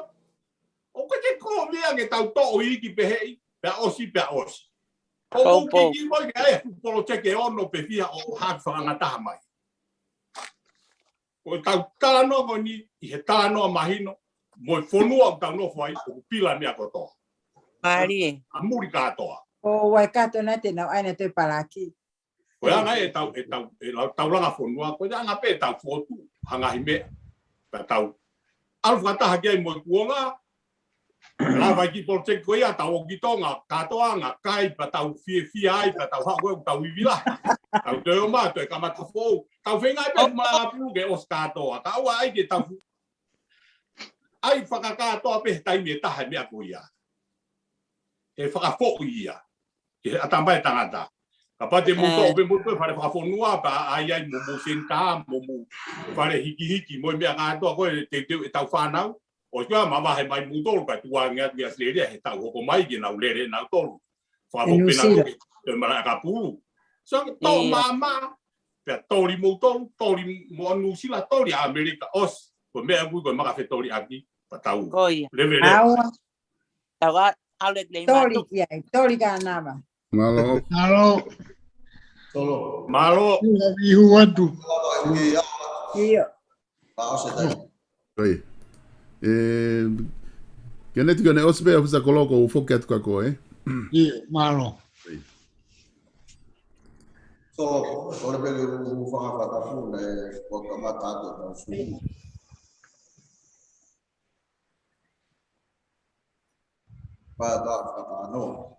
o que ko via que tau to iki pe hei, pe osi. O ki mo ke ai polo cheke ono pe fia o ha fa ngata mai. O tau tala no ni I he tala no mahino, mo fonua tau no foi o pila mea ko to. Mari. A Muli katoa. O wai kato na te nau aina te paraki. Ko ana tau Langafonua, ko ana pe tau fotu hanga hime. Tau alfa ta hake mo kuonga la vai ki por che koia tau ki tonga katoa nga kai pa tau fie ai pa tau ha tau vivila tau te o ma te kamata fo tau venga pe ma pu ke os katoa tau ai ke tau ai whakakatoa pe tai me taha mea koia e whakafo ia ke atambai tangata ka pa te muto pe whare whakafonua pa ai mo senka mo whare hiki mo mea katoa ko te tau whanau o kia mama he mai mutolu ka tua ngia dia seleria he tau hoko mai ki nau lere nau tolu whako pena toke te mara ka pulu so to mama pe tori mutolu tori mo nusila tori Amerika os ko mea kui ko maka fe tori aki pa tau levere tawa ale Leimatu'A tori ka nava malo malo ihu atu iyo oi kene tiko ne osbe ofisa koloko ufoke atu kako iyo malo so ora pele u fa fa fu le ko kamata to su pa da fa no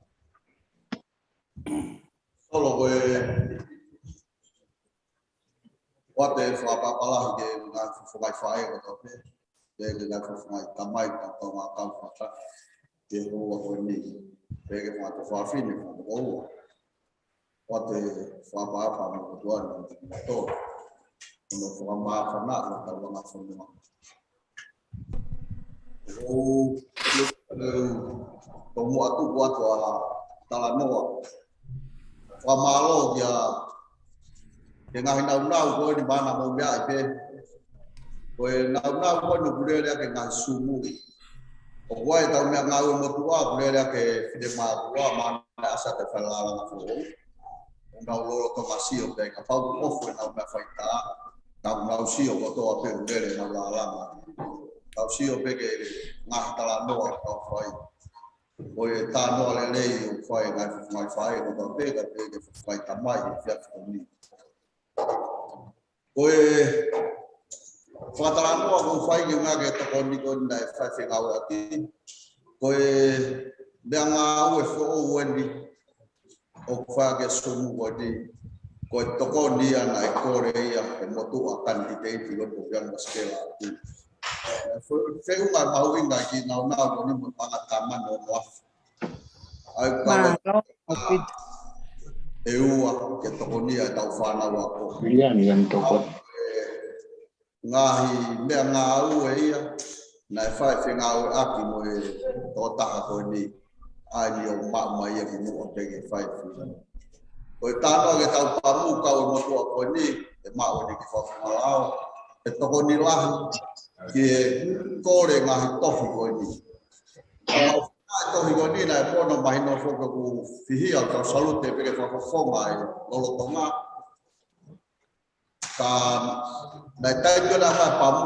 solo que what if fa pa la que na fu vai fa e to pe de na fu mai tamai to ma ka fa de ho ko ni pe que fa to fa fine ko what fa pa mo to na to no fa ma fa na ta na fa no o como atu buat wa talano wa malo dia dengan hinau-hinau ko di mana mau bia pe ko hinau-hinau ko no bule dia ke ngasumu o wa ta me ngau mo tua bule dia ke de ma tua mana asa te fala fo no lo to masio pe ka pa o fo na me faita na ngau sio ko to pe bule na la tau sio pe ke ngah talano ko foi Oye, tá no lei, foi na fai, no pega, vai tamai, já ficou ali. Oye, whakatalanoa ko whai ki ngā ke toko ni ko nai whai whengau ati. Ko e mea ngā ue who o wendi o whai ke sumu ko di. Ko e toko ni ana e kore ia e motu a kanti te iti o to yang maskela ati. Whenga maui ngā ki nau nau ko ni mo panga taman o wafu. Ai kawe e ua ke toko ni a tau whanau ako. Yang toko. Ngahi mea ngā ue ia, nai whai whengau aki mo e tō taha koe ni ai o mai ia ki mua pege whai whengau. Ko e tānoa ke tau pamu kau e motua koe ni, e mau ni ki whawhangalao, e toko ni lahi ki e kore ngahi tohi koe ni. Ngahi tohi koe ni nai pono mahino whoka ku whihia kau salute pege whawhawhonga e lolotonga. Ka nai taipio na ha pamu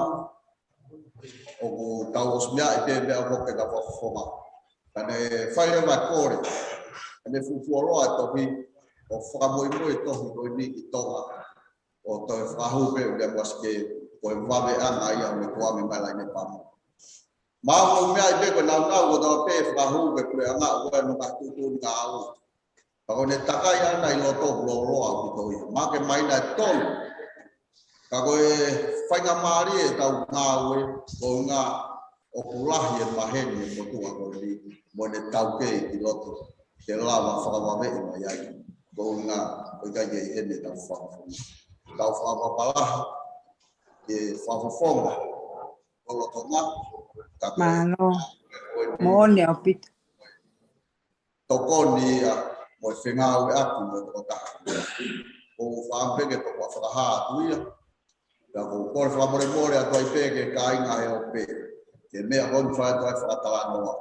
o ku tau osmia e te mea hoke ka whawhonga. Kane whaire mai kore, kane fufuoroa tohi o whakamoimoi tohi koe ni ki tonga o toi whakahupe o le waske koe wawe anga ia me kuame mai lai ne pamu. Maa ko mea i peko nau nau ko tau pe whakahupe koe anga o koe no kakutu ngā au. Kako ne takai ana i loto loroa ki toi. Maa ke maina e tolu. Kako e whainga maari e tau ngā ue ko ngā o kulahi e maheni e motua koe ni mo ne tau kei ki loto. Ke lawa whakawawe i mai ai. Ko ngā koe kai e hene tau whakafonga. Tau whakapapalaha e whakafonga. Ko loto ngā. Malo. Moone o pito. Toko ni a mo e whengau e aki mo e toko taha. Ko whaampenge toko a whakaha atu ia. Ka ko kore whakamore a toi peke ka inga he o pe. Ke mea honi whae toi whakatala noa.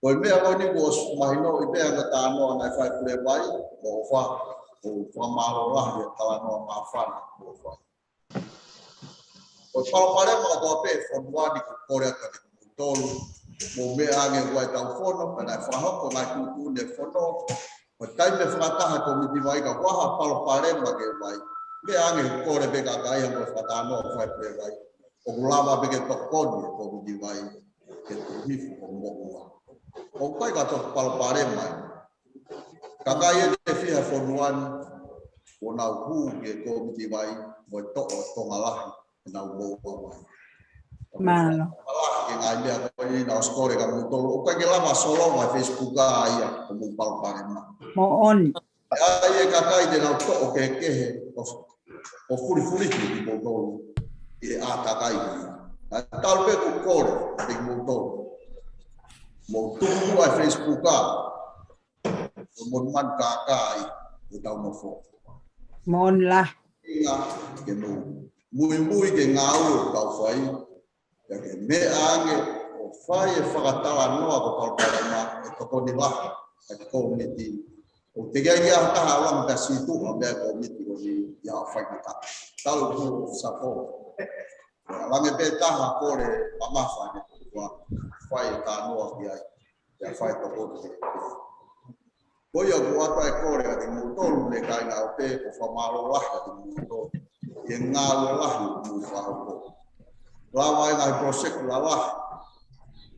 Ko e mea honi ko mahino i mea ka tā noa nai whae kure vai. Ko wha ko whamaro lahi e tala noa mā whana. Ko whalapare mga toa pe whamuani ko kore ata ni kutolu. Mo mea ange wai tau whono. Ka nai whahoko ngai kutu ne whono. Ko taime whakataha ko miti vai ka waha whalapare mga vai. Me ange kore be ka kai ang whatano whai pe vai. O lava be ke tokoni ko di vai ke hifu ko moa. O kai ka tok palpare mai. Ka kai e fia fonuan o na hu ke ko di vai mo to o ngalahi na mo vai. Malo. Ke ngai dia ko ni na skore ka mo to o kai ke lava solo mai Facebook ka ia ko mo palpare mai. Mo on. Ai ka kai de na to o ke o furi ki mo to e ata kai a talbe ko kore de mo to mo tu ai Facebook ka mo man ka kai o tau mo fo mon la ia ke mo mui ke ngau ka fai ya ke me ange o fai e whakatala noa ko palparama e toko ni la e komiti o te gai ia taha alang ka situ a mea komiti o ni ia whai ka tau ku sapo lange pe taha kore pamafa ni kua whai ka noa ki ai ia whai toko te koia kua tai kore ati mutolu le kai ngā te ko whamaro lahi ati mutolu e ngā ue lahi mu whahoko lawa e ngai proseku la lahi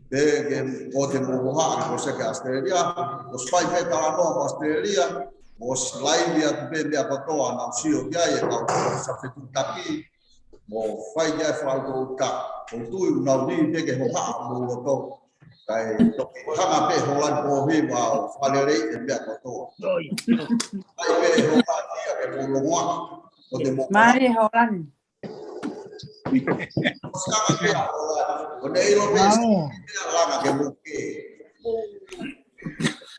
pe ke o te muha ki proseke Australia o spai pe tawa noa Australia o slide atu pe mea katoa na usio kia e kau sa fetu taki mo whai kia e whau ka o tui unau ni pe ke hoha mo roto kai toki hanga pe holan po hi wa whalerei e mea katoa ai pe hoha kia ke mulongoa o te moka Mari holan o nei lo pesi langa ke muke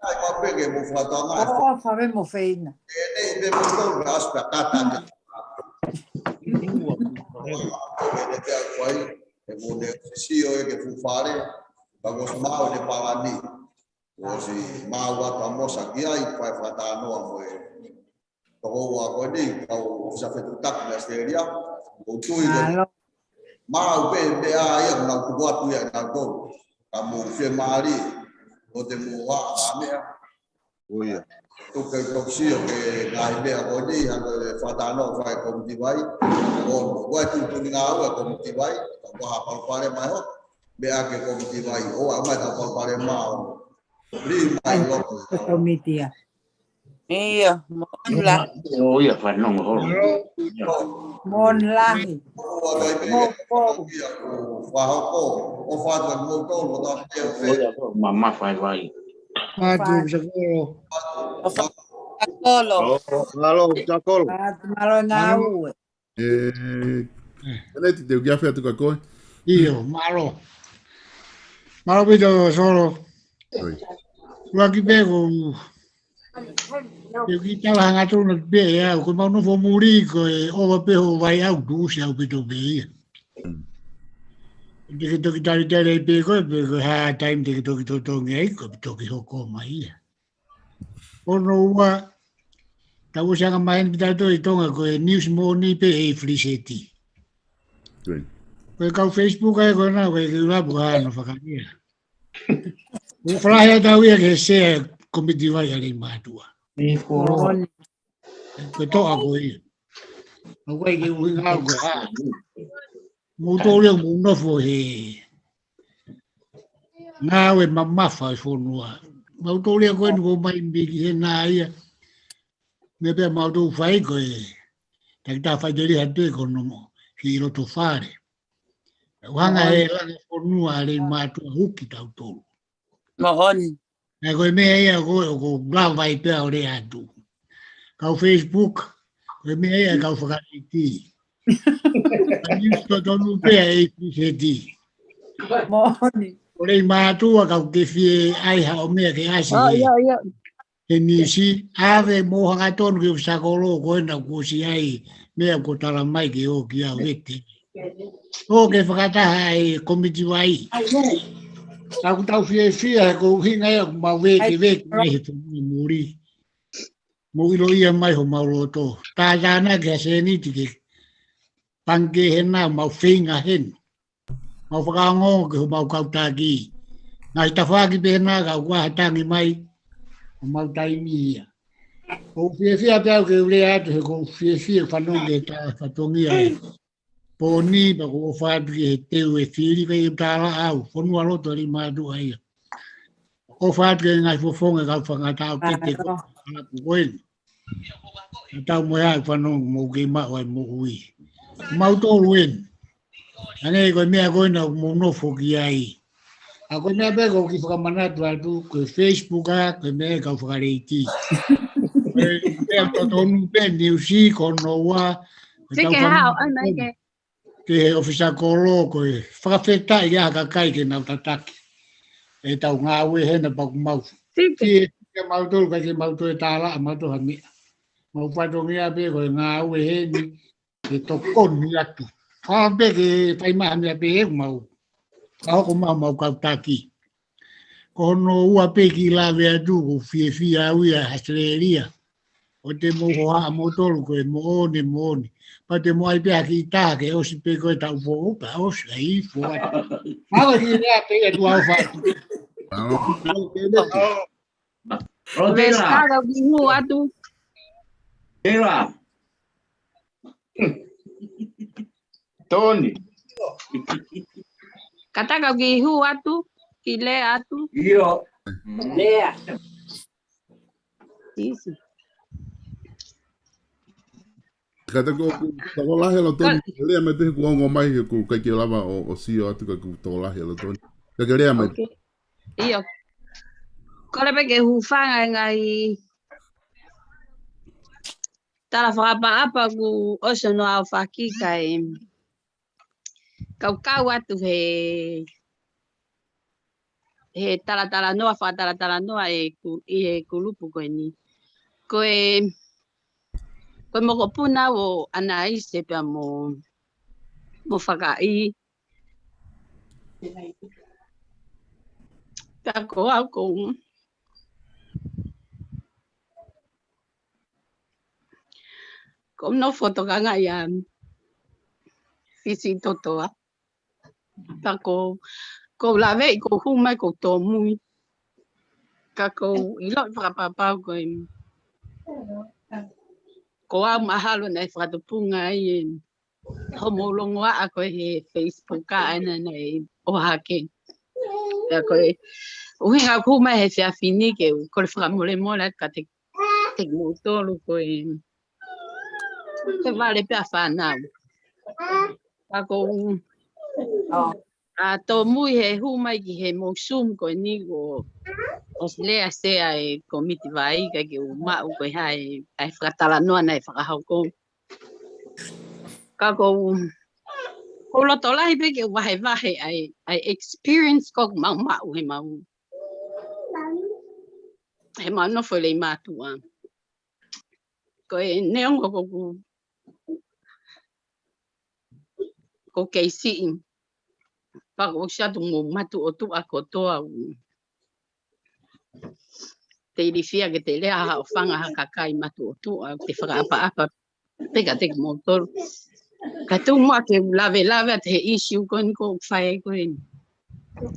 ai ko pe ke mo fatanga o fave mo feina e nei pe mo to raspa kata e mo de sio e ke fu fare ba mo smao de palani o si mau wa famosa ki ai fa fatano mo e to wa ko ni ko sa fe tak na seria o tu mau pe pe ai na ku wa tu ya na ko kamu fe mari o te mo wa me Oia. Tu ke kopsio ke ngai be ko ni ha fata no fai ko ti vai. O wa tu tu nga wa ko ti vai. Ko ha pa pare mai ho. Be a ke ko ti vai. O a mai ta pa pare ma. Ri mai lo. Komitia. Iya, mon la. Oh iya, fanong ho. Mon lahi. Mo po. Wa ho ko. O fa tu mo to lo ta pe. Oh iya, mama fai vai. Maju seguro. Solo. Halo, Jakol. Malo ngau. Leti te ugia fea tu kakoi? Io, malo. Malo vedo solo. Lagi bego. Eu que tava hangatu no be ya, ko mau no fo muri ko o va pe o vai au du se au pito be. De que tari tari pe ko ha time de que to ngai ko to ki ho ko mai. O no wa ta wo sanga mai ni ta to i tonga ko news mo ni pe e friseti. Ko ka Facebook ai ko na ko la buha no fakaria. O flyer da wi ke se komitiwa ya Leimatu'A. Ni ko. Ko to ako i. No ko ke wi nga ko ha. Mo to le mo no fo he. Na we mama fa fo noa. Mo to le ko no mai bigi he na ia. Me pe mo to fai ko e. Ta fa de ha de ko no mo. Ki ro to fare. Wanga e Langafonua Leimatu'A huki tau tolu. Mohon. Na koe mea ia ko blau vai pea o rea atu. Kau Facebook, koe mea ia kau whakariti. News to tonu pea e piseti. Mohoni. O Leimatu'A kau ke fie ai hao mea ke asi Oh, he. iya. He nisi, ave mohanga tonu ke usakolo koe na kusi ai mea ko tala mai ke o ki au vete. O ke whakataha e komiti wai. Tau fie ko hinga ia ma veke mai he tunu Muli. Muli lo ia mai ho mauloto. Tā tāna ke se ni tike. Pange hena mau whinga hen. Mau whakango ke ho mau kautaki. Ngai tawhaki pēna ka wahatangi mai. Ho mau taimi ia. Ko fie pēu ke ule atu he ko fie whanonge tā whatongia e. Pōni pa ko whaatu ki he teu e whiri vei tāla au. Whanua loto Leimatu'A ia. Ko whaatu ke ngai fofonga ka whangatau tete ko halapu koeni. Tau mo ya whanong mo ke mao ai mo hui. Mau tōru en. Ane koe mea koe na mo nofo ki ai. A koe mea peko ki whakamanatu atu koe Facebook a koe mea kau whakareiti. Koe mea tonu pe niusi kono wa. Sike hao, ai mai ke. Ke ofisa kolo koe whakawheta i aha kai ke nau tataki. E tau ngā ue hena paku mau. Sike. Ke mau tōru kai ke mau tō e tāla a mau tō hamea. Mau whatongia pe koe ngā ue heni ke tokoni atu. Whape ke whaimaha mea pe e mau. Kahoko mau kautaki. Ko hono ua pe ki lawe atu ko fie au ia Australia. O te moho haa mo tolu koe mo one. Pa te moai pe ki tā ke osi pe koe tau po upa osi a i fo atu. Hawa ki rea pe e tu au whatu. Vestado bihu atu. Era. Tony. Kata kau bihu atu. Kile atu. Iyo. Lea. Isi. Kata ko lahe lo toni. Lea me te ku ongo mai ku kai ke lava o sio atu ka ku to lahe lo toni. Ka ke lea mai. Iyo. Kole pe ke hufanga ngai. Tala whakapa ku oso no au whaki kai. Kau atu he tala noa wha noa e kulupu koe ni. Koe moko puna o ana i se pia mo whakai. Pia ko au ko. Ko no foto kanga ia fisi totoa. Pia ko lave ko humai ko to mui. Kako ilo whakapapau ko au mahalo nei whakatupunga i homolongoa a koe he Facebook ka ana nei o hake. Ka koe uhinga kuma he whiawhini ke u kore whakamole mole ka te motoro koe te vale pia whanau. Kako a tō mui he humai ki he mosum koe ni o lea sea e komiti vai ka ke u mau koe hai ai whakatala noa nei whakahauko. Kako ko loto lai pe ke wahe ai experience ko mau he mau. He mau no foi Leimatu'A. Ko e neongo ko keisi. Pako siatu mo matu o tu a kotoa te irifia ke te lea ha o whanga ha kakai matu o tu a te whakaapa peka te motor. Ka tu mua ke lave te issue ko ni ko whae ko ni.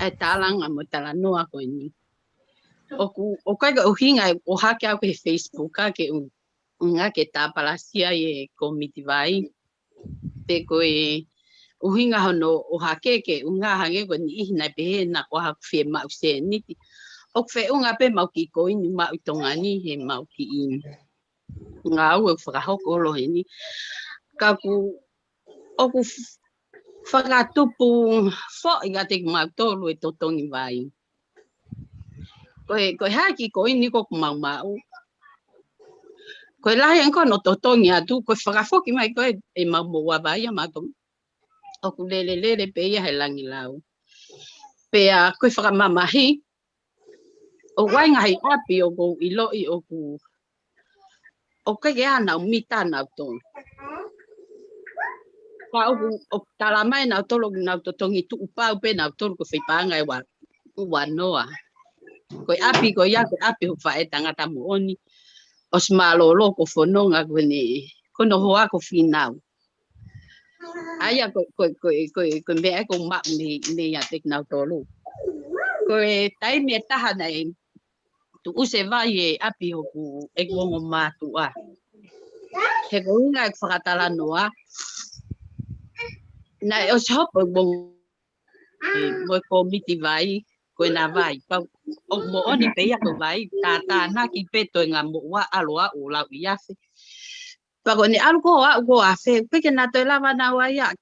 Ai tālanga mo tala noa ko ni. O kai ka uhinga o hake au ke Facebook ka ke unga ke tāpalasia e komiti vai. Te ko e uhinga hono o hake ke unga hange ko ni ihina pehe na ko haku whee mau se niti. O whee unga pe mau ki ko ini mau tongani he mau ki ini. Ngā au e whakahoko olo he ni. Ka ku oku whakatupu fo i ga te mau tolu e totongi vai. Koe haki ko ini ko mau mau. Koe lahi anko no totongi atu, koe whakafoki mai koe e mau moa vai a mato. Oku lele pe ia he langi lau. Pea koe whakamamahi, o wainga hei api o ko iloi o ku o ke ana o mita na tonu. Ka o talamai na tolo na totongi tu upau pe na tolo ko whipanga e wa noa. Koe api ko ia koe api ho whae tangata mo oni. O smalolo ko whanonga koe ne kono hoa ko whinau. Aia koe mea ko mak me ia tek nau tolo. Koe taimi e taha nei tu use vai e api ho ku e kongo mātua. He ko unga e whakatala noa. Nai o sihopo mo komiti vai koe nā vai. O mo oni peia ko vai tātā nā ki peto ngā mo wa aloa o lau i afe. Pako ni alu ko a fe peke nā toi lava nā waia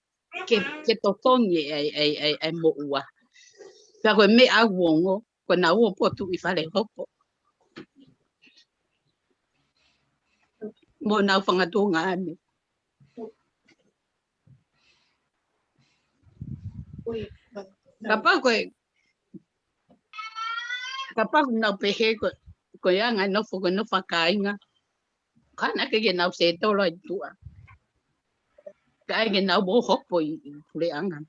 ke totongi ai mo ua. Pako me a wongo ko nā ua potu i whare hopo. Mo nā whangatunga ane. Kapag nau pehe ko ia ngai nofo ko nofa kainga. Kana ke nau se tolo i tua. Kai ke nau bo hopo i pule anga.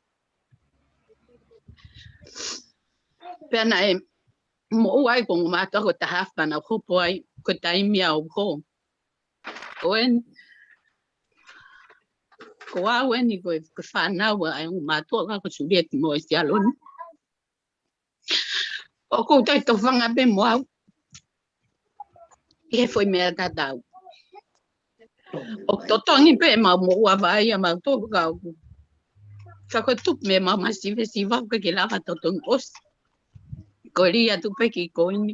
Pena e mo uai ko ngumata ko tahafta na hopo ai ko taimi au ho. Ko awen i ko whanau ai ngumata ko sulieti mo i sialoni. O ko tai to whanga pe mo au. Ke foi mea tatau. O totongi pe ma mo ua vai a mau tōku kau. Whako tup me ma masive si wau ke lava totongi os. Ko ria tu pe ki ko ini.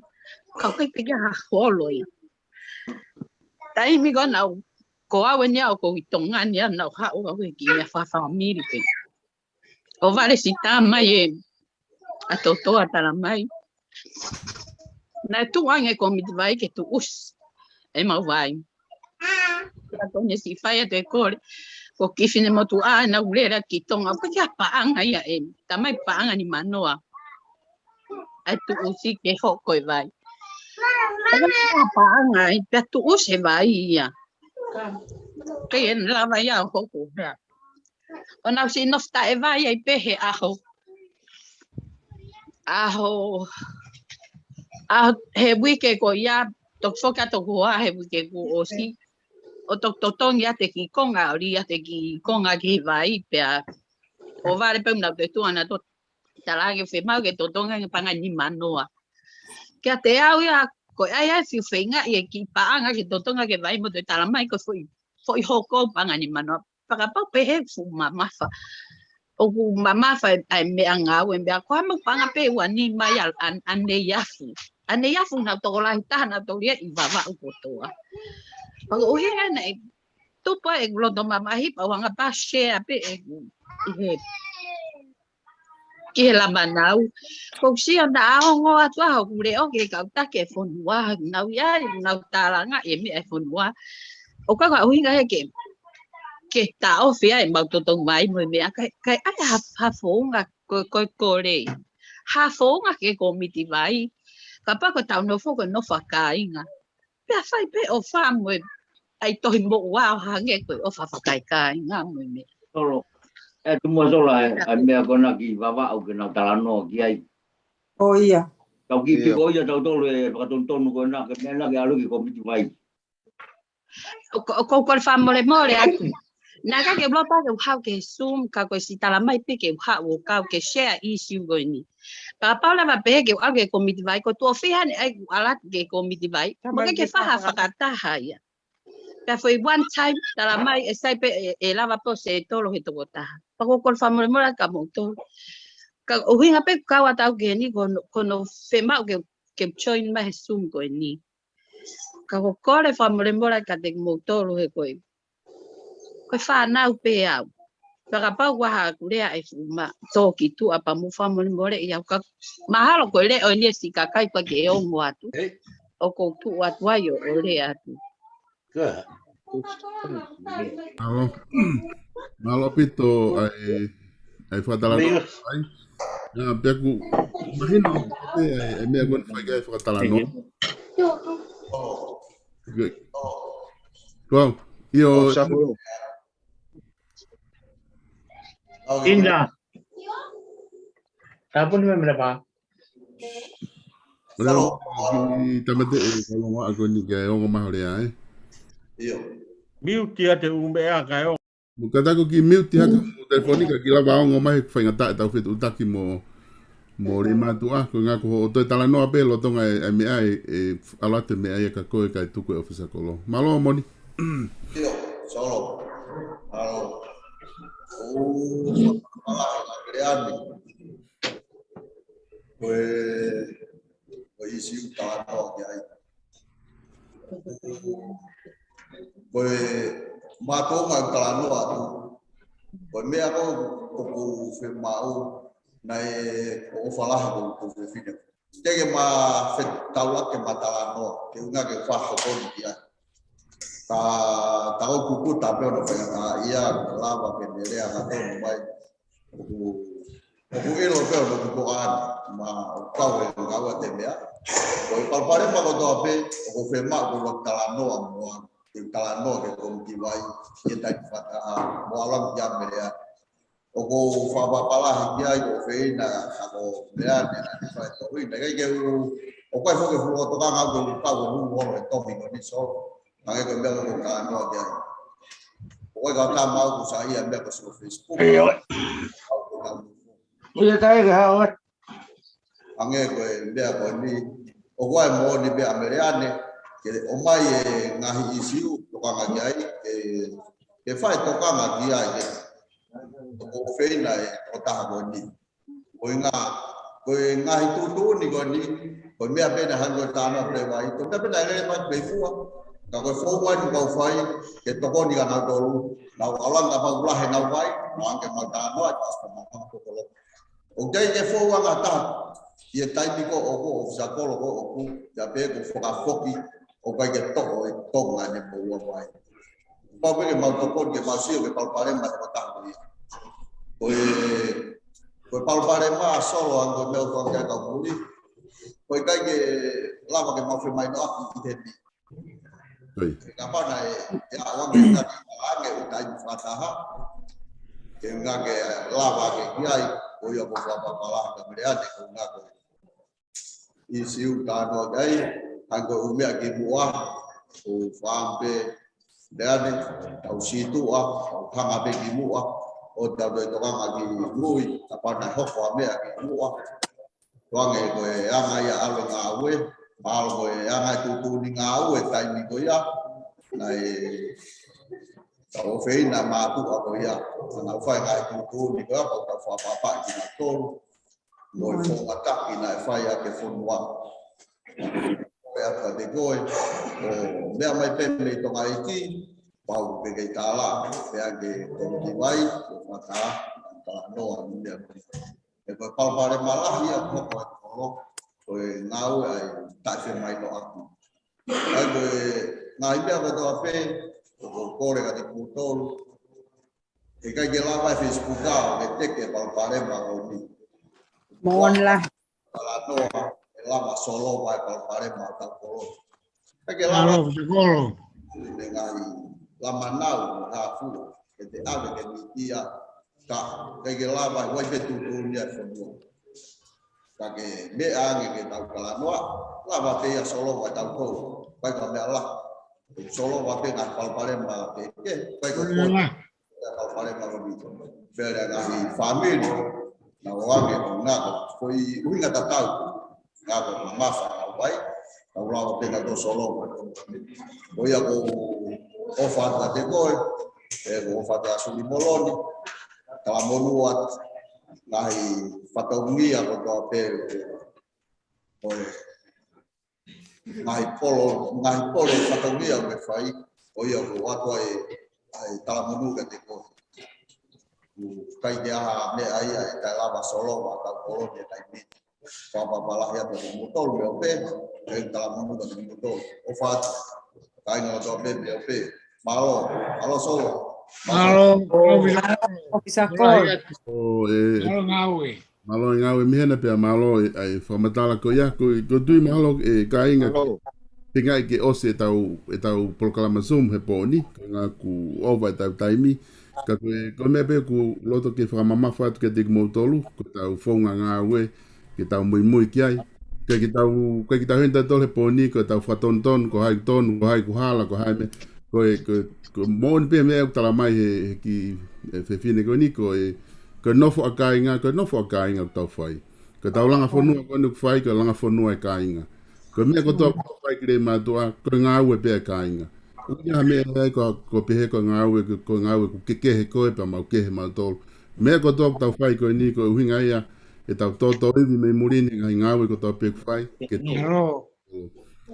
Kau kai pe ha holoi. Tai mi ko nau. Ko awe ni au ko i tonga ni nau hao au ki mea whawhamiri pe. O vale si tā mai e a totoa tala mai. Nā tuange komiti vai ke tu us. E mau vai. Ka tonga si whaia te kore. Ko kifine motu a na ulera ki tonga. Ko kia paanga ia e. Tamai paanga ni manoa. Ai tu usi ke hoko e vai. Ka kia paanga e pia tu usi vai ia. Kei e lava ia hoko. O nau si nofta e vai ai pehe aho. Aho he wike ko ia tok foka to hoa he wike ko osi o tok totongi ate ki konga ori ate ki konga ki vai pea o vale pe na te tuana to talage fe mau ke totonga ke panga ni manoa Kia te au ia ko ai fiu fenga ia ki paanga ki totonga ke vai mo te tala mai ko foi hoko panga ni mano para pa pe he fu mamafa o ku mamafa ai me anga o me ko mo panga pe wani mai ane yafu na to la tana to ia I baba o toa pa o he na to pa e lo do mama hi pa wanga pa share pe he ki la manau ko si anda ngo atua ho kure o ke ka ta ke fonua na ya na talanga e me fonua o ka o hinga he ke ta o fia e mau totong mai mo me kai ai ha fonga ko le ha fonga ke komiti vai ka pa ko ta no fo ko no fakainga pe fai pe o fa mo ai to mo wa ha nge ko o fa kai kai nga mo me tu mo sola ai me kona ki baba o ke na talano ki ai o ia tau ki ko ia tau tolu e pakatonton ko na ke na ke alu ki komiti vai ko fa mole atu na ka ke blopa ke ha ke sum ka ko si tala mai pe ke ha o ka ke share issue go ni pa pa la ba pe ke al ke komiti vai ko to fiha ni ai ala ke komiti vai mo ke fa ha fakata ha ya ka foi one time tala mai e sai pe e lava po se tolo he to ta pa ko fa mole ka mo to ka o hinga pe ka wa tau ke ni ko no fe ma ke join mai sum go ni ka ko kore fa mole ka te mo tolo he ko ko fa na pe au para pa wa ha kule ai fuma to ki tu apa mu fa mole ia ka mahalo ko le o ni si ka kai pa ke o mo atu o ko tu atu ayo o le atu Malo pito ai fatala no ai na peku imagino ai me agon fai ai fatala no Wow, io Indah. Siapa ni berapa? Leo tamate kalau mau aku ni kaya orang mahal dia Mute ate umbea kayo. Kata ko ki mute haka telefoni ka kila ba ngo mai fa ngata ta fit utaki mo Leimatu'A ko nga ko to tala no ape lo tonga me ai alate me ai ka ko ka tu ko ofisa ko malo moni solo halo pues isi utano que hay pues mato ngantano atu pues me ako ko firmao na o falar ko fine tege ma fetala que matalano que unha que fa ko dia ta o kuku tapi ono fa ia lava que dele a gato vai o ilo pero no ko an ma kau e ngau te mea o palpare pa ko ape o fema ko talano mo talano que ko ki vai que ta fata mo alam jam mea o ko fa ba pala dia ko fe na ko mea na fa to ri na ke o ko fo ke fo to ka ga ko pa ko no mo to mi ko ni so na ke mea ko talano dia o ga ta ma ko sa ia mea ko so Facebook Iya tayo gawat. Ange ko bea ko ni o wa mo ni bea ameriane ke o mai ngahi isiu to ka ngai ke fai to ka ngai ai o feina o ta ko ni o ngahi tu ni ko ni ko mea pena hango ta no pre vai to ta pena le ma be fu ka ko fo wa ni ko fai ke to ko ni ka na to na alang ka pa ula he na vai na ke ma ta no pas ma ko ko o dai ke fo wa ngata ia tai piko o ko sa ko lo o ku ya pe ko fo ka foki o ka ke to ngane po wa vai pa ke ma to ko ke ma si ke pal pare ma ko ta ni ko pal pare ma solo ando me ko ka ka Muli ko ka ke lava ke ma fe mai no aku ite ni ka pa na ya wa ke ka age utai fataha ke nga ke lava ke kiai o yo ko pa pala ka mreate ko nga ko isi utano dai ago umia ke bua o fambe dane au situ hanga be ki mua o da do to nga ki lui apa na ho ko me ke bua Tuange ko e anga ia alo ngā ue, malo ko e anga tutu ni ngā ue taimi ko ia, na e tau whina mātu ako ia, ana whai ngā tutu ni ko ia, tau whapapa ki ngā tolu, no e whonga taki na e whai a te whonua. Pea ka te koe, o mea mai pēme i tonga e ki, pau pe kei tāla, pea ke tono ki wai, o whata, tā noa ni mea koe. E koe palpare malahi a koko e kolo, koe ngau ai taiwhi mai no aku. Ai koe ngā imea koe toa pē, o kore ka te kūtolu, e kai ke lawa e Facebook au, e teke palpare ma o ni. Mon la. Kala noa, e lama solo vai palpare ma o tau kolo. Kai ke Alo, lawa, te kolo. e ngai lama nau, ngā fua, e te ave ke ni ia, ka kai ke lawa, wai pe tutu ni a whanua. Ka ke me ange ke tau kala noa, lama pe ia solo vai tau kolo, kai ka mea la. Solo vai pe ngā palpare ma pe ke, kai ka kolo. Palpare ma o ni. Pera ngahi family, na wange o ngako, koi uinga tatau, ngako mafa na wai, na ulawa pe ngato solo. Koi ako ofata te koe, e ofata asuli moloni, kala monuat, ngahi whataungia ko toa pe, ngahi polo whataungia me whai, koi ako watua e tala monu ka te koe. Kai te aha me aia e tai lava solo wa tau kolo te tai mi. Whapa palahi ata te mutol me ope, e tala monu ka te mutol. O whātu, kai ngā toa pe me ope. Malo, alo solo. Alo, Ofisa kol. Alo ngawe. Malo ngawe mihena pia malo ai whamatala ko ia, ko tui malo e ka inga pinga i ke ose e tau proklama Zoom he pōni, ko ngā ku ova e tau taimi, ka koe mea pe ku loto ke whakamamafa atu ke te kumotolu, ko tau whaunga ngā ue, ke tau mui ki ai, ke ki tau henta tole pōni, ko tau whatonton, ko hai tonu, ko hai kuhala, ko hai me, ko mōni pe mea utala mai he ki whewhine koe ni, ko nofo a kāinga, ko nofo a kāinga tau whai, ko tau Langafonua koe nuk whai, ko Langafonua e kāinga. Ko mea ko tō whai ki Leimatu'A, ko ngā ue pe e kāinga. Unia mea nei ko pehe ko ngā ue, ko kekehe koe pa mau kehe mau tolu. Mea ko tō tau whai koe ni, ko uhinga ia, e tau tō iwi me murini ngai ngā ue ko tō pe whai, ke tō.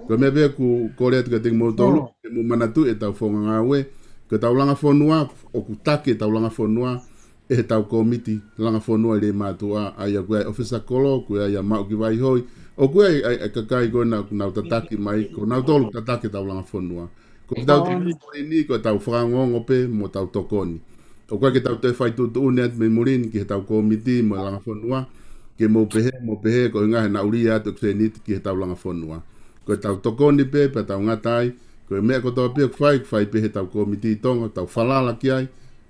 Ko mea pe ku kore atu ka te mau tolu, ke mu manatu e tau whonga ngā ue, ko tau Langafonua, o ku take tau Langafonua, e he tau komiti Langafonua i Leimatu'A, ai a kuea ofisa kolo, kuea ia mau ki vai hoi, o kuea ai kakai koe nau tataki mai, ko nau tolu tataki tau Langafonua. Ko tau te ni ko tau whangongo pe mo tau tokoni. O koe ke tau te whai tutu uneat me murini ki he tau komiti mo Langafonua, ke mo pehe ko ngahe na uri atu kse niti ki he tau Langafonua. Ko tau tokoni pe, pa tau ngatai, ko mea ko tau pe whai pe he tau komiti tonga, tau whalala ki ai,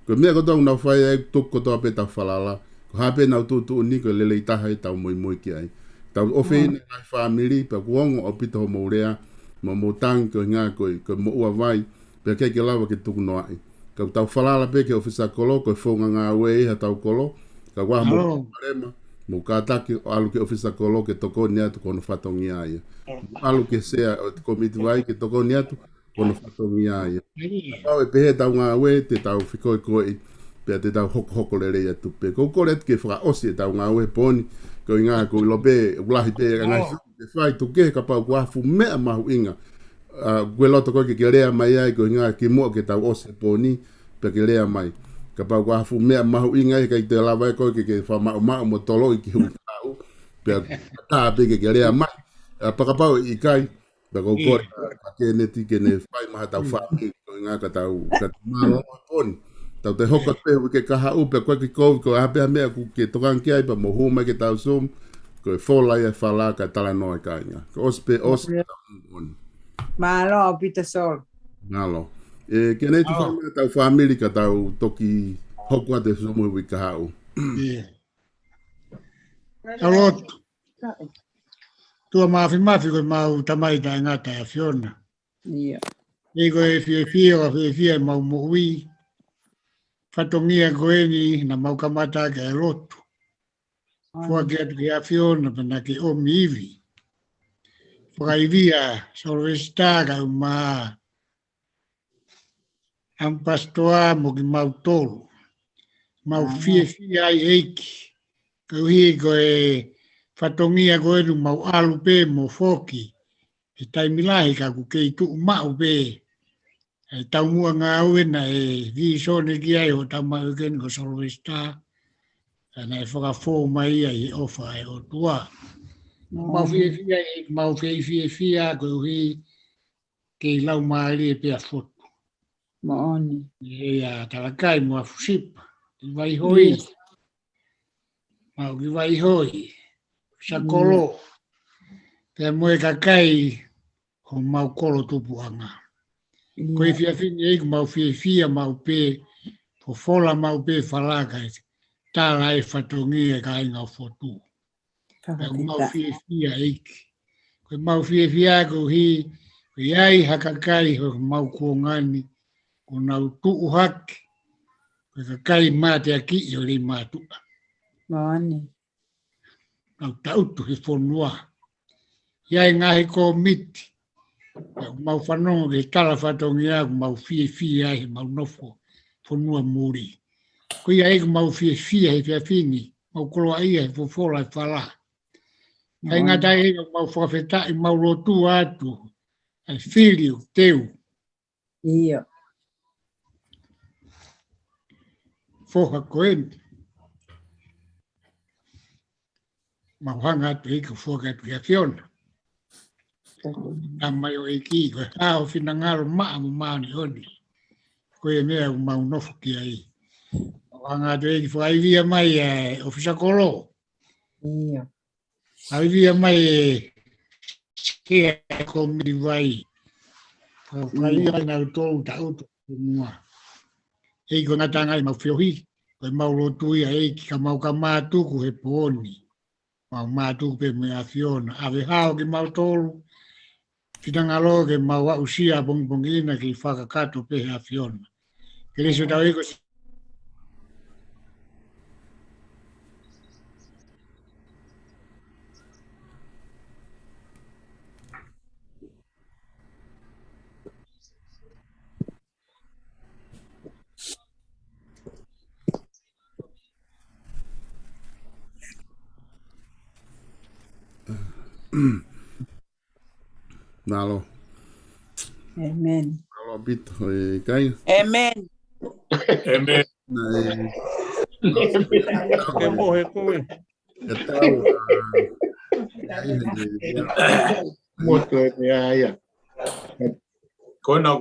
ko mea ko tau nau whai ai tuk ko tau pe tau whalala, ko hape nau tutu uni ko lele itaha e tau moi ki ai. Tau ofeina ngai whamiri, pa kuongo o pito ho mourea, mo tang ko ngā ko mo ua vai, pe ke lawa ke tuku noai. Ka tau whalala pe ke ofisa kolo, ko whonga ngā ue ha tau kolo, ka waha mo parema, mo kātaki o alu ke ofisa kolo ke toko ni atu kono whatongi aia. Alu ke sea o te komiti vai ke toko ni atu kono whatongi aia. Tau e pehe tau ngā ue, te tau whikoi koe, pe te tau hoko le rei atu pe. Ko kore ke whaka osi e tau ngā ue poni, ko ngā ko lope, ulahi pe ngai te whai tuke ka pau kuafu mea mahu inga. Kue loto koe ke rea mai ai, ko ngā ki mua ke tau ose pōni, pe ke rea mai. Ka pau kuafu mea mahu inga, ka i te lawa e koe ke whamau mo tolo i ki hui kau, pe ka pe ke rea mai. Pakapau i kai, pe ko kore, ke neti ke ne whai maha tau whami, ko ngā ka tau malo pōni. Tau te hoka pe ke kaha upe, koe ki kou, ko hapea mea ku ke tokan ki ai, pa mo huma ke tau Zoom, ko e wholai e whala ka tala noa e kāinga. Ko ospe tau Malo, pita sol. Malo. Ke nei tu whamea tau whamiri ka tau toki hokua te sumu i ka hau. Alot. Tua mafi koe mau tamai ta ngata e Fiona. Ni koe fie mau Muli. Whatongia koe ni na mau kamata ke e lotu. Fua ke atu ke afiona pana ke o miivi. Whakaivia, Solvesta ka uma ampastoa mo ki mautolo. Mau fie ai eiki. Kauhi ko e whatongia ko enu mau alu pe mo foki. E taimilahi ka ku kei tu mau pe. E taumua ngā uena e vi sone ki ai o tamau ken ko Solvesta. Ana e whakafo mai ai e ofa e o tua. Mau fie ko hi kei lau maari e pia fotu. Maoni. E a talakai mua fusipa. I vai hoi. Mau ki vai hoi. Sakolo. Pea moe kakai ho mau kolo tupu anga. Koe fia fini eiku mau fia mau pe po fola mau pe falaka e tala e whatongi e ka inga fotu. Pea mau fia eiki. Koe mau fia ko hi iai hakakai ho mau kuongani ko nau tuu haki. Koe kakai mate a ki i o Leimatu'A. Maoni. Nau tautu he whonua. Iai ngahi ko miti. Mau whanongo ke tala whatongi aku mau fie ai mau nofo whonua Muli. Ko ia eiku mau fie he fia fini. Mau koloa ia he fofola e whala. Hei ngata eiku mau whawhetai mau rotu atu. Ai whiriu teu. Ia. Foha koeni. Mau hanga atu eiku foha atu kia fiona. Tamai o eki ko hao fina ngaro maa mo maani honi. Ko e mea mau nofo ki ai. Hanga atu eiku whaivia mai ofisa kolo. Ia. Whaivia mai kia ko miri vai. Whaivia mai nau tolu ta utu mua. Eiku ngata ngai mau whiohi. Ko mau rotu ia eiki ka mau ka mātuku he pōni. Mau mātuku pe mea fiona. Ave hao ki mau tolu. Fina ngalo ke mau wa usia bongina ki whakakato pe hea fiona. Ke leso tau eko Nalo. Amen. Nalo bito e kai. Amen. Amen. Ke mohe koe. E tau. Moto e ia. Kona